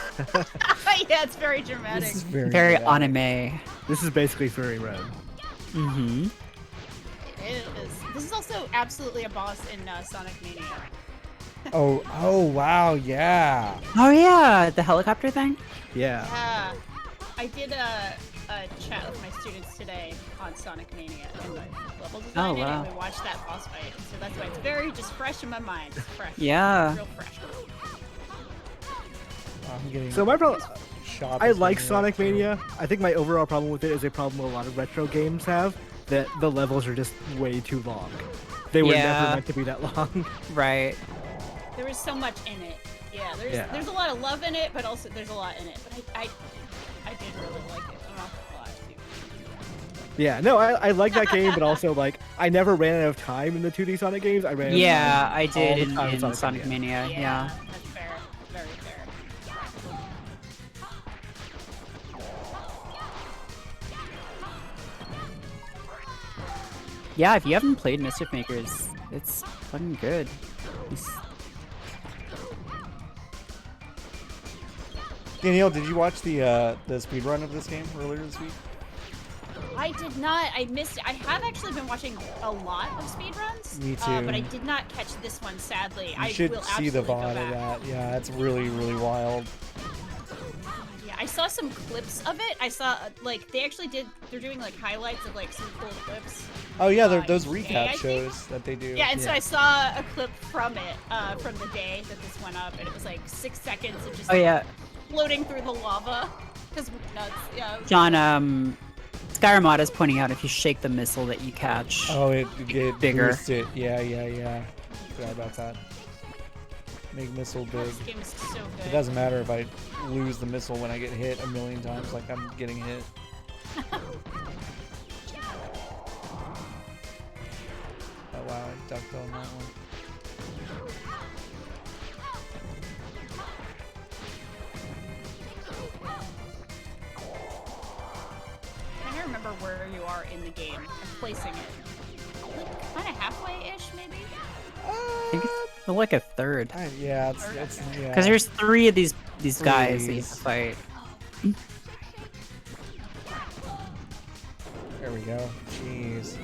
Yeah, it's very dramatic. This is very, Very dramatic. anime. This is basically Fury Road. Mm-hmm. It is. This is also absolutely a boss in Sonic Mania. Oh, wow, yeah. Oh yeah, the helicopter thing. Yeah. Yeah. I did a chat with my students today on Sonic Mania and the level design, Oh, wow. and we watched that boss fight. So that's why it's very just fresh in my mind. It's fresh. Yeah. Real fresh. I'm getting So my problem, shot. I this like thing up. Sonic Mania. I think my overall problem with it is a problem a lot of retro games have, that the levels are just way too long. They were Yeah. never meant to be that long. Right. There is so much in it. Yeah, there's a lot of love in it, but also there's a lot in it. But I did really like it. I'm not gonna lie to you. Yeah, no, I like that game, but also like I never ran out of time in the 2D Sonic games. I ran. Yeah, out I of time all did the time in Sonic Mania. Yeah. That's fair. Very fair. Yeah, if you haven't played Mischief Makers, it's fucking good. Danielle, did you watch the speed run of this game earlier this week? I did not. I missed it. I have actually been watching a lot of speedruns. Me too. But I did not catch this one, sadly. You I should will see the absolutely go VOD of back. that. Yeah, it's really, really wild. Yeah, I saw some clips of it. I saw like they're doing like highlights of like some cool clips. Oh yeah, they're Uh, those today, recap I think. shows that they do. Yeah, and so I saw a clip from it, from the day that this went up, and it was like 6 seconds of just Oh yeah, floating through the lava. Because nuts. Yeah. it was- John. Skyrimata is pointing out if you shake the missile that you catch. Oh, it Bigger. boosts it. Yeah. Forgot about that. Make missile big. This game is so good. It doesn't matter if I lose the missile when I get hit a million times, like I'm getting hit. Oh wow, I ducked on that one. for where you are in the game and placing it. Like, kind of halfway-ish, maybe? I think it's like a third. Yeah, it's yeah. Because there's 3 of these guys that you have to Threes. fight. There we go. Jeez.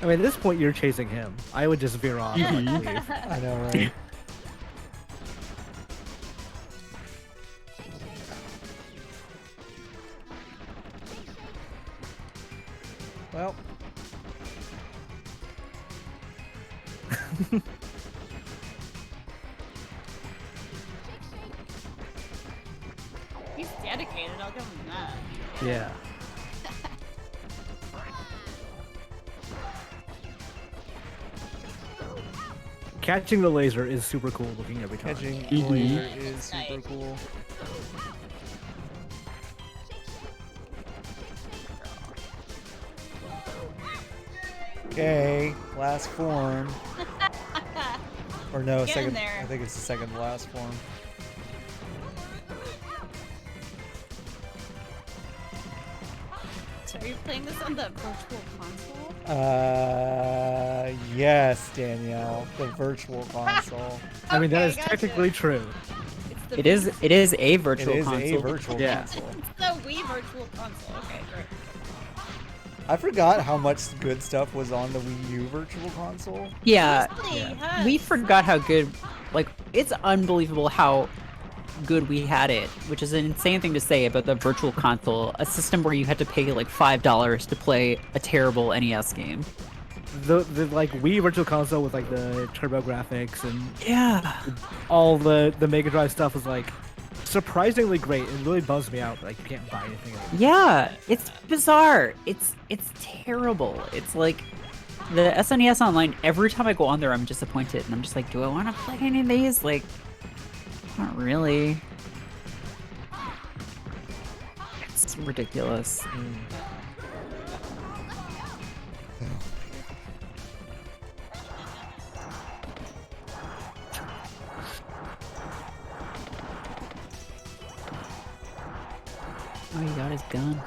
I mean, at this point, you're chasing him. I would just veer off and leave. I know, right? Well, He's dedicated, I'll give him that. Yeah. Catching the laser is super cool looking every time. catching the laser is super cool. Okay, last form. Or no, Get in second. there. I think it's the second to last form. So are you playing this on the virtual console? Yes, Danielle, the virtual console. I mean, that Okay, is gotcha. technically true. It's the It is a It virtual is console. a virtual Yeah. console. It's the Wii virtual console. Okay, great. I forgot how much good stuff was on the Wii U virtual console. Yeah, Really? we forgot how good. Like, it's unbelievable how good we had it, which is an insane thing to say about the virtual console, a system where you had to pay like $5 to play a terrible NES game. The like Wii Virtual Console with like the turbo graphics and Yeah. all the Mega Drive stuff was like surprisingly great. It really bums me out. Like you can't buy anything. Anymore. Yeah, it's bizarre. It's terrible. It's like the SNES Online, every time I go on there, I'm disappointed. And I'm just like, do I want to play any of these? Like, not really. It's ridiculous. Oh, he got his gun.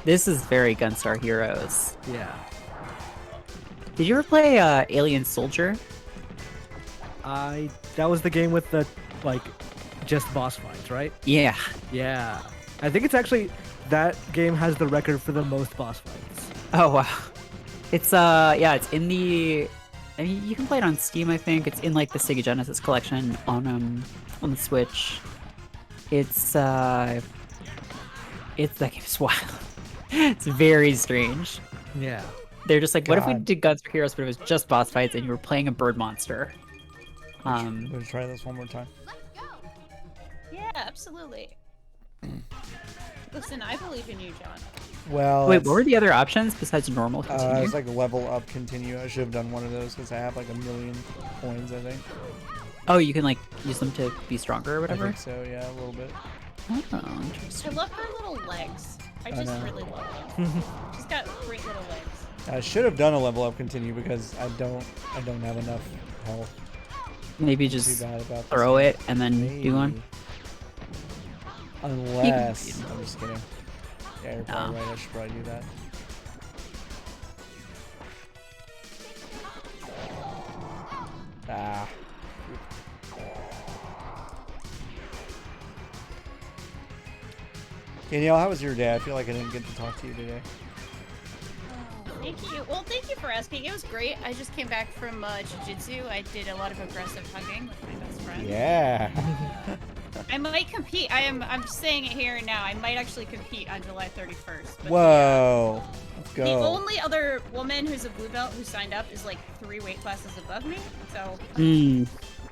This is very Gunstar Heroes. Yeah. Did you ever play Alien Soldier? That was the game with the like just boss fights, right? Yeah. Yeah. I think it's actually that game has the record for the most boss fights. Oh wow. It's yeah, it's in the. I mean, you can play it on Steam. I think it's in like the Sega Genesis collection on the Switch. It's that game's wild. It's very strange. Yeah. They're just like, what if we God. did Guns for Heroes, but it was just boss fights and you were playing a bird monster? I'm gonna try this one more time. Yeah, absolutely. Listen, I believe in you, John. Well, Wait, it's- what were the other options besides normal continue? it's like level up, continue. I should have done one of those because I have like 1,000,000 coins. I think. Oh, you can like use them to be stronger or I whatever. think so. Yeah, a little bit. Oh, I interesting. love her little legs. I just know. really love them. She's got great little legs. I should have done a level up, continue because I don't have enough health. Maybe Too just bad about this throw one. it and then do one. Maybe. Unless I'm just kidding. Yeah, you're probably No. right. I should probably do that. Ah. Danielle, how was your day? I feel like I didn't get to talk to you today. Thank you. Well, thank you for asking. It was great. I just came back from jiu-jitsu. I did a lot of aggressive hugging with my best friend. Yeah. I might compete. I'm saying it here and now. I might actually compete on July 31st. But Whoa. Let's go. The only other woman who's a blue belt who signed up is like 3 weight classes above me. So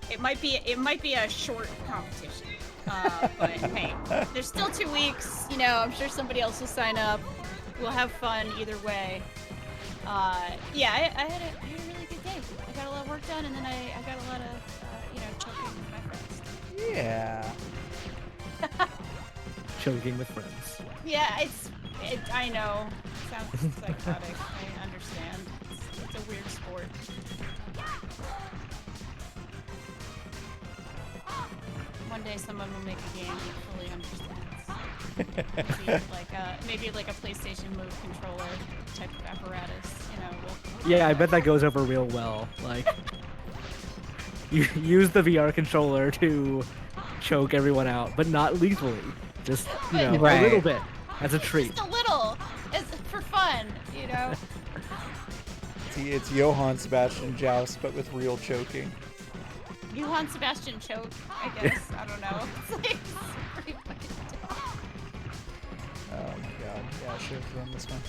it might be a short competition. But hey, there's still 2 weeks. You know, I'm sure somebody else will sign up. We'll have fun either way. Yeah, I had a really good day. I got a lot of work done, and then I got a lot of choking with my friends. Yeah. Choking with friends. Yeah, I know. It sounds psychotic. I understand. It's a weird sport. One day someone will make a game that fully understands. Maybe like a PlayStation Move controller type of apparatus, you know. Yeah, I bet that goes over real well. Like, you use the VR controller to choke everyone out, but not lethally. Just, you know, a little bit as a treat. Just a little, as for fun, you know. It's Johann Sebastian Joust, but with real choking. Johann Sebastian choke, I guess. I don't know. It's pretty fucking dumb. Oh my god. Yeah, I should have thrown this one.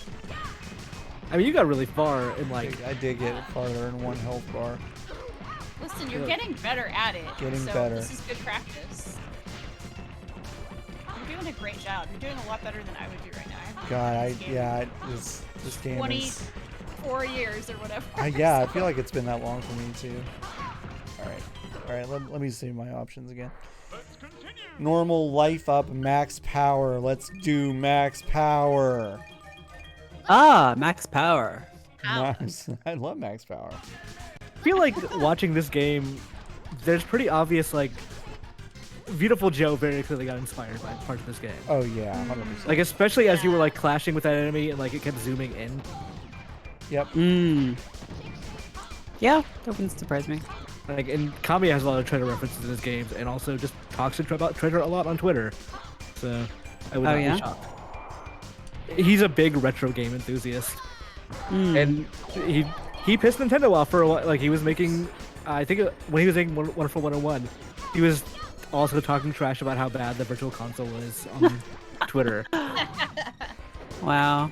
I mean, you got really far in like. I did get farther in one health bar. Listen, you're getting better at it. Getting so better. This is good practice. You're doing a great job. You're doing a lot better than I would do right now. God, this game 24 years or whatever. Yeah, I feel like it's been that long for me too. All right. Let me see my options again. Normal, life up, max power. Let's do max power. Ah, max power. Max, I love max power. I feel like watching this game, there's pretty obvious like. Beautiful Joe very clearly got inspired by parts of this game. Oh yeah, 100%. Like especially as you were like clashing with that enemy and like it kept zooming in. Yep. Yeah, that wouldn't surprise me. Like, and Kami has a lot of treasure references in his games, and also just talks about treasure a lot on Twitter. So I would not be shocked. He's a big retro game enthusiast, and he pissed Nintendo off for a while. Like he was making, I think when he was making Wonderful 101, he was also talking trash about how bad the Virtual Console is on Twitter. Wow.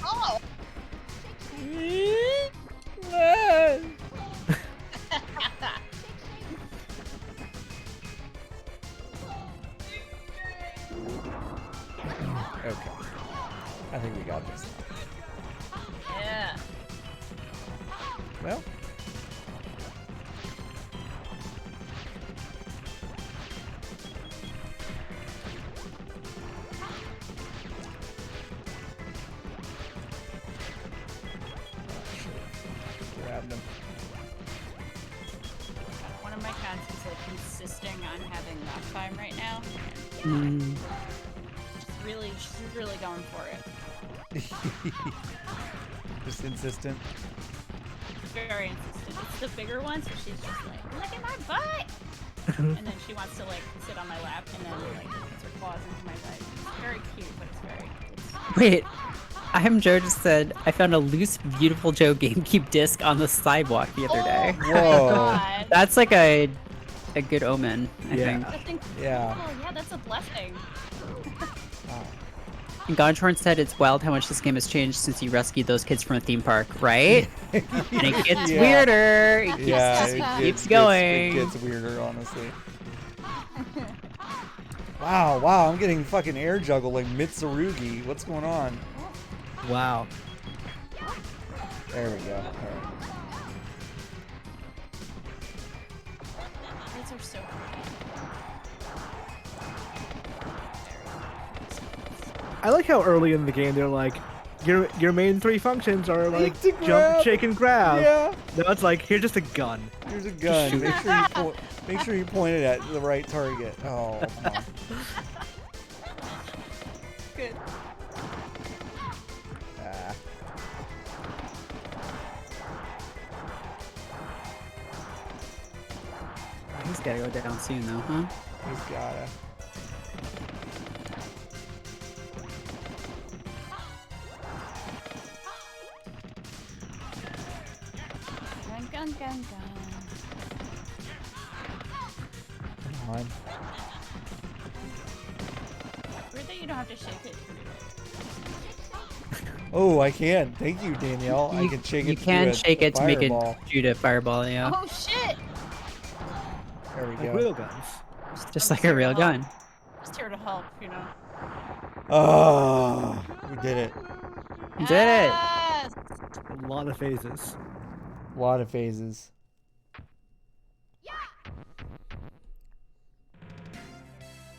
Oh! Okay. I think we got this. Yeah. Well. Grabbed them. One of my cats is like insisting on having nap time right now. She's really going for it. Just insistent. Very insistent. It's the bigger one, so she's just like, look at my butt! And then she wants to like sit on my lap and then like puts her claws into my butt. It's very cute, but it's Wait, I am Joe just said I found a loose Beautiful Joe GameCube disc on the sidewalk the other day. Whoa. God. That's like a good omen, I think. That's incredible. Yeah. Yeah, that's a blessing. And Godshorn said it's wild how much this game has changed since you rescued those kids from a theme park, right? And it gets weirder. It keeps going. It gets weirder, honestly. Wow, I'm getting fucking air juggle like Mitsurugi. What's going on? Wow. There we go. All right. Kids are so I like how early in the game they're like, your main three functions are like to jump, grab. shake, and grab. Yeah. No, it's like here's just a gun. Here's a gun. Make sure you point it at the right target. Oh, come on. good. Ah. He's gotta go down soon, though, huh? He's gotta. Gun, gun, gun. Come on. Weird that you don't have to shake it. Oh, I can. Thank you, Danielle. I can shake it. You can shake it to make it fireball. shoot a fireball, yeah. Oh shit! There we Like go. real guns. Just like a real gun. Just here to help, you know. Oh, we did it. You did it! Yes! A lot of phases. A lot of phases.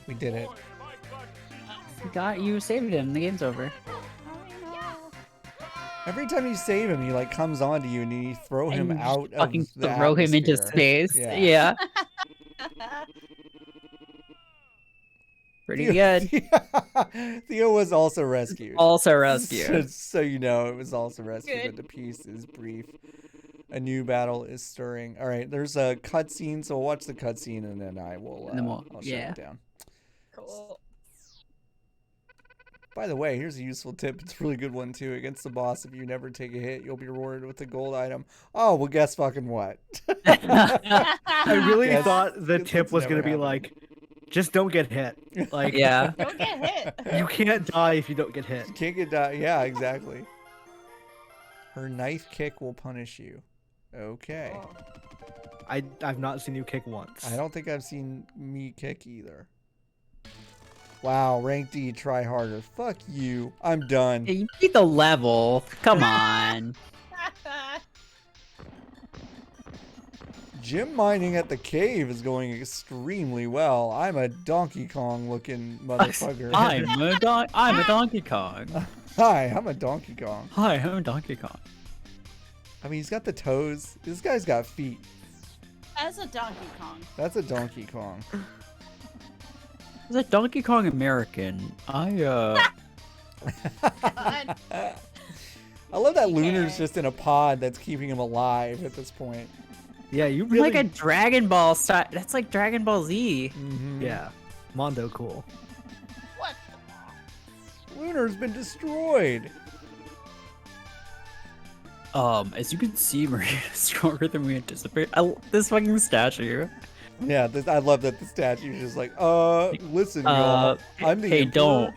We did it. You saved him. The game's over. Every time you save him, he like comes onto you and you throw him And out of fucking the throw him into atmosphere. space. Yeah. Yeah. Pretty good. Theo was also rescued. Also rescued. Just so you know, it was also rescued, Good. but the piece is brief. A new battle is stirring. All right, there's a cutscene, so we'll watch the cutscene and then I will And then I'll shut yeah. it down. Cool. By the way, here's a useful tip. It's a really good one too. Against the boss, if you never take a hit, you'll be rewarded with a gold item. Oh, well, guess fucking what? I really Yes. thought the That's tip was never gonna be happened. like, just don't get hit. Like, Yeah. Don't get hit. you can't die if you don't get hit. Can't get die. Yeah, exactly. Her knife kick will punish you. Okay. Oh. I've not seen you kick once. I don't think I've seen me kick either. Wow, rank D, try harder. Fuck you. I'm done. You beat the level. Come on. Gem mining at the cave is going extremely well. I'm a Donkey Kong looking motherfucker. I'm a Donkey Kong. Hi, I'm a Donkey Kong. Hi, I'm a Donkey Kong. I mean, he's got the toes. This guy's got feet. As a Donkey Kong. That's a Donkey Kong. As a Donkey Kong American, God. I love that Lunar's just in a pod that's keeping him alive at this point. Yeah, you I'm really. like a Dragon Ball style. That's like Dragon Ball Z. Mm-hmm. Yeah, Mondo cool. What? Lunar's been destroyed. As you can see, Maria's stronger than we anticipate. This fucking statue. Yeah, I love that the statue's just like, listen, y'all. I'm the Hey, Emperor. don't.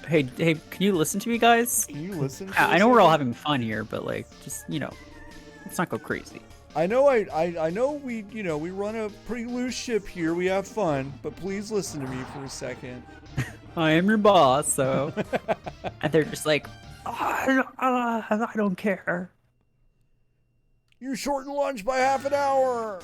Hey, can you listen to me, guys? Can you listen? For I a know we're all second? having fun here, but like, just let's not go crazy. I know I know we we run a pretty loose ship here. We have fun, but please listen to me for a second. I am your boss, so. And they're just like, I don't care. You shortened lunch by half an hour.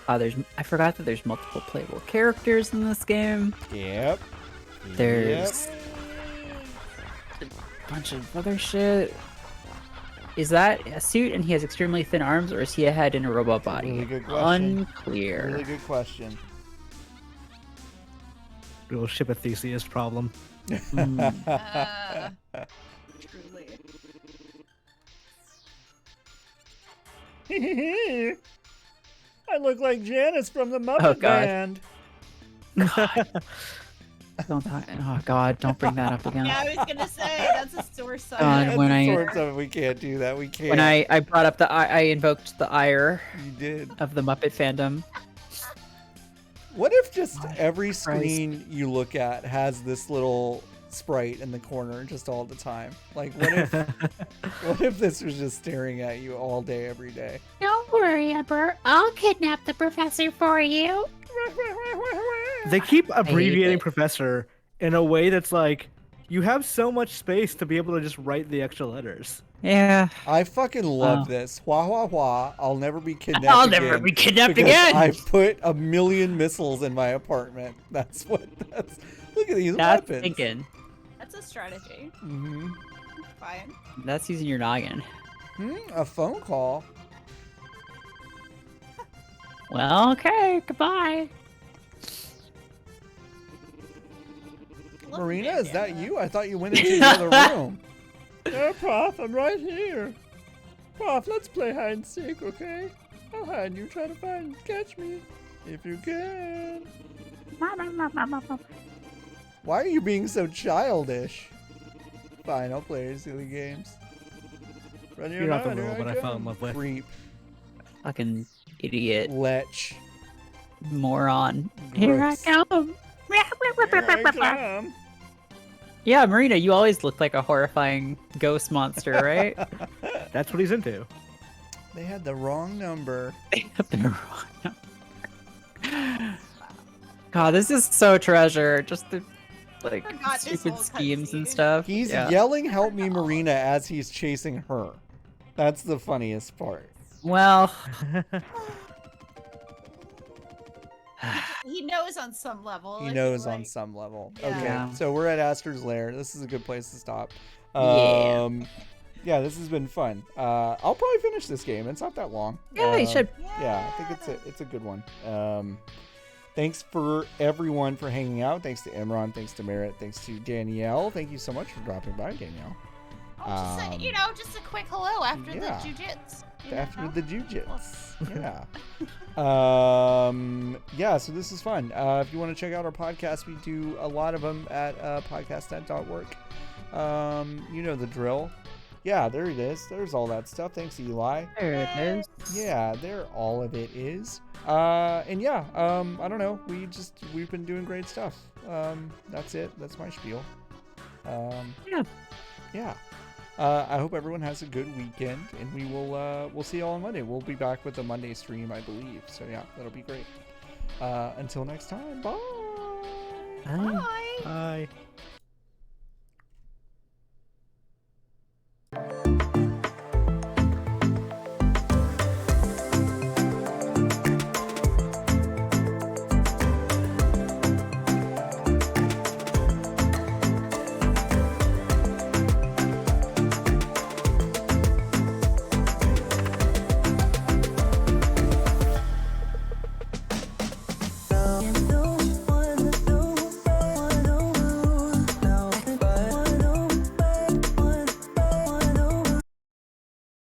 I forgot that there's multiple playable characters in this game. Yep. There's a bunch of other shit. Is that a suit and he has extremely thin arms, or is he a head in a robot body? Really good question. Unclear. Really good question. Real ship of Theseus problem. Truly. I look like Janice from the Muppet Oh, God. Band. Oh God! Don't bring that up again. Yeah, I was gonna say that's a sore side. God, That's when the I- sort of we can't do that. We can't. When I brought up I invoked the ire You did. of the Muppet fandom. What if just God, every Christ. screen you look at has this little sprite in the corner just all the time? Like, what if this was just staring at you all day, every day? Don't worry, Emperor. I'll kidnap the professor for you. They keep hate abbreviating it. professor in a way that's like, you have so much space to be able to just write the extra letters. Yeah. I fucking love Oh. this. Wah wah wah. I'll never be kidnapped I'll again. never be kidnapped because again. I put a million missiles in my apartment. That's what. Look at these That's weapons. thinking. That's a strategy. Mm-hmm. Fine. That's using your noggin. A phone call. Well, okay. Goodbye. Love Marina, the is that bandana. you? I thought you went into the other room. Yeah, Prof, I'm right here. Prof, let's play hide and seek, okay? I'll hide and you try to catch me. If you can. Why are you being so childish? Fine, I'll play your silly games. Run your You're not the mouth, here robot I fell in come. love with. Creep. Fucking idiot. Lech. Moron. Here I Gross. come. Here I come. Yeah, Marina, you always look like a horrifying ghost monster, right? That's what he's into. They had the wrong number. God, this is so treasure. Just the like Forgot this stupid whole schemes and cutscene. stuff. He's Yeah. yelling, "Help me, Marina," as he's chasing her. That's the funniest part. Well, He knows on some level. He I knows feel on like. some level. Yeah. Okay, Yeah. so we're at Asker's Lair. This is a good place to stop. Yeah. Yeah, this has been fun. I'll probably finish this game. It's not that long. Yeah, you should. Yeah, I think it's a good one. Thanks for everyone for hanging out. Thanks to Imran. Thanks to Merritt. Thanks to Danielle. Thank you so much for dropping by, Danielle. Just a quick hello after yeah. the jujits. After the jujits. Yeah. Yeah, so this is fun. If you want to check out our podcast, we do a lot of them at podcastnet.work. You know the drill. Yeah, there it is. There's all that stuff. Thanks, Eli. There it is. Yeah, there all of it is. And yeah, I don't know. We've been doing great stuff. That's it. That's my spiel. Yeah. Yeah. I hope everyone has a good weekend, and we'll see you all on Monday. We'll be back with a Monday stream, I believe. So yeah, that'll be great. Until next time, bye. Bye. Bye.